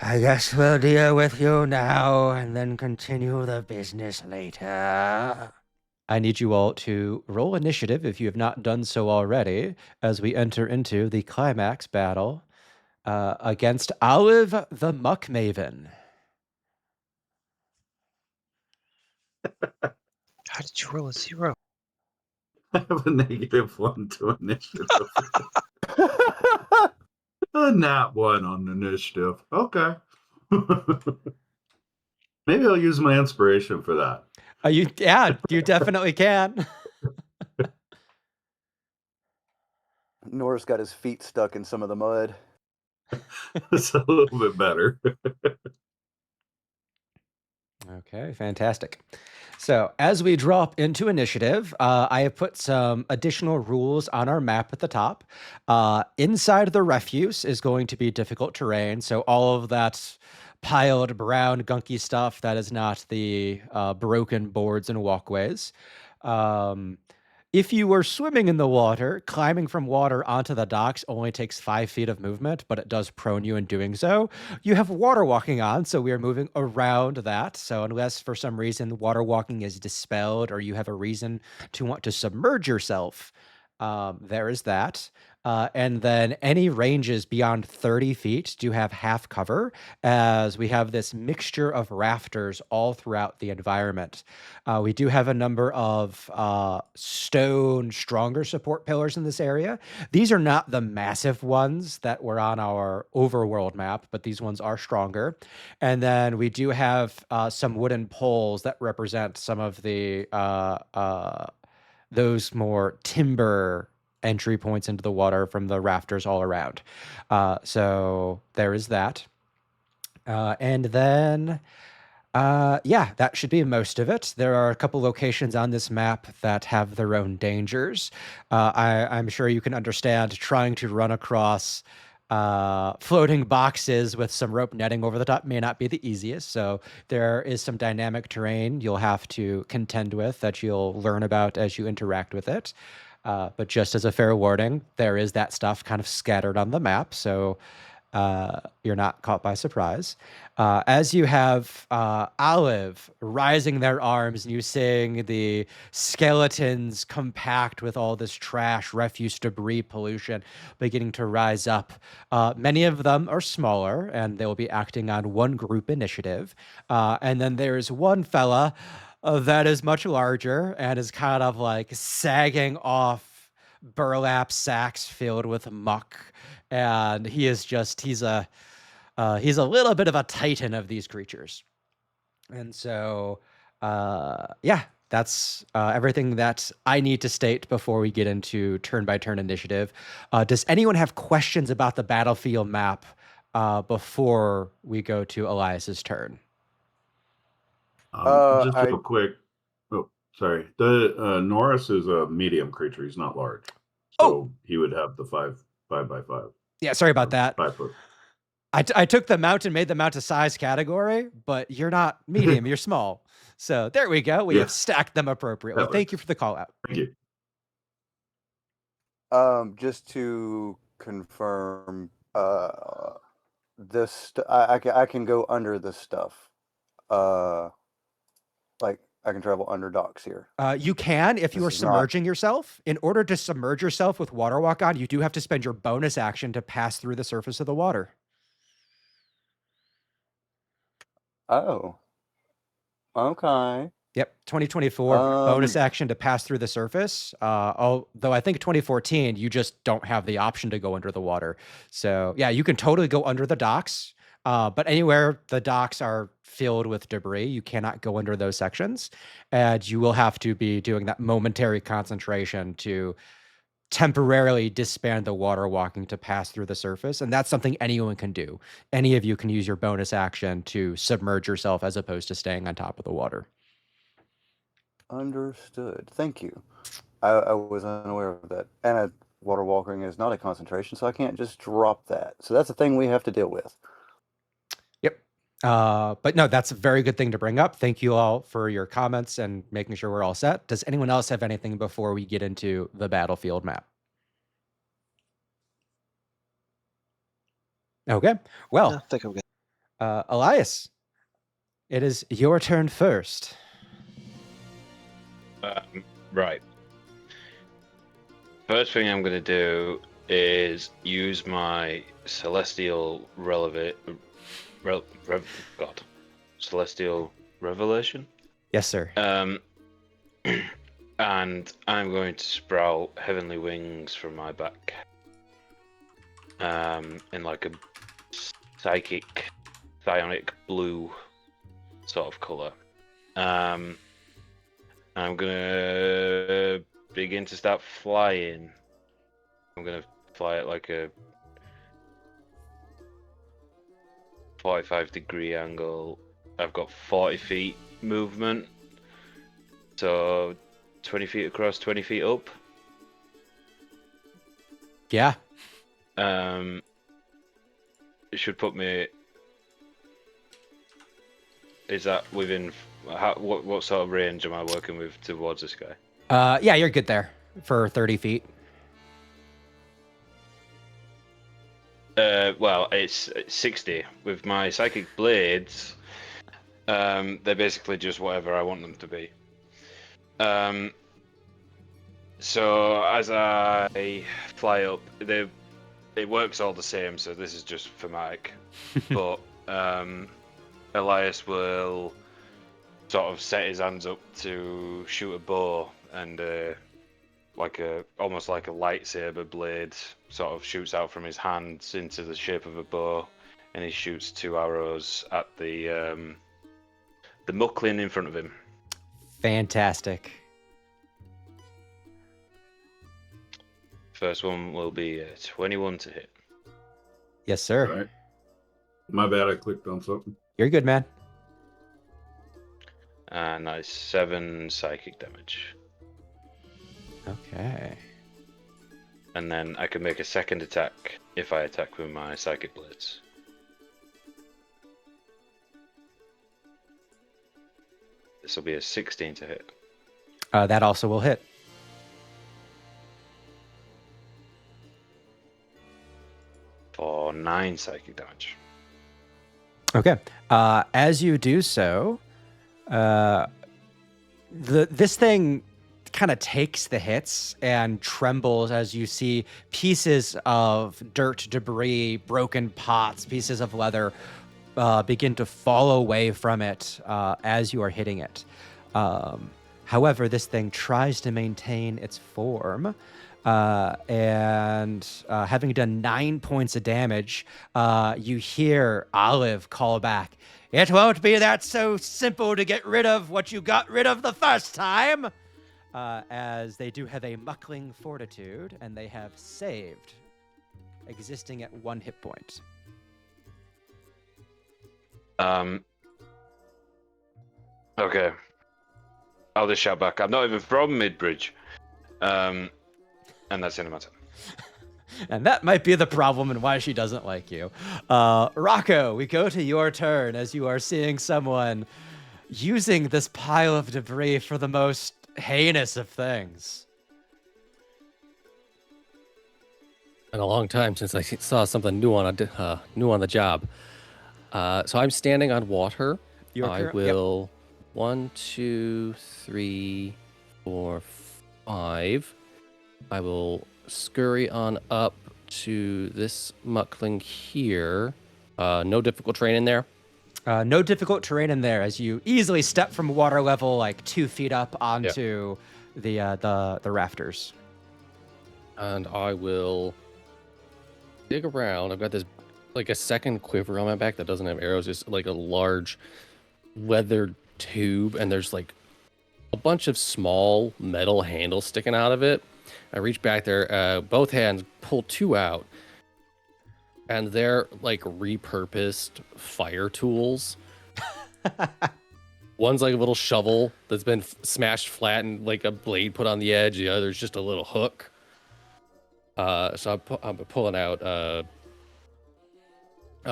G: I guess we'll deal with you now and then continue the business later.
A: I need you all to roll initiative if you have not done so already, as we enter into the climax battle against Olive the Muck Maven.
D: How did you roll a 0?
B: I have a -1 to initiative. A nat 1 on initiative. Okay. Maybe I'll use my inspiration for that.
A: You definitely can.
E: Norris got his feet stuck in some of the mud.
B: It's a little bit better.
A: Okay, fantastic. So as we drop into initiative, I have put some additional rules on our map at the top. Inside the refuse is going to be difficult terrain, so all of that piled brown gunky stuff that is not the broken boards and walkways. Um, if you were swimming in the water, climbing from water onto the docks only takes 5 feet of movement, but it does prone you in doing so. You have water walking on, so we are moving around that. So unless for some reason water walking is dispelled or you have a reason to want to submerge yourself, there is that. And then any ranges beyond 30 feet do have half cover, as we have this mixture of rafters all throughout the environment. We do have a number of stone stronger support pillars in this area. These are not the massive ones that were on our overworld map, but these ones are stronger. And then we do have some wooden poles that represent some of the those more timber entry points into the water from the rafters all around. So there is that. And then yeah, that should be most of it. There are a couple locations on this map that have their own dangers. I'm sure you can understand trying to run across floating boxes with some rope netting over the top may not be the easiest. So there is some dynamic terrain you'll have to contend with that you'll learn about as you interact with it. But just as a fair warning, there is that stuff kind of scattered on the map. So you're not caught by surprise. As you have Olive rising their arms and you seeing the skeletons compact with all this trash, refuse, debris, pollution beginning to rise up, many of them are smaller and they will be acting on one group initiative. And then there's one fella that is much larger and is kind of like sagging off burlap sacks filled with muck, and he's a little bit of a titan of these creatures. And so yeah, that's everything that I need to state before we get into turn by turn initiative. Does anyone have questions about the battlefield map before we go to Elias's turn?
B: Just
E: I
B: real quick. Oh, sorry. The Norris is a medium creature. He's not large, so
A: Oh!
B: he would have the 5 by 5.
A: Yeah, sorry about that.
B: 5 foot.
A: I took the mount and made the mount a size category, but you're not medium, you're small. So there we go. We
B: Yeah.
A: have stacked them appropriately.
B: That
A: Thank you
B: works.
A: for the call out.
B: Thank you.
E: just to confirm, this I can go under this stuff. Like I can travel under docks here.
A: You can if you
E: This
A: are
E: is not-
A: submerging yourself. In order to submerge yourself with water walk on, you do have to spend your bonus action to pass through the surface of the water.
E: Oh. Okay.
A: Yep, 2024 bonus
E: Um,
A: action to pass through the surface. Although I think 2014 you just don't have the option to go under the water. So yeah, you can totally go under the docks. But anywhere the docks are filled with debris, you cannot go under those sections, and you will have to be doing that momentary concentration to temporarily disband the water walking to pass through the surface. And that's something anyone can do. Any of you can use your bonus action to submerge yourself as opposed to staying on top of the water.
E: Understood. Thank you. I was unaware of that. And water walking is not a concentration, so I can't just drop that. So that's a thing we have to deal with.
A: Yep. But no, that's a very good thing to bring up. Thank you all for your comments and making sure we're all set. Does anyone else have anything before we get into the battlefield map? Okay. Well,
D: I think I'm good.
A: Elias, it is your turn first.
C: Right. First thing I'm going to do is use my celestial celestial revelation.
A: Yes, sir.
C: And I'm going to sprout heavenly wings from my back. In like a psychic, psionic blue sort of color. I'm gonna begin to start flying. I'm gonna fly at like a 45-degree angle. I've got 40 feet movement. So 20 feet across, 20 feet up.
A: Yeah.
C: It should put me. Is that within? What sort of range am I working with towards this guy?
A: Yeah, you're good there for 30 feet.
C: Well, it's 60 with my psychic blades. They're basically just whatever I want them to be. So as I fly up, it works all the same. So this is just for Mike, but Elias will sort of set his hands up to shoot a bow, and almost like a lightsaber blade sort of shoots out from his hands into the shape of a bow, and he shoots 2 arrows at the mucklin in front of him.
A: Fantastic.
C: First one will be 21 to hit.
A: Yes, sir.
B: All right. My bad, I clicked on something.
A: You're good, man.
C: And that is 7 psychic damage.
A: Okay.
C: And then I can make a second attack if I attack with my psychic blades. This will be a 16 to hit.
A: That also will hit.
C: For 9 psychic damage.
A: Okay. As you do so, this thing kind of takes the hits and trembles as you see pieces of dirt, debris, broken pots, pieces of leather begin to fall away from it as you are hitting it. However, this thing tries to maintain its form. And having done 9 points of damage, you hear Olive call back, "It won't be that so simple to get rid of what you got rid of the first time," as they do have a muckling fortitude, and they have saved, existing at 1 hit point.
C: Okay. I'll just shout back. I'm not even from Midbridge. And that's the end of my turn.
A: And that might be the problem and why she doesn't like you. Rocco, we go to your turn as you are seeing someone using this pile of debris for the most heinous of things.
F: Been a long time since I saw something new on the job. So I'm standing on water. I will 1, 2, 3, 4, 5. I will scurry on up to this muckling here. No difficult terrain in there.
A: No difficult terrain in there as you easily step from water level like 2 feet up onto the rafters.
F: And I will dig around. I've got this like a second quiver on my back that doesn't have arrows, just like a large leather tube, and there's like a bunch of small metal handles sticking out of it. I reach back there, both hands pull 2 out, and they're like repurposed fire tools. One's like a little shovel that's been smashed flat and like a blade put on the edge. The other's just a little hook. So I'm pulling out a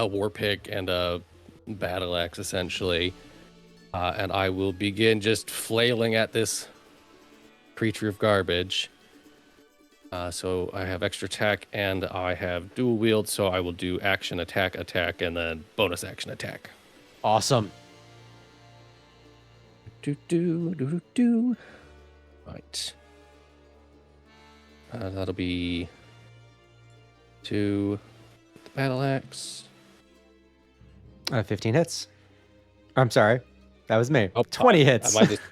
F: war pick and a battle axe, essentially. And I will begin just flailing at this creature of garbage. So I have extra attack and I have dual wield, so I will do action, attack, and then bonus action attack.
A: Awesome.
F: Right. That'll be 2 with the battle axe.
A: 15 hits. I'm sorry. That was me.
F: Oh,
A: 20 hits.
F: I might just...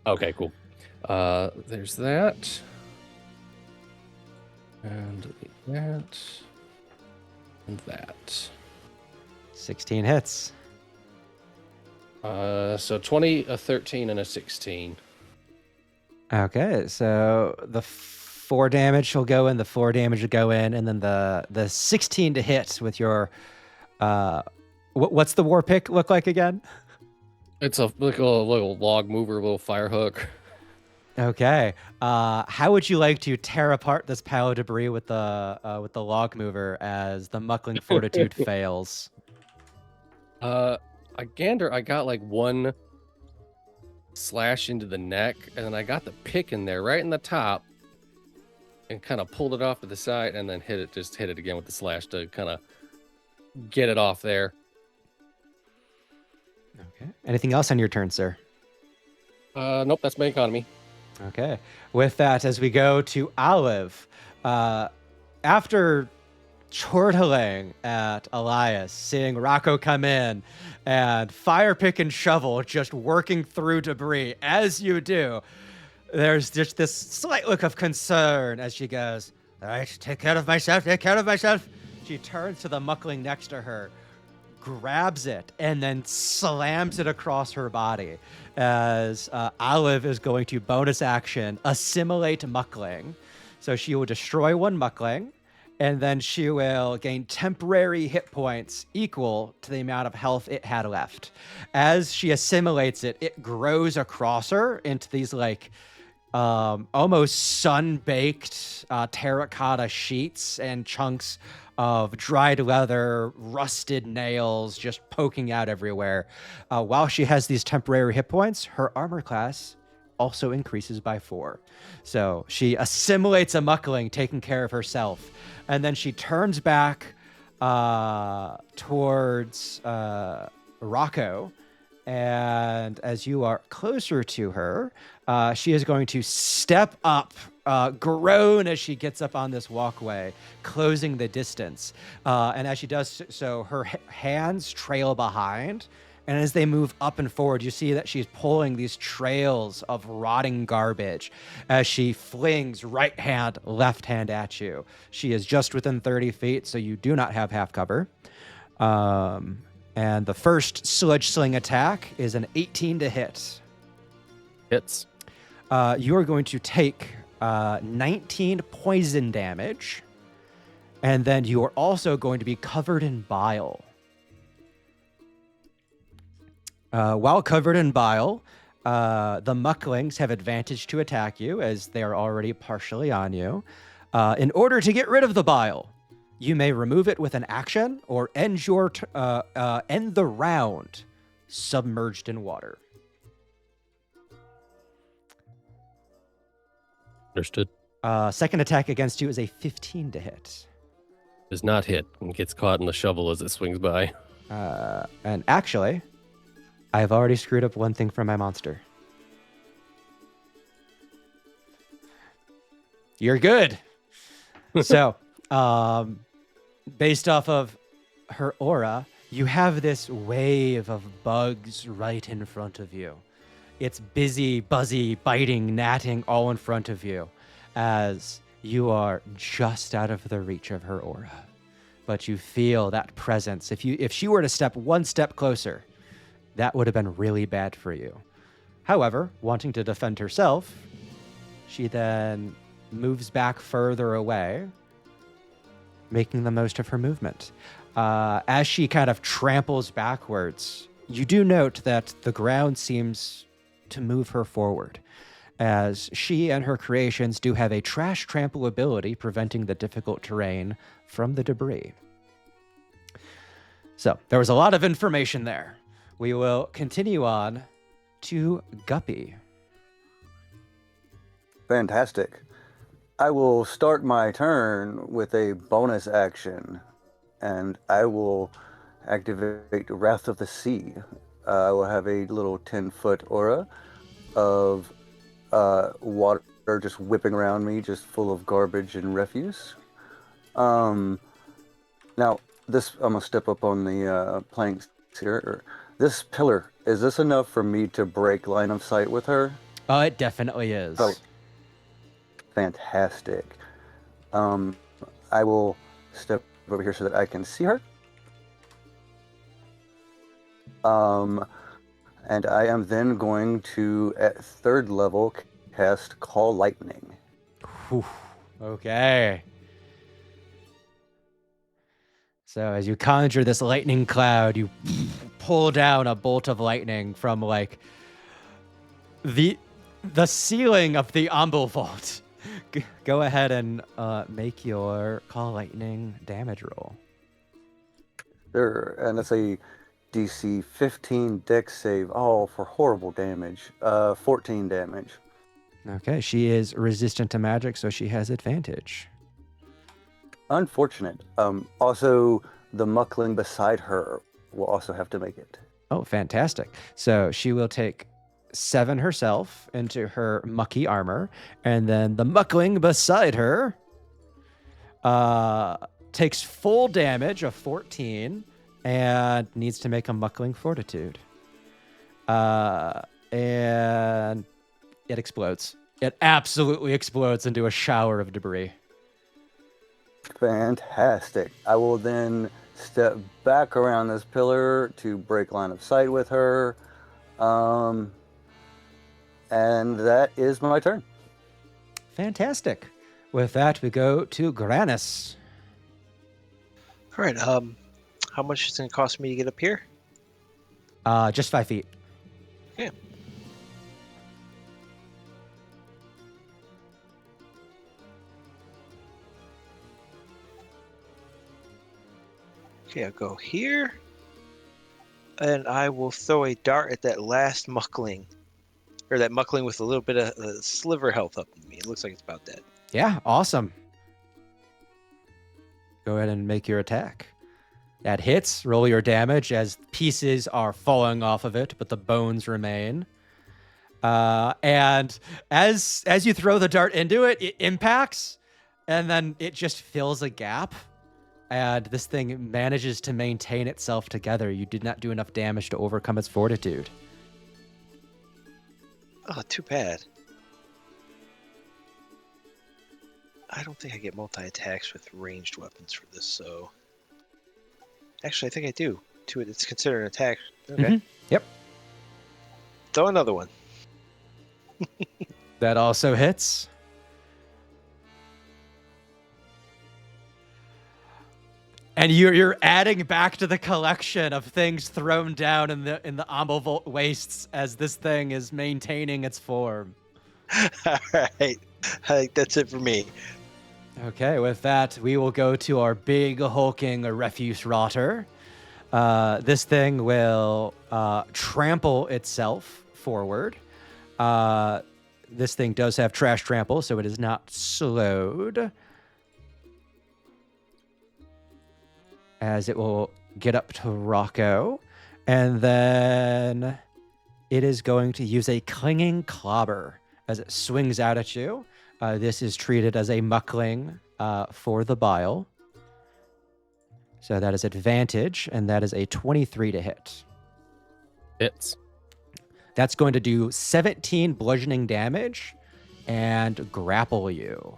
F: Okay, cool. There's that. And that. And that.
A: 16 hits.
F: So 20, a 13, and a 16.
A: Okay, so the 4 damage will go in, the 4 damage will go in, and then the 16 to hit with your What's the war pick look like again?
F: It's a little log mover, little fire hook.
A: Okay. How would you like to tear apart this pile of debris with the log mover as the muckling fortitude fails?
F: I got like one slash into the neck, and then I got the pick in there right in the top, and kind of pulled it off to the side, and then hit it again with the slash to kind of get it off there.
A: Okay. Anything else on your turn, sir?
F: Nope, that's my economy.
A: Okay. With that, as we go to Olive, after chortling at Elias, seeing Rocco come in and fire pick and shovel just working through debris, as you do, there's just this slight look of concern as she goes, "All right, take care of myself, take care of myself." She turns to the muckling next to her, grabs it, and then slams it across her body as Olive is going to bonus action assimilate muckling. So she will destroy one muckling, and then she will gain temporary hit points equal to the amount of health it had left. As she assimilates it, it grows across her into these like almost sun-baked terracotta sheets and chunks of dried leather, rusted nails just poking out everywhere. While she has these temporary hit points, her armor class also increases by 4. So she assimilates a muckling, taking care of herself. And then she turns back towards Rocco. And as you are closer to her, she is going to step up, groan as she gets up on this walkway, closing the distance. And as she does so, her hands trail behind. And as they move up and forward, you see that she's pulling these trails of rotting garbage as she flings right hand, left hand at you. She is just within 30 feet, so you do not have half cover. And the first sludge sling attack is an 18 to hit.
F: Hits.
A: You are going to take 19 poison damage, and then you are also going to be covered in bile. While covered in bile, the mucklings have advantage to attack you as they are already partially on you. In order to get rid of the bile, you may remove it with an action or end the round submerged in water.
F: Understood.
A: Second attack against you is a 15 to hit.
F: Does not hit and gets caught in the shovel as it swings by.
A: And actually, I've already screwed up one thing from my monster. You're good. So, based off of her aura, you have this wave of bugs right in front of you. It's busy, buzzy, biting, gnatting all in front of you as you are just out of the reach of her aura. But you feel that presence. If she were to step one step closer, that would have been really bad for you. However, wanting to defend herself, she then moves back further away, making the most of her movement. As she kind of tramples backwards, you do note that the ground seems to move her forward, as she and her creations do have a trash trample ability preventing the difficult terrain from the debris. So there was a lot of information there. We will continue on to Guppy.
E: Fantastic. I will start my turn with a bonus action, and I will activate Wrath of the Sea. I will have a little 10-foot aura of water just whipping around me, just full of garbage and refuse. Now, this I'm going to step up on the planks here. This pillar, is this enough for me to break line of sight with her?
A: Oh, it definitely is.
E: Oh, fantastic. I will step over here so that I can see her. And I am then going to, at 3rd level, cast Call Lightning.
A: Whew. Okay. So as you conjure this lightning cloud, you pull down a bolt of lightning from like the ceiling of the Umble Vault. Go ahead and make your call lightning damage roll.
E: Sure, and it's a DC 15 Dex save. Oh, for horrible damage. 14 damage.
A: Okay, she is resistant to magic, so she has advantage.
E: Unfortunate. Also, the muckling beside her will also have to make it.
A: Oh, fantastic. So she will take 7 herself into her mucky armor, and then the muckling beside her takes full damage of 14 and needs to make a muckling fortitude. And it explodes. It absolutely explodes into a shower of debris.
E: Fantastic. I will then step back around this pillar to break line of sight with her. And that is my turn.
A: Fantastic. With that, we go to Granus.
D: All right. How much is it going to cost me to get up here?
A: Just 5 feet.
D: Okay. Okay, I'll go here. And I will throw a dart at that last muckling. Or that muckling with a little bit of sliver health up in me. It looks like it's about dead.
A: Yeah, awesome. Go ahead and make your attack. That hits. Roll your damage as pieces are falling off of it, but the bones remain. And as you throw the dart into it, it impacts, and then it just fills a gap. And this thing manages to maintain itself together. You did not do enough damage to overcome its fortitude.
D: Oh, too bad. I don't think I get multi-attacks with ranged weapons for this, so... Actually, I think I do. It's considered an attack. Okay.
A: Mm-hmm. Yep.
D: Throw another one.
A: That also hits. And you're adding back to the collection of things thrown down in the Umble wastes as this thing is maintaining its form.
D: All right. I think that's it for me.
A: Okay, with that, we will go to our big hulking refuse rotter. This thing will trample itself forward. This thing does have trash trample, so it is not slowed. As it will get up to Rocco. And then it is going to use a clinging clobber as it swings out at you. This is treated as a muckling for the bile. So that is advantage, and that is a 23 to hit.
F: Hits.
A: That's going to do 17 bludgeoning damage and grapple you.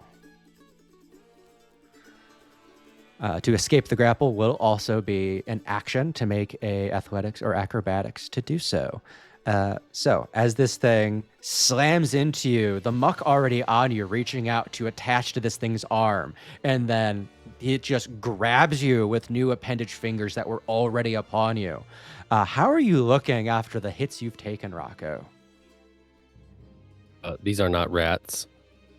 A: To escape the grapple will also be an action to make a athletics or acrobatics to do so. So as this thing slams into you, the muck already on you, reaching out to attach to this thing's arm, and then it just grabs you with new appendage fingers that were already upon you. How are you looking after the hits you've taken, Rocco?
F: These are not rats.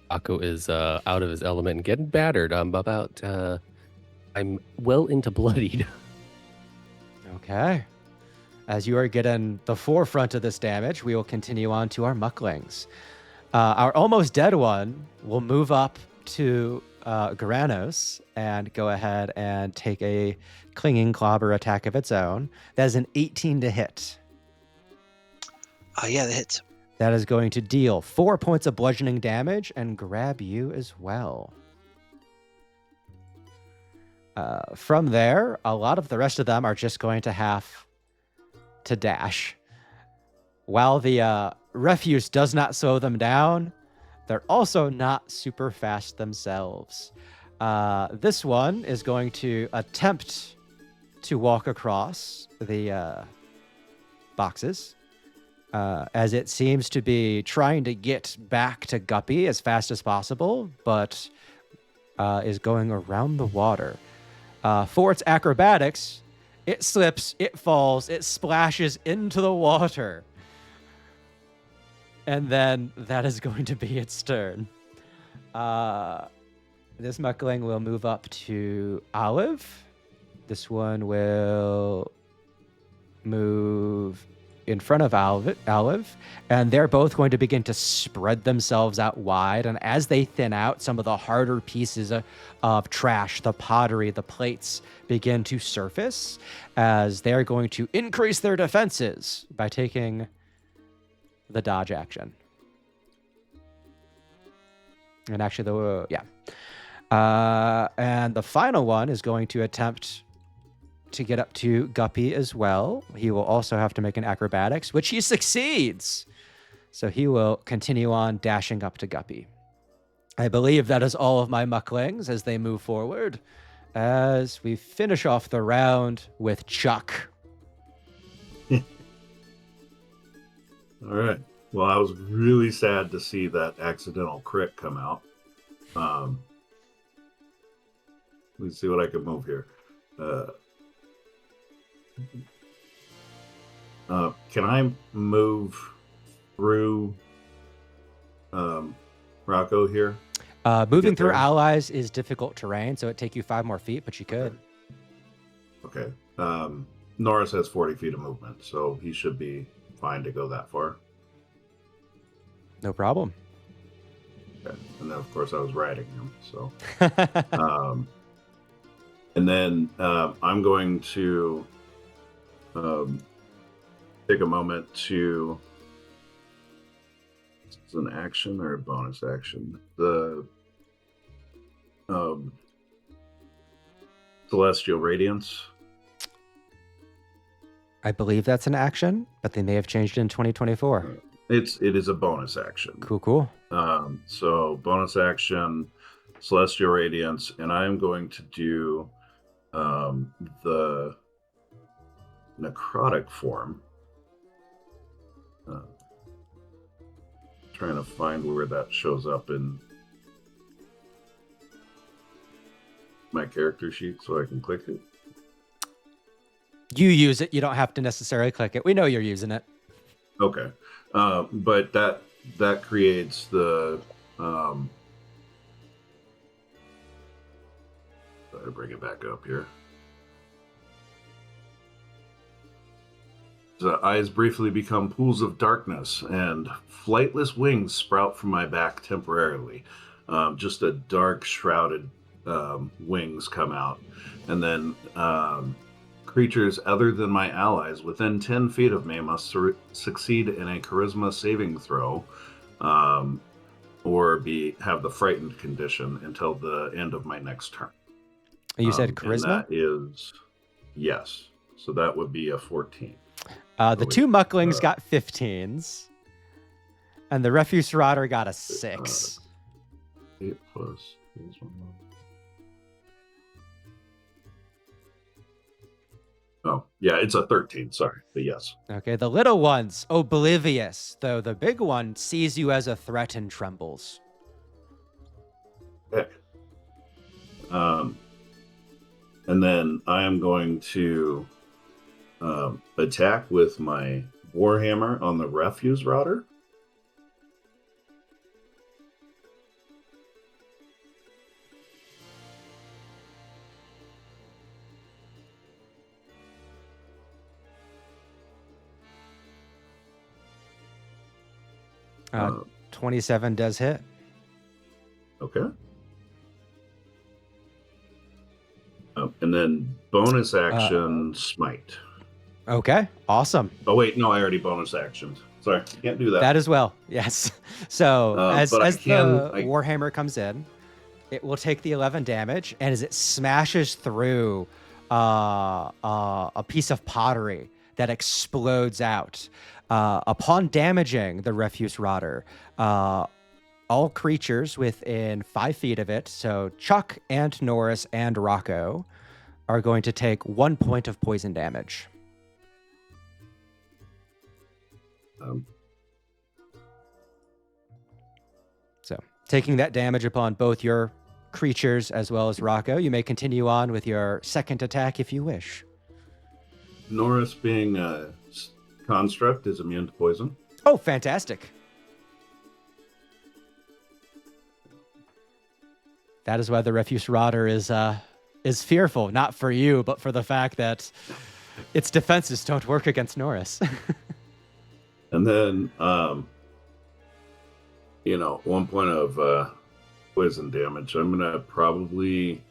F: Rocco is out of his element and getting battered. I'm well into bloodied.
A: Okay. As you are getting the forefront of this damage, we will continue on to our mucklings. Our almost dead one will move up to Granos and go ahead and take a clinging clobber attack of its own. That is an 18 to hit.
D: Yeah, that hits.
A: That is going to deal 4 points of bludgeoning damage and grab you as well. From there, a lot of the rest of them are just going to have to dash. While the refuse does not slow them down, they're also not super fast themselves. This one is going to attempt to walk across the boxes, as it seems to be trying to get back to Guppy as fast as possible, but is going around the water. For its acrobatics, it slips, it falls, it splashes into the water. And then that is going to be its turn. This muckling will move up to Olive. This one will move in front of Olive, and they're both going to begin to spread themselves out wide. And as they thin out, some of the harder pieces of trash, the pottery, the plates, begin to surface as they're going to increase their defenses by taking the dodge action. And actually, and the final one is going to attempt to get up to Guppy as well. He will also have to make an acrobatics, which he succeeds. So he will continue on dashing up to Guppy. I believe that is all of my mucklings as they move forward, as we finish off the round with Chuck.
B: All right. Well, I was really sad to see that accidental crit come out. Let's see what I can move here. Can I move through Rocco here?
A: Moving
B: Get
A: through
B: there?
A: allies is difficult terrain, so it'd take you 5 more feet, but you could.
B: Okay. Norris has 40 feet of movement, so he should be fine to go that far.
A: No problem.
B: Okay. And then, of course, I was riding him. So, and then I'm going to take a moment to. Is this an action or a bonus action? The Celestial Radiance.
A: I believe that's an action, but they may have changed it in 2024.
B: It is a bonus action.
A: Cool.
B: So bonus action, Celestial Radiance, and I am going to do the necrotic form. Trying to find where that shows up in my character sheet so I can click it.
A: You use it. You don't have to necessarily click it. We know you're using it.
B: Okay. But that creates the I'll bring it back up here. The eyes briefly become pools of darkness, and flightless wings sprout from my back temporarily. Just a dark, shrouded wings come out, and then creatures other than my allies within 10 feet of me must succeed in a charisma saving throw, or have the frightened condition until the end of my next turn.
A: You said
B: And
A: charisma?
B: that is, yes. So that would be a 14.
A: The two mucklings got 15s, and the refuse rotter got a 6.
B: 8 plus. Here's one more. Oh, yeah, it's a 13. Sorry, but yes.
A: Okay, the little one's oblivious, though the big one sees you as a threat and trembles.
B: Heck. And then I am going to attack with my warhammer on the refuse rotter.
A: Uh, 27 does hit.
B: Okay. And then bonus action smite.
A: Okay, awesome.
B: Oh wait, no, I already bonus actioned. Sorry, can't do that.
A: That as well, yes. So as
B: but
A: the warhammer comes in, it will take the 11 damage, and as it smashes through a piece of pottery that explodes out, upon damaging the refuse rotter, all creatures within 5 feet of it, so Chuck and Norris and Rocco, are going to take 1 point of poison damage. So taking that damage upon both your creatures as well as Rocco. You may continue on with your second attack if you wish.
B: Norris, being a construct, is immune to poison.
A: Oh, fantastic. That is why the refuse rotter is fearful, not for you, but for the fact that its defenses don't work against Norris.
B: And then, 1 point of poison damage. I'm gonna probably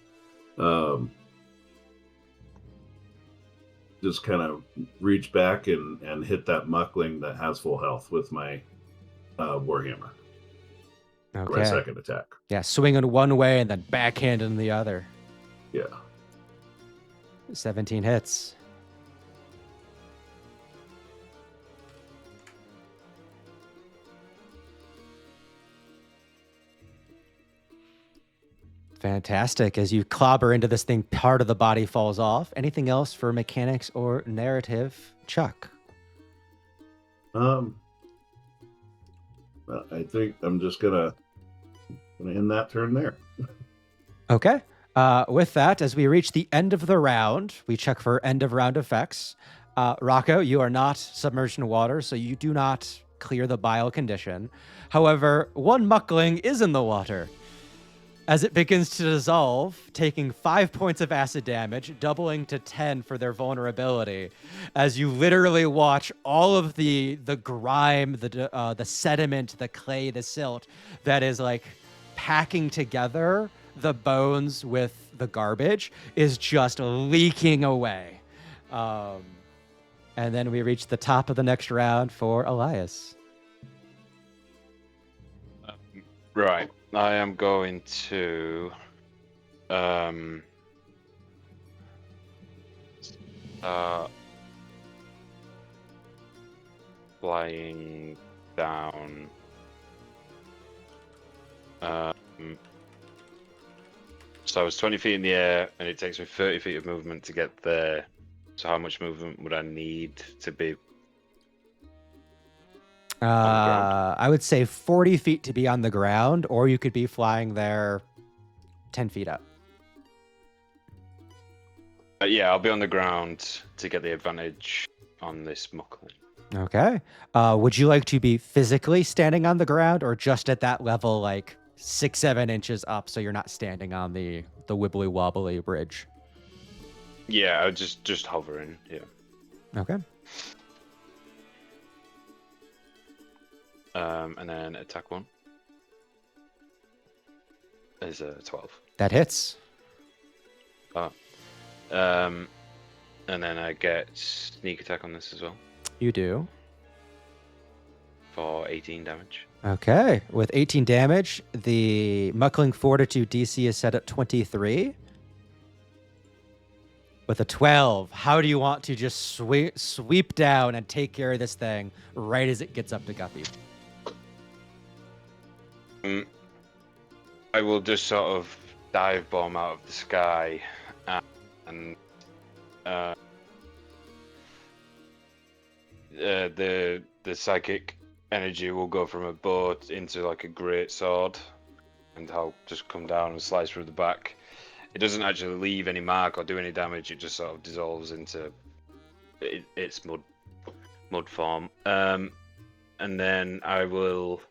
B: just kind of reach back and hit that muckling that has full health with my warhammer. For my
A: Okay.
B: second attack.
A: Yeah, swinging one way and then backhand in the other.
B: Yeah.
A: 17 hits. Fantastic. As you clobber into this thing, part of the body falls off. Anything else for mechanics or narrative, Chuck?
B: Well, I think I'm just gonna end that turn there.
A: Okay. With that, as we reach the end of the round, we check for end of round effects. Rocco, you are not submerged in water, so you do not clear the bile condition. However, one muckling is in the water. As it begins to dissolve, taking 5 points of acid damage, doubling to 10 for their vulnerability, as you literally watch all of the grime, the sediment, the clay, the silt that is like packing together the bones with the garbage is just leaking away. And then we reach the top of the next round for Elias.
C: Right. I am going to flying down. So I was 20 feet in the air, and it takes me 30 feet of movement to get there. So how much movement would I need to be?
A: I would say 40 feet to be on the ground, or you could be flying there 10 feet up.
C: Yeah, I'll be on the ground to get the advantage on this muckling.
A: Okay. Would you like to be physically standing on the ground, or just at that level, like 6-7 inches up, so you're not standing on the wibbly wobbly bridge?
C: Yeah, I was just hovering. Yeah.
A: Okay.
C: And then attack 1 is a 12.
A: That hits.
C: And then I get sneak attack on this as well
A: You do.
C: for 18 damage.
A: Okay. With 18 damage, the Muckling Fortitude DC is set at 23. With a 12, how do you want to just sweep down and take care of this thing right as it gets up to Guppy?
C: I will just sort of dive bomb out of the sky, and the psychic energy will go from a boat into like a great sword, and I'll just come down and slice through the back. It doesn't actually leave any mark or do any damage. It just sort of dissolves into its mud form. And then I will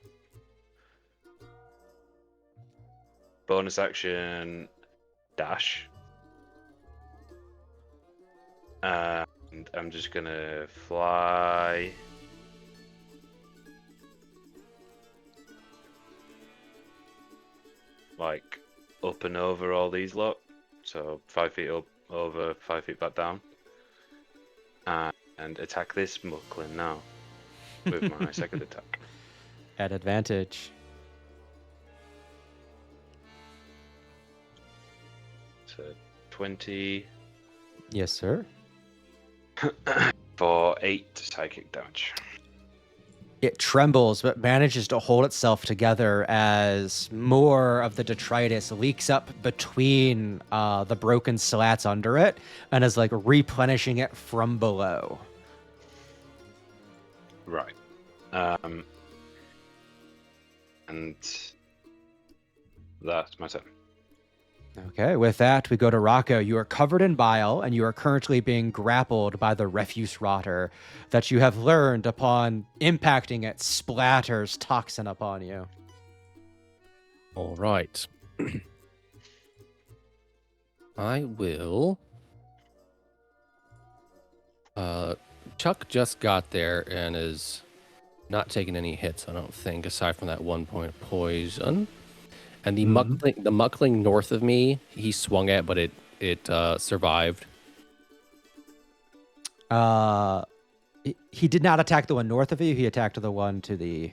C: bonus action dash. And I'm just gonna fly like up and over all these lot. So 5 feet up, over, 5 feet back down. And attack this muckling now with my second attack.
A: At advantage.
C: So 20
A: Yes, sir.
C: for 8 psychic damage.
A: It trembles, but manages to hold itself together as more of the detritus leaks up between the broken slats under it and is like replenishing it from below.
C: Right. And that's my turn.
A: Okay, with that, we go to Rocco. You are covered in bile, and you are currently being grappled by the refuse rotter that you have learned upon impacting it splatters toxin upon you.
F: All right. I will. Chuck just got there and is not taking any hits, I don't think, aside from that 1 point of poison. And the muckling north of me, he swung at, but it survived.
A: He did not attack the one north of you. He attacked the one to the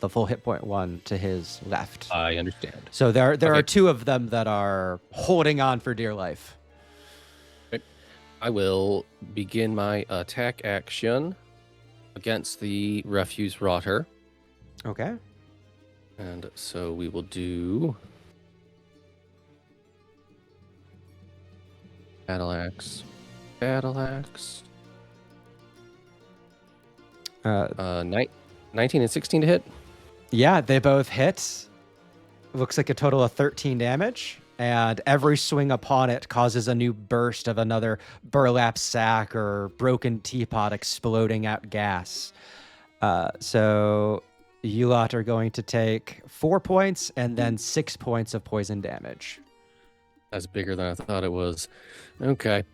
A: full hit point one to his left.
F: I understand.
A: So there
F: Okay.
A: are two of them that are holding on for dear life.
F: I will begin my attack action against the refuse rotter.
A: Okay.
F: And so we will do battle axe. 19 and 16 to hit.
A: Yeah, they both hit. Looks like a total of 13 damage. And every swing upon it causes a new burst of another burlap sack or broken teapot exploding out gas. So you lot are going to take 4 points and then 6 points of poison damage.
F: That's bigger than I thought it was. Okay.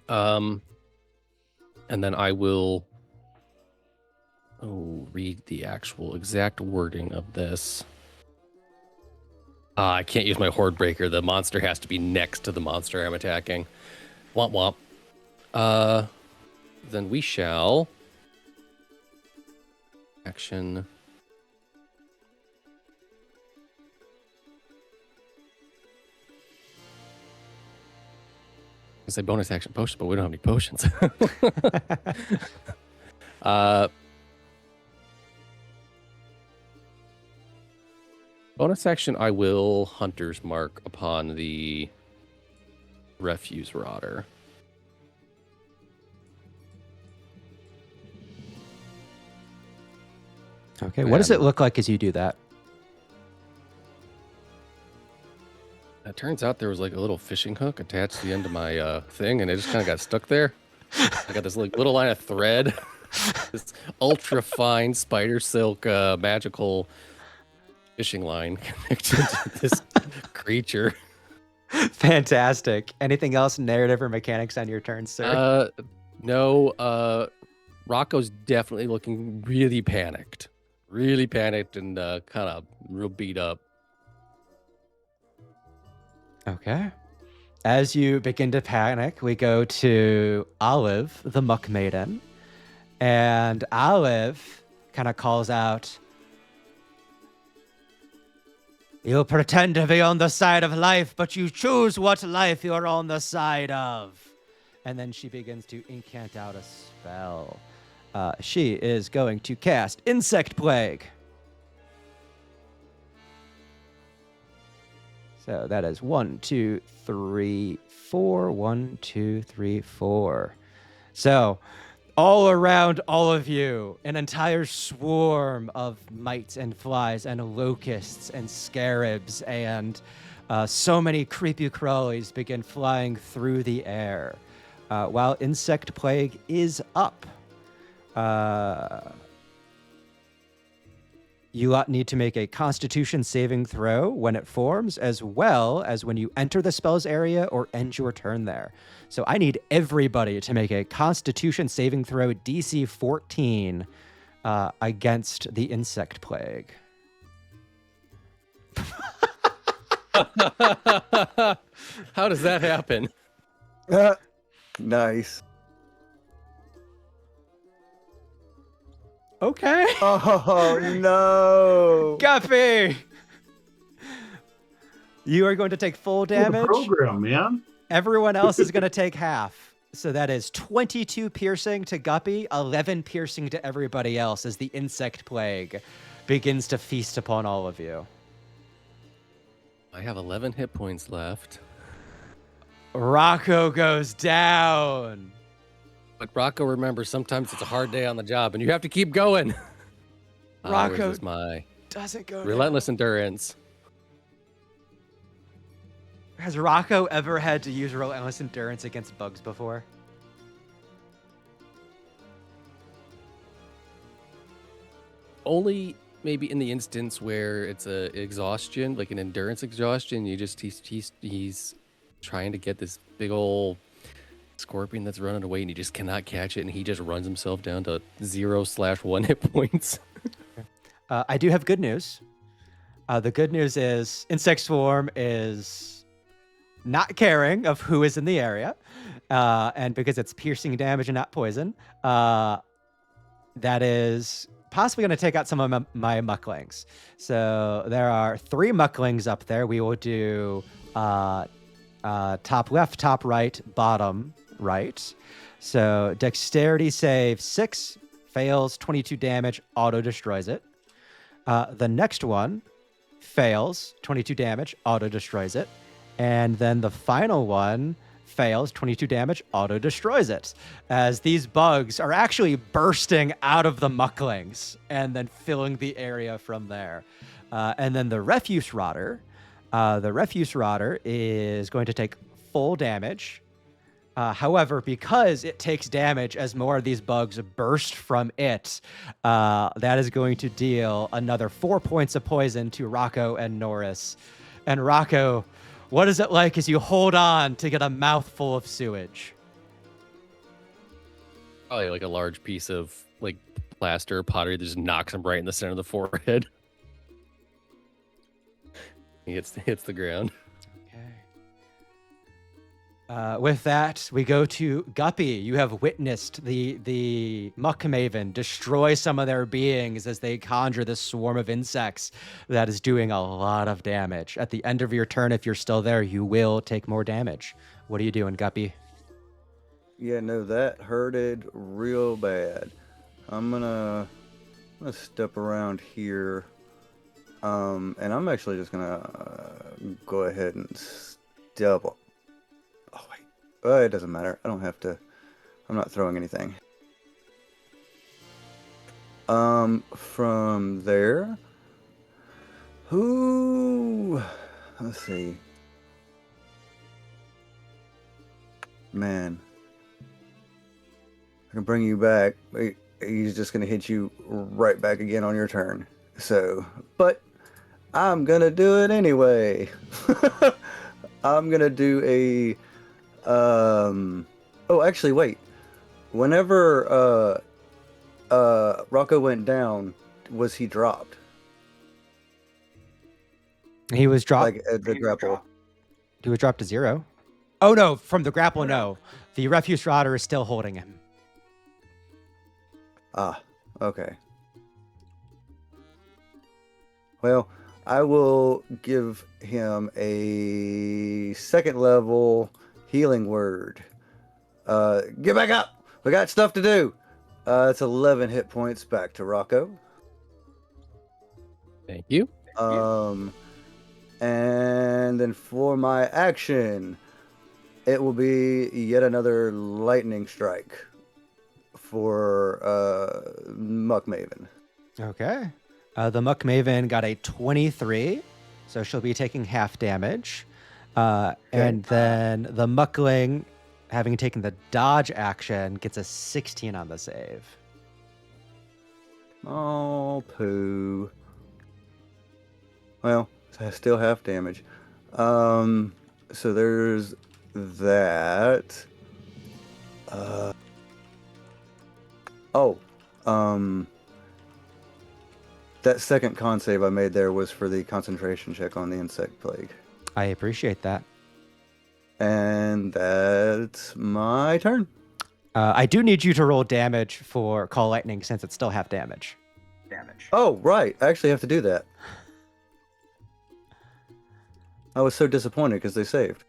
F: And then I will read the actual exact wording of this. I can't use my Horde Breaker. The monster has to be next to the monster I'm attacking. Womp womp. Then we shall action. I say bonus action potion, but we don't have any potions. Bonus action, I will Hunter's Mark upon the refuse rotter.
A: Okay, what does it look like as you do that?
F: It turns out there was like a little fishing hook attached to the end of my thing, and it just kind of got stuck there. I got this like little line of thread, this ultra fine spider silk magical fishing line connected to this creature.
A: Fantastic. Anything else, narrative or mechanics on your turn, sir?
F: No. Rocco's definitely looking really panicked and kind of real beat up.
A: Okay. As you begin to panic, we go to Olive, the Muck Maiden. And Olive kind of calls out, "You pretend to be on the side of life, but you choose what life you're on the side of." And then she begins to incant out a spell. She is going to cast Insect Plague. So that is 1, 2, 3, 4. 1, 2, 3, 4. So all around all of you, an entire swarm of mites and flies and locusts and scarabs and so many creepy crawlies begin flying through the air. While Insect Plague is up, you lot need to make a Constitution saving throw when it forms, as well as when you enter the spell's area or end your turn there. So I need everybody to make a Constitution saving throw DC 14 against the Insect Plague.
F: How does that happen?
E: Nice.
A: Okay.
E: Oh no.
A: Guppy! You are going to take full damage.
B: Program, man.
A: Everyone else is going to take half. So that is 22 piercing to Guppy, 11 piercing to everybody else as the Insect Plague begins to feast upon all of you.
F: I have 11 hit points left.
A: Rocco goes down.
F: But Rocco, remember, sometimes it's a hard day on the job, and you have to keep going.
A: Rocco
F: Where's my
A: doesn't go
F: relentless endurance.
A: Has Rocco ever had to use relentless endurance against bugs before?
F: Only maybe in the instance where it's a exhaustion, like an endurance exhaustion. He's trying to get this big old scorpion that's running away, and he just cannot catch it, and he just runs himself down to 0/1 hit points.
A: I do have good news. The good news is Insect Swarm is not caring of who is in the area, and because it's piercing damage and not poison, that is possibly going to take out some of my mucklings. So there are 3 mucklings up there. We will do top left, top right, bottom right. So dexterity save 6, fails, 22 damage, auto destroys it. The next one fails, 22 damage, auto destroys it. And then the final one fails, 22 damage, auto destroys it. As these bugs are actually bursting out of the mucklings and then filling the area from there. And then the refuse rotter is going to take full damage. However, because it takes damage as more of these bugs burst from it, that is going to deal another 4 points of poison to Rocco and Norris. And Rocco, what is it like as you hold on to get a mouthful of sewage?
F: Probably like a large piece of like plaster or pottery that just knocks him right in the center of the forehead. He hits the ground.
A: Okay. With that, we go to Guppy. You have witnessed the Muck Maven destroy some of their beings as they conjure this swarm of insects that is doing a lot of damage. At the end of your turn, if you're still there, you will take more damage. What are you doing, Guppy?
E: Yeah, no, that hurted real bad. I'm gonna step around here, and I'm actually just gonna go ahead and double. Oh wait, it doesn't matter. I don't have to. I'm not throwing anything. From there, let's see. Man, I can bring you back. He's just gonna hit you right back again on your turn. So, but I'm gonna do it anyway. I'm gonna do a. Oh, actually, wait. Whenever Rocco went down, was he dropped?
A: He was dropped.
E: Like at the grapple.
A: He was dropped to 0. Oh no, from the grapple, no. The refuse rotter is still holding him.
E: Ah, okay. Well, I will give him a 2nd level healing word. Get back up! We got stuff to do! It's 11 hit points back to Rocco.
F: Thank you.
E: And then for my action, it will be yet another lightning strike for Muck Maven.
A: Okay. The Muck Maven got a 23, so she'll be taking half damage. And then the Muckling, having taken the dodge action, gets a 16 on the save.
E: Oh, poo. Well, I still have damage. So there's that. That second con save I made there was for the concentration check on the insect plague.
A: I appreciate that.
E: And that's my turn.
A: I do need you to roll damage for Call Lightning since it's still half damage.
E: Oh, right. I actually have to do that. I was so disappointed because they saved.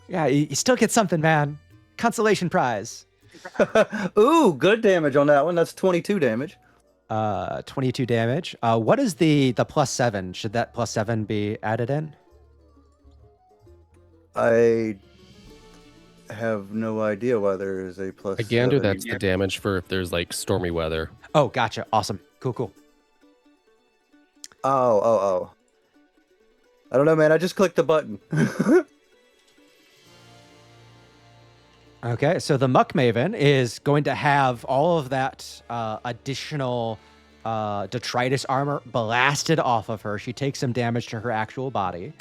A: Yeah, you still get something, man. Consolation prize.
E: Ooh, good damage on that one. That's 22 damage.
A: 22 damage. What is the +7? Should that +7 be added in?
E: I have no idea why there is a +7.
F: I gander that's the damage for if there's like stormy weather.
A: Oh, gotcha. Awesome. Cool.
E: Oh. I don't know, man. I just clicked the button.
A: Okay, so the Muck Maven is going to have all of that additional detritus armor blasted off of her. She takes some damage to her actual body.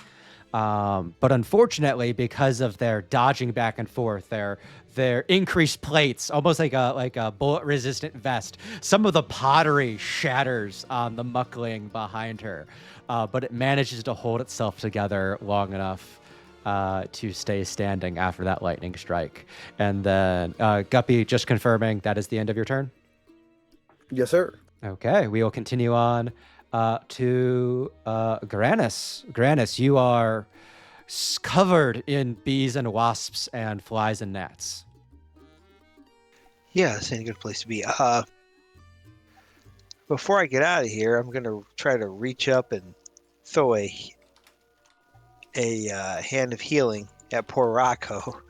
A: But unfortunately, because of their dodging back and forth, their increased plates, almost like a bullet-resistant vest, some of the pottery shatters on the muckling behind her, but it manages to hold itself together long enough to stay standing after that lightning strike. And then, Guppy, just confirming that is the end of your turn?
E: Yes, sir.
A: Okay, we will continue on to Granis. Granis, you are covered in bees and wasps and flies and gnats.
D: Yeah, this ain't a good place to be. Before I get out of here, I'm gonna try to reach up and throw a hand of healing at poor Rocco.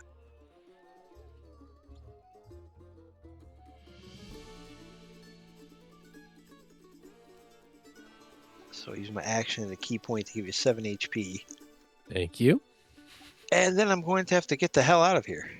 D: So use my action and a key point to give you 7 HP.
F: Thank you.
D: And then I'm going to have to get the hell out of here.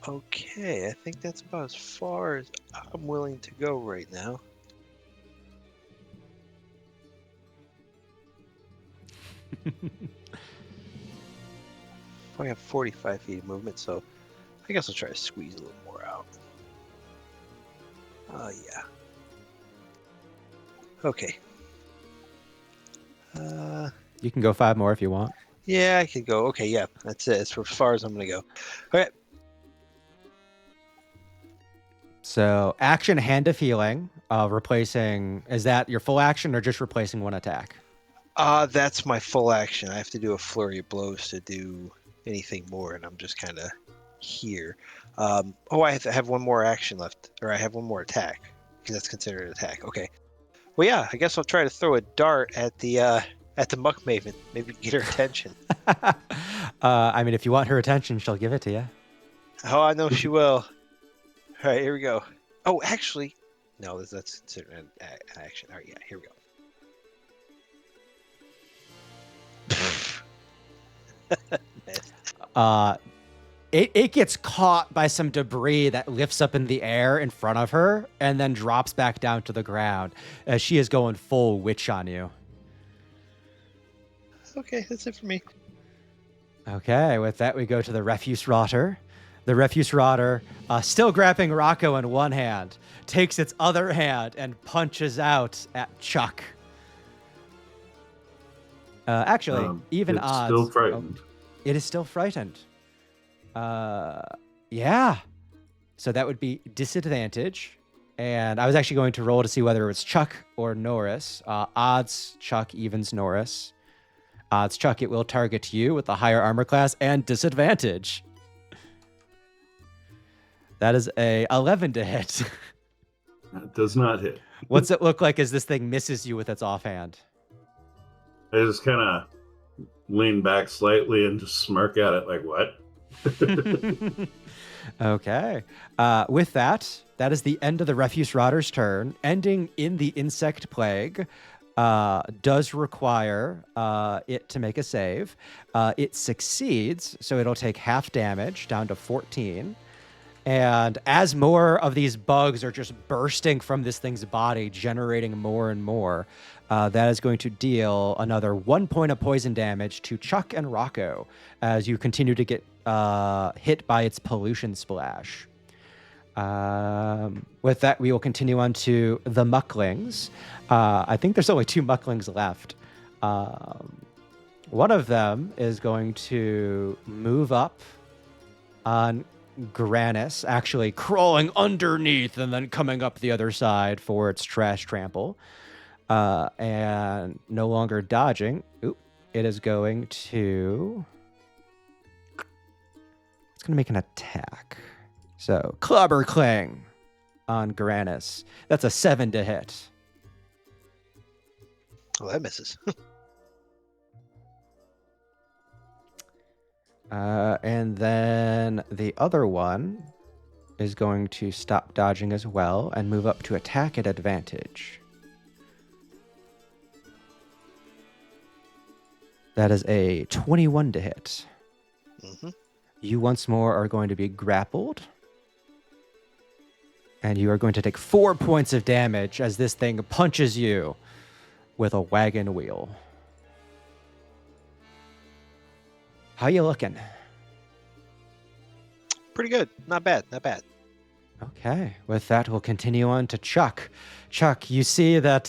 D: Okay, I think that's about as far as I'm willing to go right now. I have 45 feet of movement, so I guess I'll try to squeeze a little more out. Oh, yeah. Okay.
A: You can go 5 more if you want.
D: Yeah, I could go. Okay, yeah, that's it. That's as far as I'm going to go. Okay.
A: So action hand of healing, replacing, is that your full action or just replacing one attack?
D: That's my full action. I have to do a flurry of blows to do anything more, and I'm just kind of here. I have one more action left, or I have one more attack, because that's considered an attack. Okay. Well, yeah, I guess I'll try to throw a dart at the Muck Maven. Maybe get her attention.
A: I mean, if you want her attention, she'll give it to you.
D: Oh, I know she will. All right, here we go. Oh, actually, no, that's considered an action. All right, yeah, here we go.
A: It gets caught by some debris that lifts up in the air in front of her and then drops back down to the ground as she is going full witch on you.
D: Okay, that's it for me.
A: Okay, with that, we go to the refuse rotter. The refuse rotter, still grabbing Rocco in one hand, takes its other hand and punches out at Chuck. Actually, even
B: it's
A: odds.
B: still frightened.
A: It is still frightened. Yeah. So that would be disadvantage. And I was actually going to roll to see whether it was Chuck or Norris. Odds, Chuck, evens, Norris. Odds, Chuck, it will target you with the higher armor class and disadvantage. That is a 11 to hit.
B: That does not hit.
A: What's it look like as this thing misses you with its offhand?
B: I just kind of lean back slightly and just smirk at it like, what?
A: Okay. With that, that is the end of the refuse rotter's turn. Ending in the insect plague does require it to make a save. It succeeds, so it'll take half damage, down to 14. And as more of these bugs are just bursting from this thing's body, generating more and more, that is going to deal another 1 point of poison damage to Chuck and Rocco as you continue to get hit by its pollution splash. With that, we will continue on to the Mucklings. I think there's only 2 Mucklings left. One of them is going to move up on Granis, actually crawling underneath and then coming up the other side for its trash trample. And no longer dodging. Oop, it is going to... It's going to make an attack. So, Clobber Clang on Granis. That's a 7 to hit.
D: Oh, that misses.
A: And then the other one is going to stop dodging as well and move up to attack at advantage. That is a 21 to hit.
D: Mm-hmm.
A: You once more are going to be grappled. And you are going to take 4 points of damage as this thing punches you with a wagon wheel. How you looking?
D: Pretty good. Not bad. Not bad.
A: Okay, with that, we'll continue on to Chuck. Chuck, you see that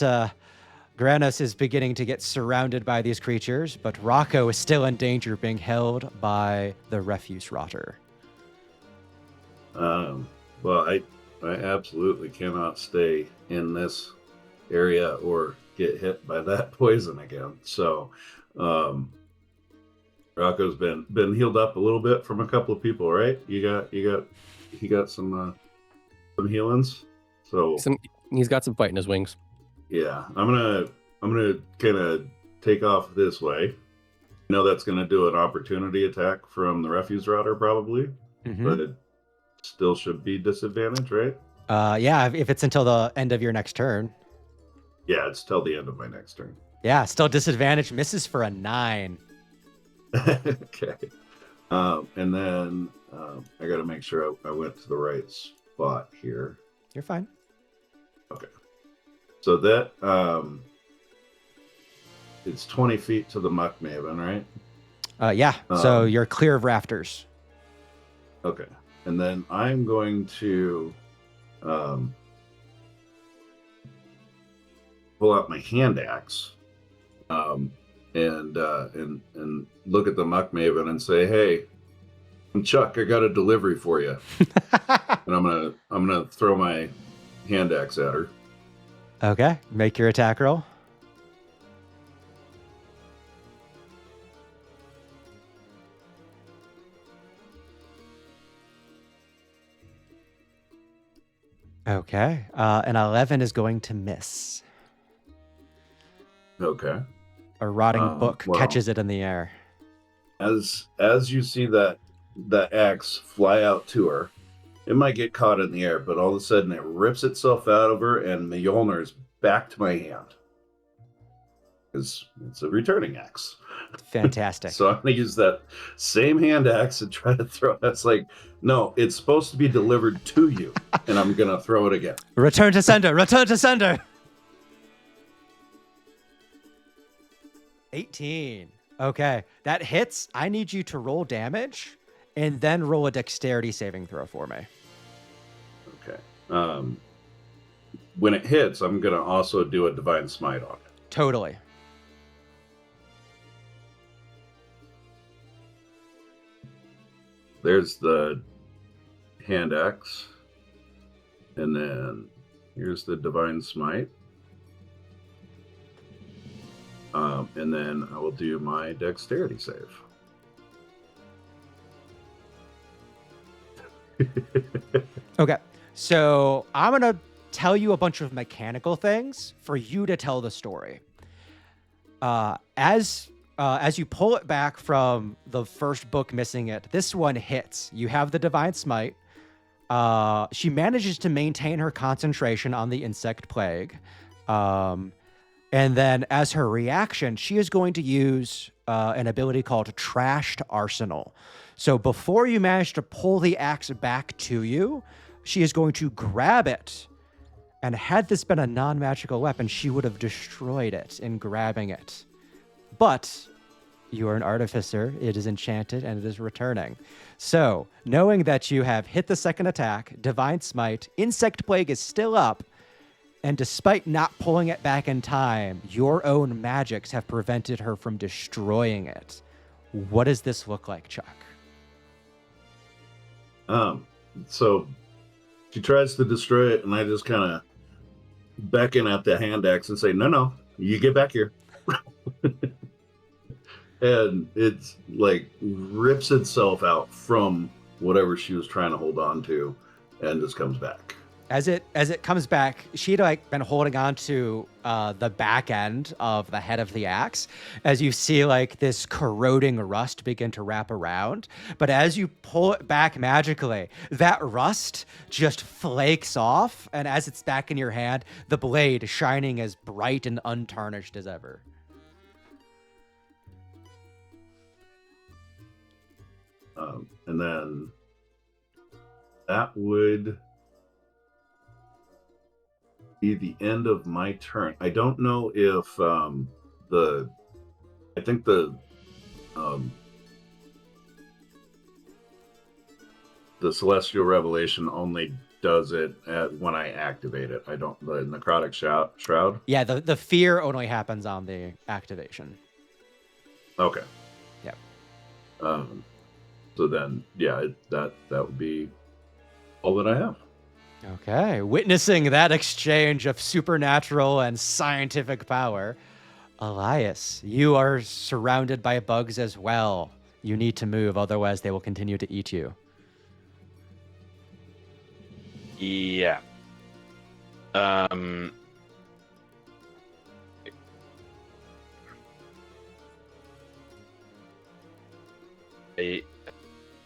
A: Granos is beginning to get surrounded by these creatures, but Rocco is still in danger of being held by the refuse rotter.
B: Well, I absolutely cannot stay in this area or get hit by that poison again. So, Rocco's been healed up a little bit from a couple of people, right? He got some healings. So
F: He's got some fight in his wings.
B: yeah, I'm gonna kind of take off this way. I know that's gonna do an opportunity attack from the refuse rotter probably, but it still should be disadvantage, right?
A: Yeah, if it's until the end of your next turn.
B: Yeah, it's till the end of my next turn.
A: Yeah, still disadvantage, misses for a 9.
B: Okay. And then I got to make sure I went to the right spot here.
A: You're fine.
B: Okay. So that it's 20 feet to the Muck Maven, right?
A: Yeah, so you're clear of rafters.
B: Okay. And then I'm going to pull out my hand axe and look at the Muck Maven and say, "Hey, I'm Chuck. I got a delivery for you." And I'm gonna throw my hand axe at her.
A: Okay, make your attack roll. Okay, an 11 is going to miss.
B: Okay.
A: A rotting book
B: well,
A: catches it in the air.
B: As you see that axe fly out to her, it might get caught in the air, but all of a sudden it rips itself out of her, and Mjolnir's back to my hand. It's a returning axe.
A: Fantastic.
B: So I'm going to use that same hand axe and try to throw it. That's like, no, it's supposed to be delivered to you, and I'm going to throw it again.
A: Return to sender. Return to sender. 18. Okay, that hits. I need you to roll damage and then roll a dexterity saving throw for me.
B: Okay. When it hits, I'm going to also do a divine smite on it.
A: Totally.
B: There's the hand axe. And then here's the divine smite. And then I will do my dexterity save.
A: Okay, so I'm going to tell you a bunch of mechanical things for you to tell the story. As you pull it back from the first book missing it, this one hits. You have the divine smite. She manages to maintain her concentration on the insect plague. And then as her reaction, she is going to use an ability called Trashed Arsenal. So before you manage to pull the axe back to you, she is going to grab it. And had this been a non-magical weapon, she would have destroyed it in grabbing it. But you are an artificer, it is enchanted, and it is returning. So, knowing that you have hit the second attack, Divine Smite, Insect Plague is still up, and despite not pulling it back in time, your own magics have prevented her from destroying it. What does this look like, Chuck?
B: So she tries to destroy it, and I just kind of beckon at the hand axe and say, no, you get back here. And it's like rips itself out from whatever she was trying to hold on to and just comes back.
A: As it comes back, she'd like been holding on to the back end of the head of the axe, as you see like this corroding rust begin to wrap around. But as you pull it back magically, that rust just flakes off, and as it's back in your hand, the blade shining as bright and untarnished as ever.
B: And then that would be the end of my turn. I don't know if I think the celestial revelation only does it when I activate it. I don't, the necrotic shroud.
A: Yeah, the fear only happens on the activation.
B: Okay.
A: Yep.
B: So then, yeah, that would be all that I have.
A: Okay, witnessing that exchange of supernatural and scientific power, Elias, you are surrounded by bugs as well. You need to move, otherwise they will continue to eat you.
C: Yeah.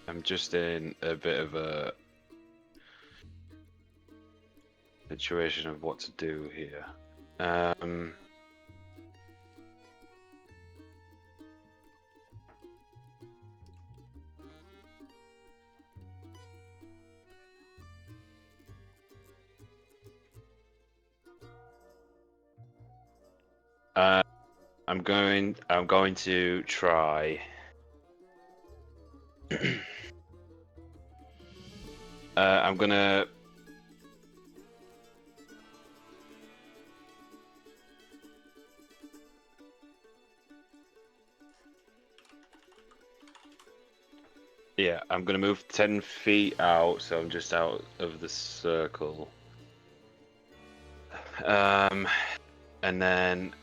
C: I'm just in a bit of a situation of what to do here. I'm going to try. I'm gonna. Yeah, I'm gonna move 10 feet out, so I'm just out of the circle. And then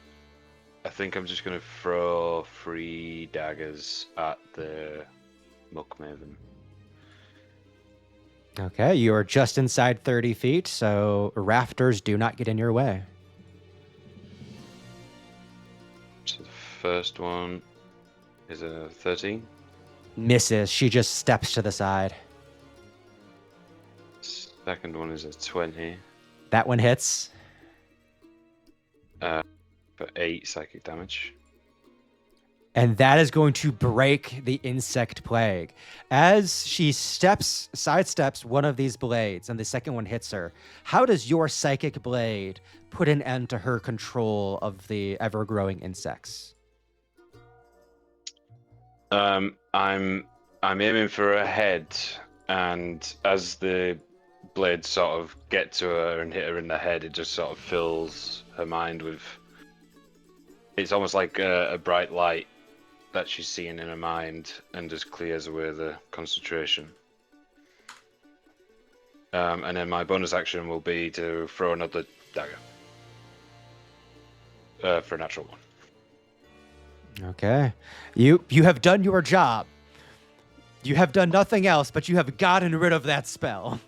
C: I think I'm just gonna throw 3 daggers at the Muck Maven.
A: Okay, you are just inside 30 feet, so rafters do not get in your way.
C: So the first one is a 13.
A: Misses. She just steps to the side.
C: Second one is a 20
A: That one hits.
C: for 8 psychic damage.
A: And that is going to break the insect plague. As she sidesteps one of these blades and the second one hits her, how does your psychic blade put an end to her control of the ever-growing insects?
C: I'm aiming for her head, and as the blades sort of get to her and hit her in the head, it just sort of fills her mind with. It's almost like a bright light that she's seeing in her mind, and just clears away the concentration. And then my bonus action will be to throw another dagger for a natural one.
A: Okay. You have done your job. You have done nothing else, but you have gotten rid of that spell.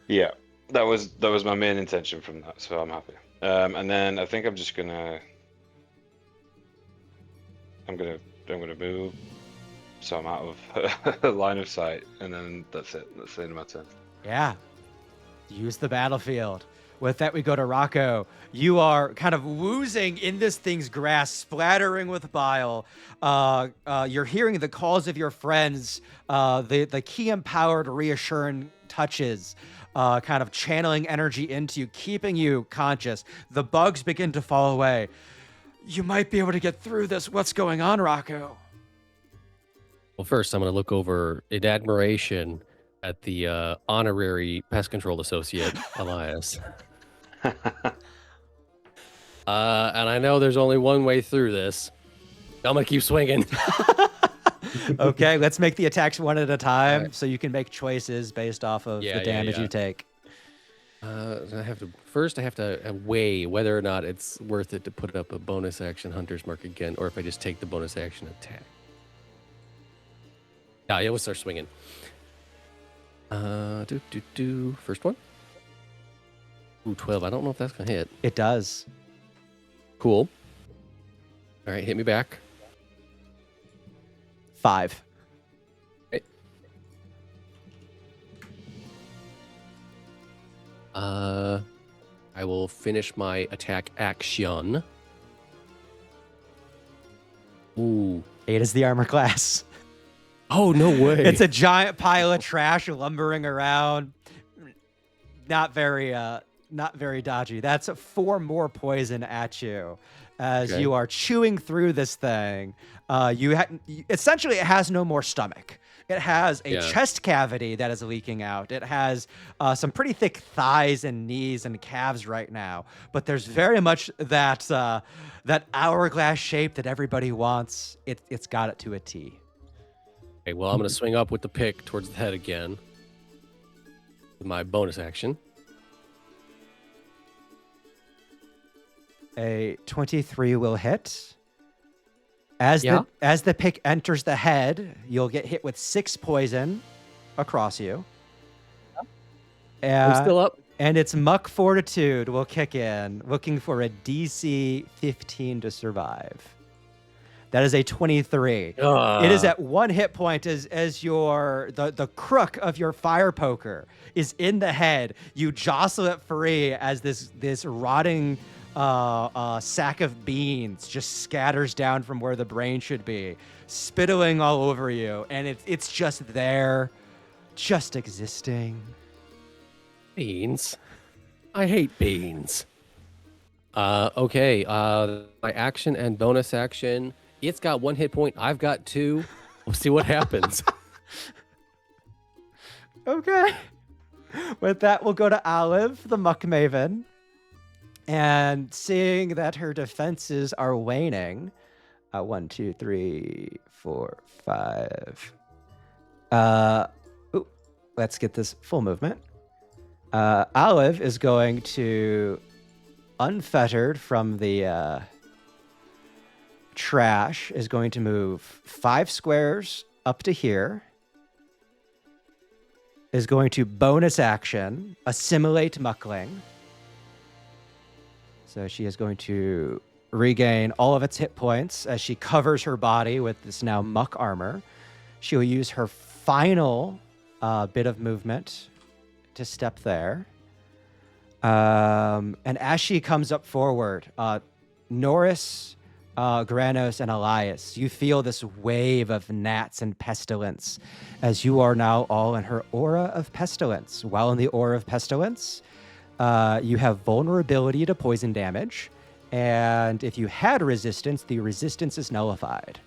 C: Yeah, that was my main intention from that, so I'm happy. And then I think I'm just gonna move, so I'm out of line of sight, and then that's it. That's the end of my turn.
A: Yeah. Use the battlefield. With that, we go to Rocco. You are kind of woozing in this thing's grass, splattering with bile. You're hearing the calls of your friends, the key-empowered reassuring touches, kind of channeling energy into you, keeping you conscious. The bugs begin to fall away. You might be able to get through this. What's going on, Rocco?
F: Well, first, I'm going to look over in admiration at the honorary pest control associate, Elias. And I know there's only one way through this. I'm going to keep swinging.
A: Okay, let's make the attacks one at a time, so you can make choices based off of the damage you take.
F: I have to weigh whether or not it's worth it to put up a bonus action Hunter's Mark again, or if I just take the bonus action attack. Yeah, we'll start swinging. First one. Ooh, 12. I don't know if that's going to hit.
A: It does.
F: Cool. All right, hit me back.
A: 5.
F: Okay. I will finish my attack action. Ooh.
A: 8 is the armor class.
F: Oh, no way.
A: It's a giant pile of trash lumbering around. Not very dodgy. That's 4 more poison at you as
F: Okay.
A: you are chewing through this thing. Essentially, it has no more stomach. It has a chest cavity that is leaking out. It has some pretty thick thighs and knees and calves right now. But there's very much that hourglass shape that everybody wants. It's got it to a T.
F: Okay, well, I'm going to swing up with the pick towards the head again. With my bonus action.
A: A 23 will hit. As the pick enters the head, you'll get hit with 6 poison across you.
F: I'm still up.
A: And its Muck Fortitude will kick in, looking for a DC 15 to survive. That is a 23. It is at 1 hit point as the crook of your fire poker is in the head. You jostle it free as this rotting sack of beans just scatters down from where the brain should be, spittling all over you, and it's just there, just existing.
F: Beans. I hate beans. Okay. My action and bonus action. It's got 1 hit point. I've got 2. We'll see what happens.
A: Okay. With that, we'll go to Olive, the Muck Maven. And seeing that her defenses are waning, 1, 2, 3, 4, 5. Let's get this full movement. Olive is going to, unfettered from the trash, is going to move 5 squares up to here. Is going to bonus action, assimilate Muckling. So she is going to regain all of its hit points as she covers her body with this now muck armor. She will use her final bit of movement to step there. And as she comes up forward, Norris, Granos, and Elias, you feel this wave of gnats and pestilence as you are now all in her aura of pestilence. While in the aura of pestilence, you have vulnerability to poison damage, and if you had resistance, the resistance is nullified.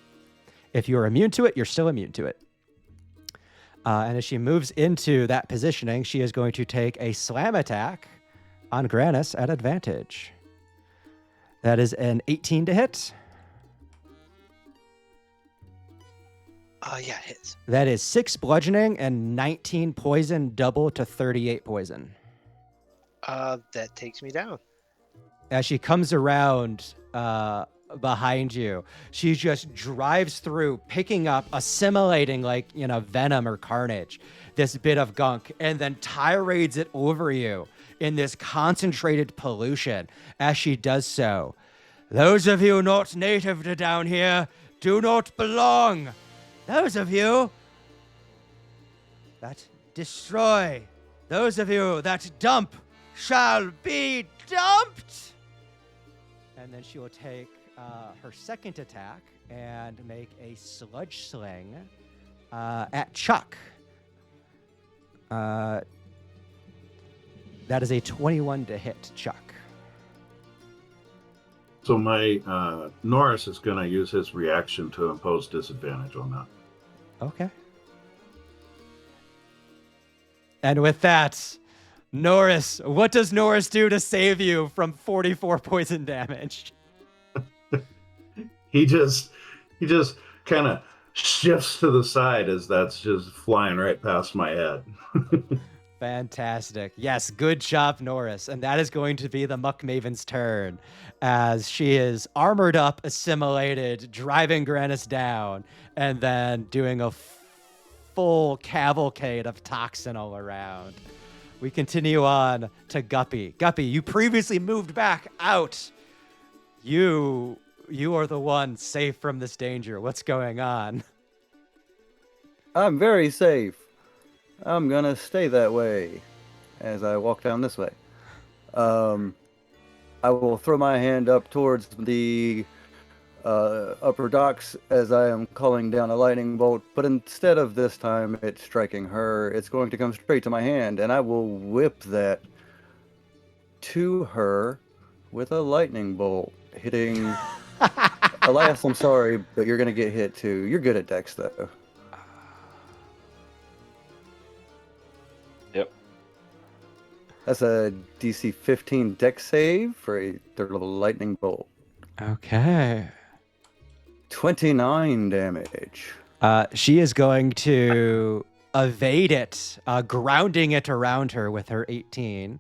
A: If you're immune to it, you're still immune to it. And as she moves into that positioning, she is going to take a slam attack on Granis at advantage. That is an 18 to hit.
D: Yeah, it hits.
A: That is 6 bludgeoning and 19 poison, double to 38 poison.
D: That takes me down.
A: As she comes around behind you, she just drives through, picking up, assimilating like, venom or carnage, this bit of gunk, and then tirades it over you in this concentrated pollution. As she does so, those of you not native to down here do not belong. Those of you that destroy, those of you that dump, shall be dumped. And then she will take her second attack and make a sludge sling at Chuck. That is a 21 to hit Chuck.
B: So my Norris is going to use his reaction to impose disadvantage on that.
A: Okay. And with that, Norris, what does Norris do to save you from 44 poison damage?
B: He just kind of shifts to the side as that's just flying right past my head.
A: Fantastic. Yes, good job, Norris. And that is going to be the Muck Maven's turn as she is armored up, assimilated, driving Granis down, and then doing a full cavalcade of toxin all around. we continue on to Guppy. Guppy, you previously moved back out. You are the one safe from this danger. What's going on?
E: I'm very safe. I'm gonna stay that way as I walk down this way. I will throw my hand up towards the upper docks as I am calling down a lightning bolt, but instead of this time it striking her, it's going to come straight to my hand, and I will whip that to her with a lightning bolt, hitting... Elias, I'm sorry, but you're going to get hit too. You're good at Dex, though.
C: Yep.
E: That's a DC 15 Dex save for a third level lightning bolt.
A: Okay.
E: 29 damage.
A: She is going to evade it, grounding it around her with her 18.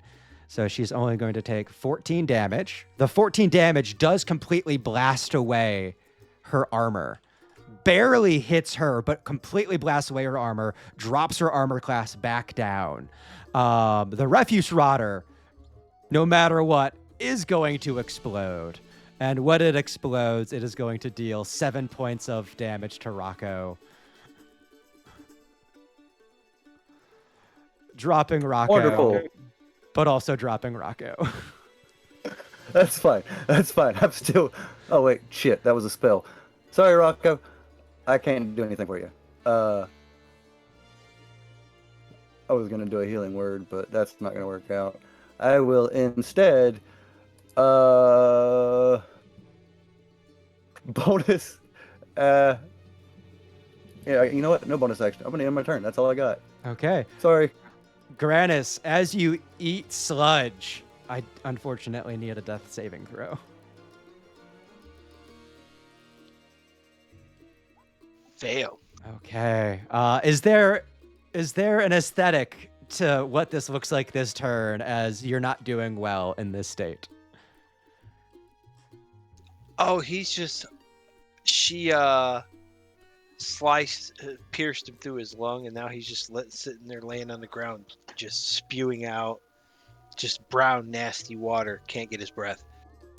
A: So she's only going to take 14 damage. The 14 damage does completely blast away her armor. Barely hits her, but completely blasts away her armor, drops her armor class back down. The refuse rotter, no matter what, is going to explode. And when it explodes, it is going to deal 7 points of damage to Rocco. Dropping Rocco.
E: Wonderful.
A: But also dropping Rocco.
E: That's fine. That's fine. I'm still... Oh, wait. Shit. That was a spell. Sorry, Rocco. I can't do anything for you. I was going to do a healing word, but that's not going to work out. I will instead... bonus... Yeah, you know what? No bonus action. I'm going to end my turn. That's all I got.
A: Okay.
E: Sorry.
A: Granis, as you eat sludge, I unfortunately need a death saving throw.
D: Fail.
A: Okay. Is there an aesthetic to what this looks like this turn, as you're not doing well in this state?
D: Oh, he's just... She, pierced him through his lung, and now he's just sitting there laying on the ground, just spewing out just brown, nasty water. Can't get his breath.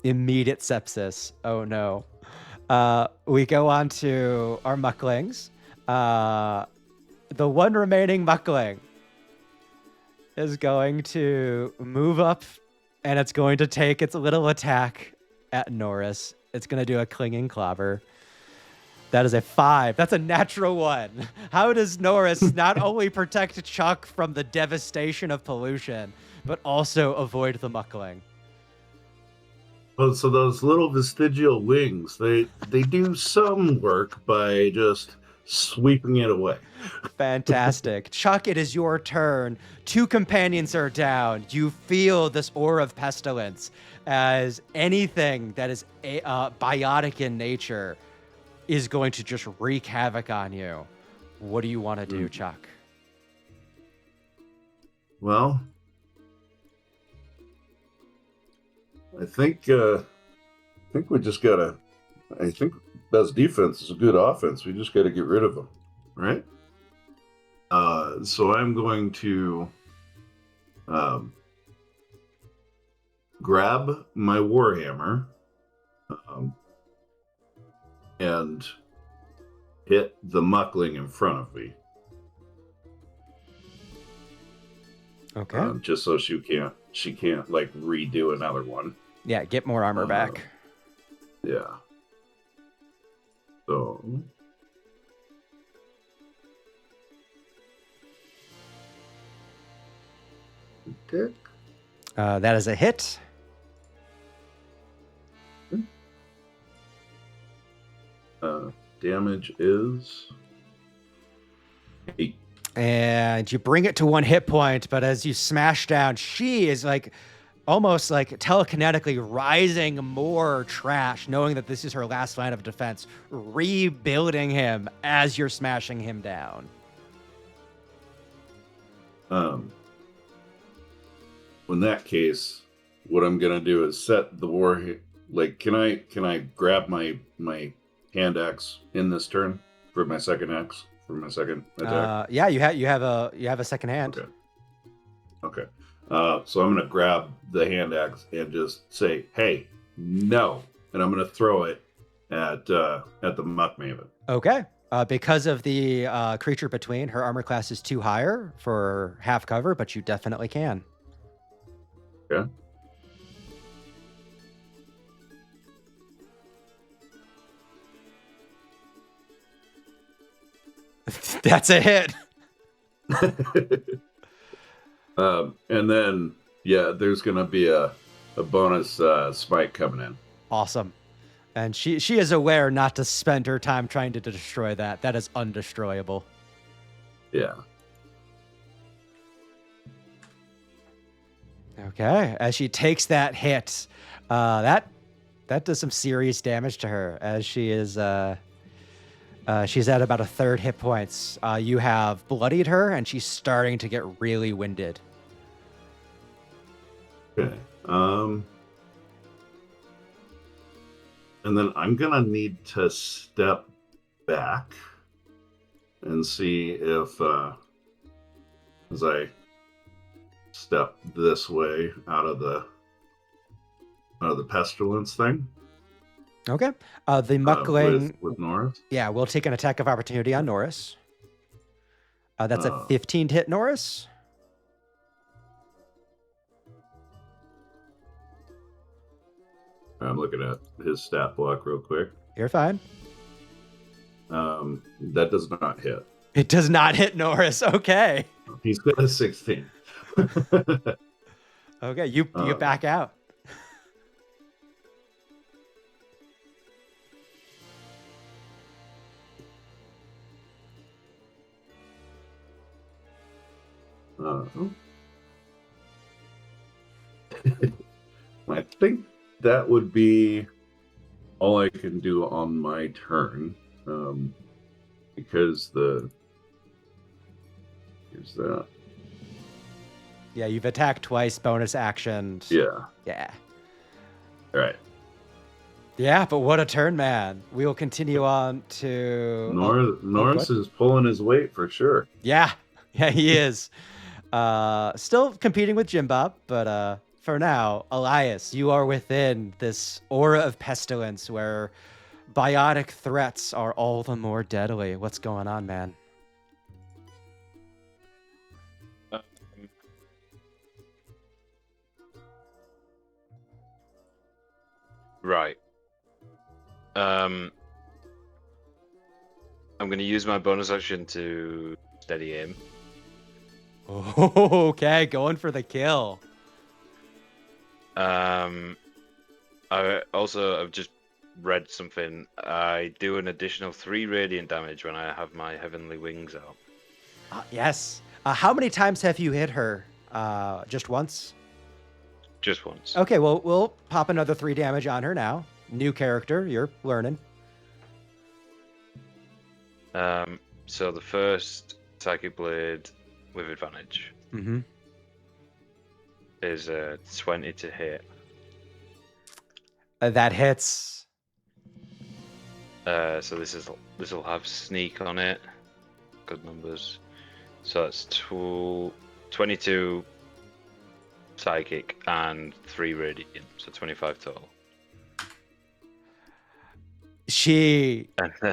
A: Immediate sepsis. Oh no. We go on to our mucklings. The one remaining muckling is going to move up, and it's going to take its little attack at Norris. It's going to do a clinging clobber. That is a 5. That's a natural 1. How does Norris not only protect Chuck from the devastation of pollution, but also avoid the muckling?
B: Well, so those little vestigial wings, they do some work by just sweeping it away.
A: Fantastic. Chuck, it is your turn. 2 companions are down. You feel this aura of pestilence as anything that is biotic in nature is going to just wreak havoc on you. What do you want to do, Chuck?
B: Well, I think we just gotta. I think best defense is a good offense. We just gotta get rid of them, right? So I'm going to grab my warhammer and hit the muckling in front of me.
A: Okay.
B: Just so she can't like redo another one.
A: Yeah, get more armor back.
B: Yeah. So okay.
A: That is a hit.
B: Damage is 8.
A: And you bring it to 1 hit point, but as you smash down, she is like almost like telekinetically rising more trash, knowing that this is her last line of defense, rebuilding him as you're smashing him down.
B: In that case, what I'm gonna do is set the war. Like, can I grab my hand axe in this turn for my second axe for my second attack?
A: Yeah, you have a second hand.
B: Okay. Okay. So I'm going to grab the hand axe and just say, "Hey, no!" And I'm going to throw it at the muck maven.
A: Okay. Because of the creature between, her armor class is too higher for half cover, but you definitely can.
B: Okay.
A: That's a hit.
B: And then, yeah, there's going to be a bonus spike coming in.
A: Awesome. And she is aware not to spend her time trying to destroy that. That is undestroyable.
B: Yeah.
A: Okay. As she takes that hit, that does some serious damage to her. As she is, she's at about a third hit points. You have bloodied her, and she's starting to get really winded.
B: Okay. And then I'm gonna need to step back and see if, as I step this way out of the pestilence thing.
A: Okay. The muckling
B: with Norris.
A: Yeah, we'll take an attack of opportunity on Norris. That's a 15 to hit Norris.
B: I'm looking at his stat block real quick.
A: You're fine.
B: That does not hit.
A: It does not hit Norris. Okay.
B: He's got a 16.
A: Okay, you back out.
B: I think that would be all I can do on my turn, because here's that.
A: Yeah, you've attacked twice, bonus action.
B: Yeah.
A: Yeah.
B: All right.
A: Yeah, but what a turn, man. We will continue on to...
B: Norris is pulling his weight for sure.
A: Yeah, he is. Still competing with Jim Bob, but for now, Elias, you are within this aura of pestilence where biotic threats are all the more deadly. What's going on, man?
C: Right. I'm going to use my bonus action to steady aim.
A: Okay, going for the kill.
C: I've just read something. I do an additional 3 radiant damage when I have my heavenly wings out.
A: Yes. How many times have you hit her? Just once?
C: Just once.
A: Okay, well, we'll pop another 3 damage on her now. New character, you're learning.
C: So the first Psychic Blade with advantage is a 20 to hit.
A: That hits.
C: So this will have sneak on it. Good numbers. So that's 22 psychic and 3 radiant, so 25 total.
A: She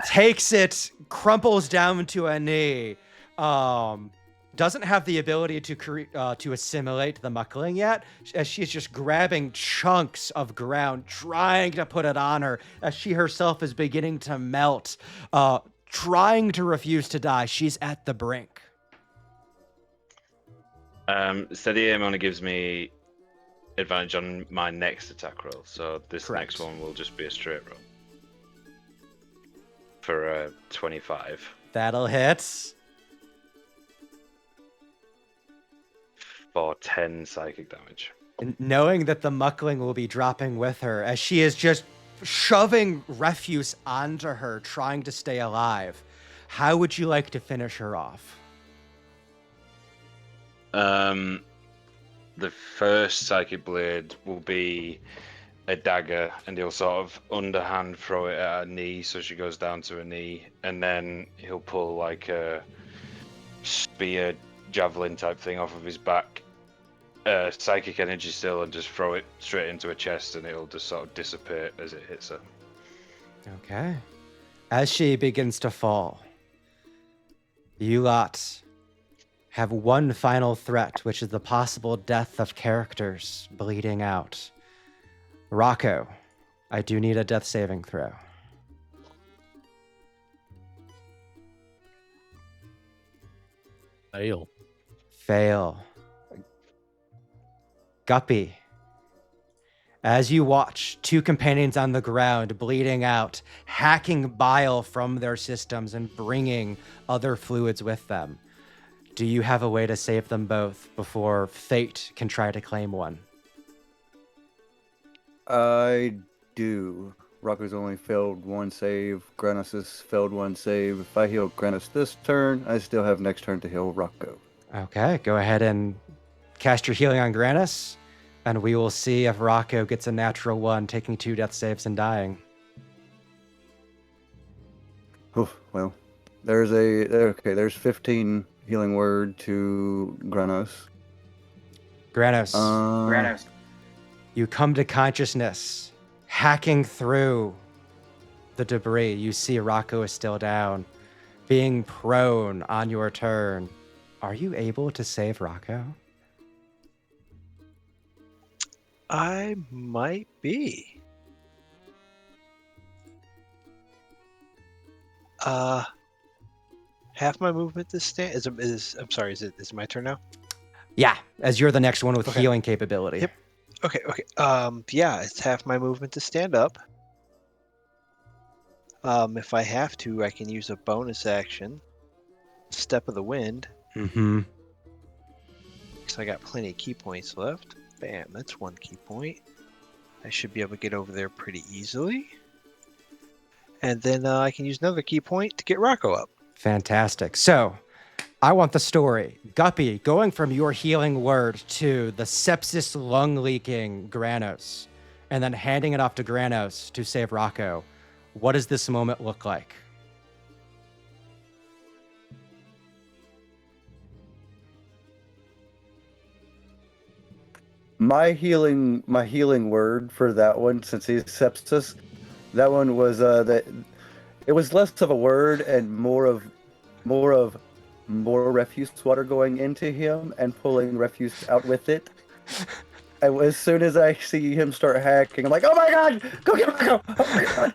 A: takes it, crumples down to a knee. Doesn't have the ability to assimilate the muckling yet, as she's just grabbing chunks of ground, trying to put it on her, as she herself is beginning to melt, trying to refuse to die. She's at the brink.
C: Steady aim only gives me advantage on my next attack roll, so this
A: Correct.
C: next one will just be a straight roll. For 25.
A: That'll hit.
C: For 10 psychic damage.
A: And knowing that the muckling will be dropping with her, as she is just shoving refuse onto her, trying to stay alive, how would you like to finish her off?
C: The first Psychic Blade will be a dagger, and he'll sort of underhand throw it at her knee so she goes down to her knee, and then he'll pull like a spear javelin type thing off of his back psychic energy still and just throw it straight into her chest, and it'll just sort of dissipate as it hits her.
A: Okay. As she begins to fall, you lot have one final threat, which is the possible death of characters bleeding out. Rocco, I do need a death saving throw.
F: Fail.
A: Fail. Guppy, as you watch two companions on the ground bleeding out, hacking bile from their systems and bringing other fluids with them, do you have a way to save them both before fate can try to claim one?
E: I do. Rocco's only failed one save. Granos has failed one save. If I heal Granos this turn, I still have next turn to heal Rocco.
A: Okay, go ahead and cast your healing on Granis, and we will see if Rocco gets a natural one, taking 2 death saves and dying.
E: Oof, well, there's 15 healing word to Granos.
A: Granos, you come to consciousness, hacking through the debris. You see Rocco is still down, being prone on your turn. Are you able to save Rocco?
D: I might be. Half my movement to stand is I'm sorry, is it my turn now?
A: Yeah, as you're the next one with
D: Okay.
A: healing capability.
D: Yep. Okay. Yeah, it's half my movement to stand up. If I have to, I can use a bonus action, Step of the Wind,
A: Mm-hmm.
D: because I got plenty of key points left. Bam, that's 1 key point. I should be able to get over there pretty easily. And then I can use another key point to get Rocco up.
A: Fantastic. So, I want the story. Guppy, going from your healing word to the sepsis lung leaking Granos, and then handing it off to Granos to save Rocco. What does this moment look like?
E: My healing word for that one, since he's sepsis, that one was that it was less of a word and more refuse water going into him and pulling refuse out with it. And as soon as I see him start hacking, I'm like, "Oh my god, go get Rocco!" Oh my god.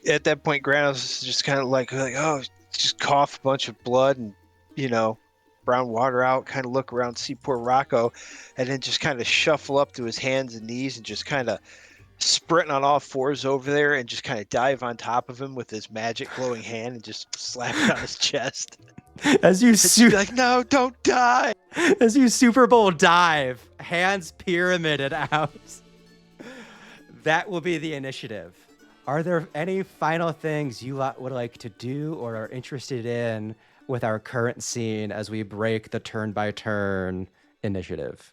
D: At that point, Granos is just kind of like, oh, just cough a bunch of blood and, brown water out, kind of look around, see poor Rocco, and then just kind of shuffle up to his hands and knees and just kind of sprint on all fours over there and just kind of dive on top of him with his magic glowing hand and just slap it on his chest.
A: As you
D: Be like, no, don't die.
A: As you Super Bowl dive, hands pyramided out. That will be the initiative. Are there any final things you lot would like to do or are interested in with our current scene as we break the turn-by-turn initiative?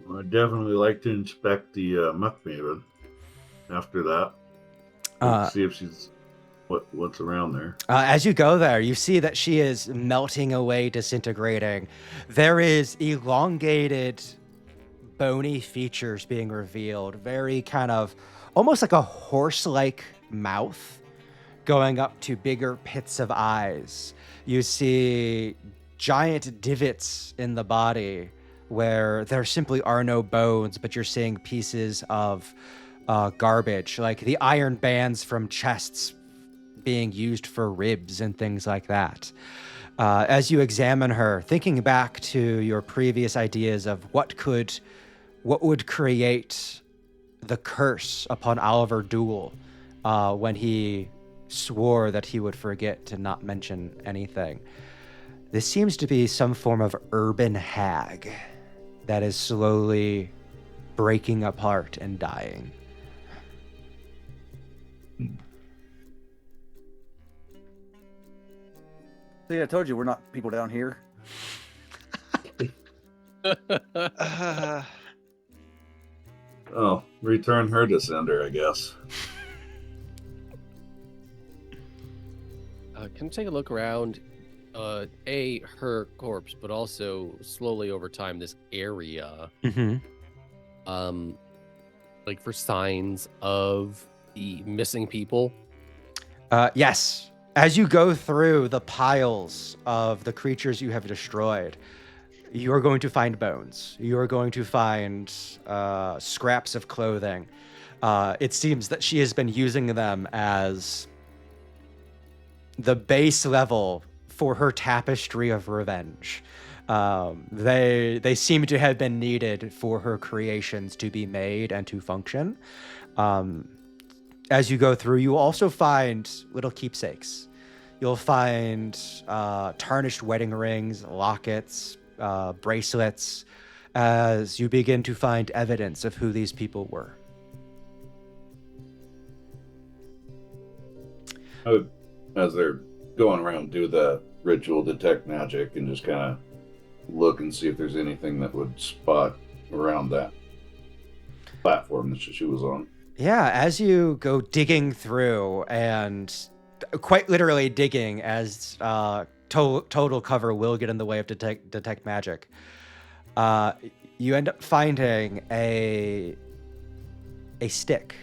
B: Well, I'd definitely like to inspect the muck maven after that. See if she's what's around there.
A: As you go there, you see that she is melting away, disintegrating. There is elongated, bony features being revealed, very kind of almost like a horse-like mouth going up to bigger pits of eyes. You see giant divots in the body where there simply are no bones, but you're seeing pieces of garbage, like the iron bands from chests being used for ribs and things like that. As you examine her, thinking back to your previous ideas of what would create the curse upon Oliver Dool when he swore that he would forget to not mention anything. This seems to be some form of urban hag that is slowly breaking apart and dying.
E: See, I told you we're not people down here.
B: Oh, return her to sender, I guess.
F: can take a look around. Her corpse, but also slowly over time, this area, like for signs of the missing people.
A: Yes. As you go through the piles of the creatures you have destroyed, you are going to find bones. You are going to find scraps of clothing. It seems that she has been using them as the base level for her tapestry of revenge. They seem to have been needed for her creations to be made and to function. As you go through, you also find little keepsakes. You'll find tarnished wedding rings, lockets, bracelets, as you begin to find evidence of who these people were.
B: I would, as they're going around, do the ritual detect magic and just kind of look and see if there's anything that would spot around that platform that she was on.
A: Yeah, as you go digging through, and quite literally digging, as total cover will get in the way of detect magic, you end up finding a stick.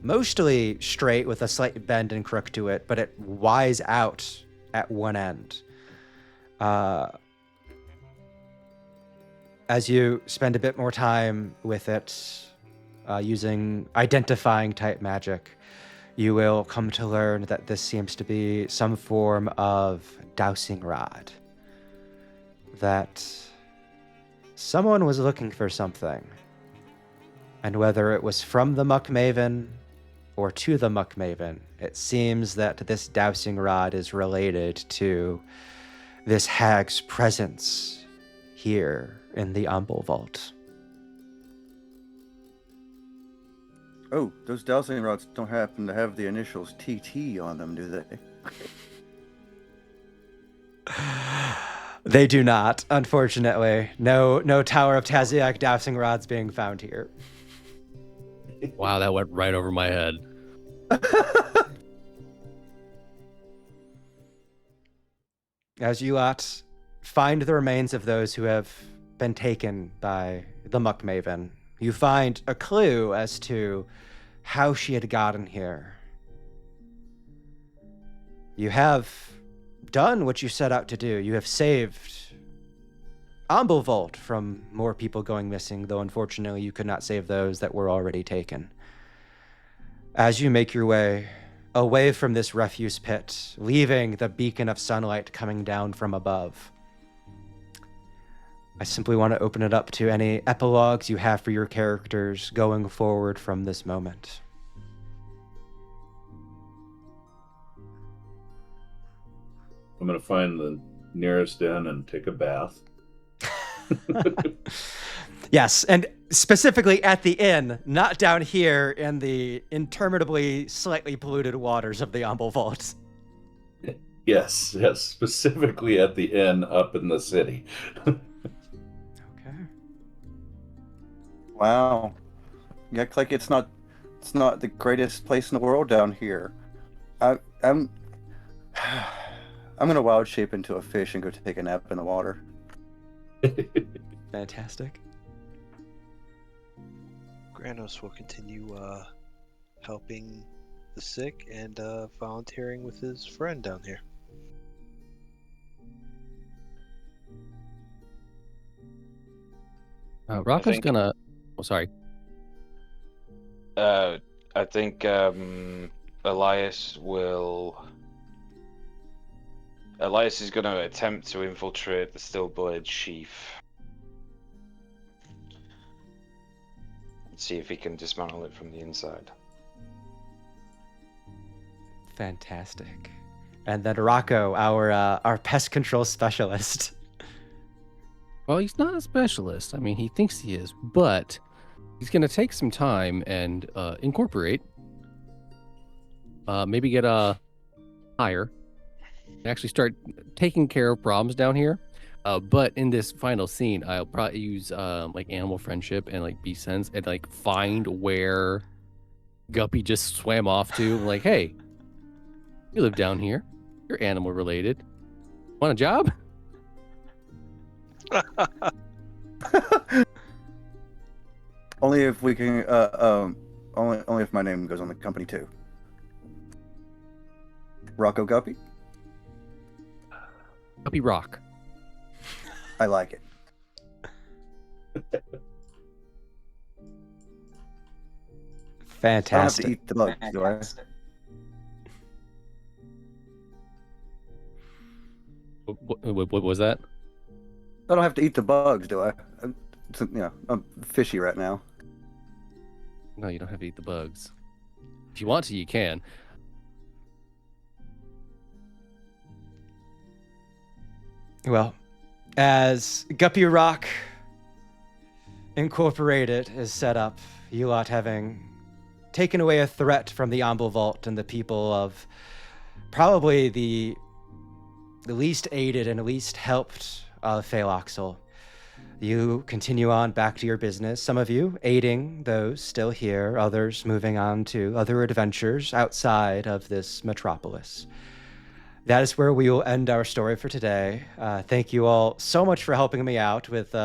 A: Mostly straight with a slight bend and crook to it, but it wides out at one end. As you spend a bit more time with it, using identifying type magic, you will come to learn that this seems to be some form of dowsing rod. That someone was looking for something. And whether it was from the Muck Maven or to the Muck Maven, it seems that this dowsing rod is related to this hag's presence here in the Umble Vault.
E: Oh, those dowsing rods don't happen to have the initials TT on them, do they?
A: They do not, unfortunately. No Tower of Taziak dowsing rods being found here.
F: Wow, that went right over my head.
A: As you lot find the remains of those who have been taken by the Muck Maven, you find a clue as to how she had gotten here. You have done what you set out to do. You have saved Umble Vault from more people going missing, though unfortunately you could not save those that were already taken. As you make your way away from this refuse pit, leaving the beacon of sunlight coming down from above, I simply want to open it up to any epilogues you have for your characters going forward from this moment.
B: I'm going to find the nearest inn and take a bath.
A: Yes, and specifically at the inn, not down here in the interminably slightly polluted waters of the Umble Vault.
B: Yes, specifically at the inn up in the city.
A: Okay.
E: Wow. You act like it's not the greatest place in the world down here. I'm gonna wild shape into a fish and go take a nap in the water.
A: Fantastic.
D: Granos will continue helping the sick and volunteering with his friend down here.
F: Rocco's gonna... Oh, sorry.
C: I think Elias is going to attempt to infiltrate the Stillblade sheath. See if he can dismantle it from the inside.
A: Fantastic. And then Rocco, our pest control specialist.
F: Well, he's not a specialist. I mean, he thinks he is, but he's going to take some time and incorporate. Maybe get a hire. And actually start taking care of problems down here. But in this final scene, I'll probably use like animal friendship and like bee sense and like find where Guppy just swam off to. Like, hey, you live down here. You're animal related. Want a job?
E: Only if we can. Only if my name goes on the company too. Rocco Guppy.
F: Guppy Rock.
E: I like it. I don't have to
A: Fantastic.
E: eat the bugs, do I?
F: What was that?
E: I don't have to eat the bugs, do I? I'm fishy right now.
F: No, you don't have to eat the bugs. If you want to, you can.
A: Well, as Guppy Rock Incorporated is set up, you lot having taken away a threat from the Amble Vault and the people of probably the least aided and least helped of Phaloxel. You continue on back to your business, some of you aiding those still here, others moving on to other adventures outside of this metropolis. That is where we will end our story for today. Thank you all so much for helping me out with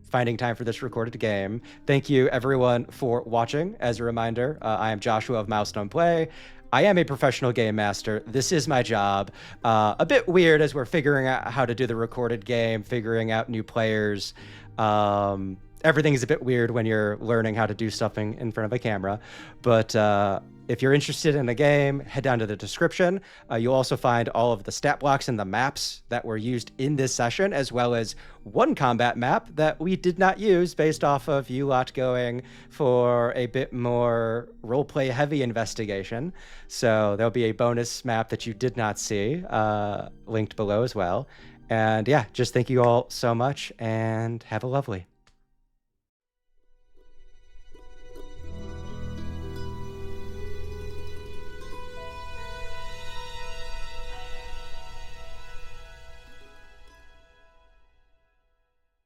A: finding time for this recorded game. Thank you, everyone, for watching. As a reminder, I am Joshua of Milestone Play. I am a professional game master. This is my job. A bit weird as we're figuring out how to do the recorded game, figuring out new players. Everything's a bit weird when you're learning how to do something in front of a camera. But if you're interested in the game, head down to the description. You'll also find all of the stat blocks and the maps that were used in this session, as well as one combat map that we did not use based off of you lot going for a bit more roleplay heavy investigation. So there'll be a bonus map that you did not see linked below as well. And yeah, just thank you all so much and have a lovely.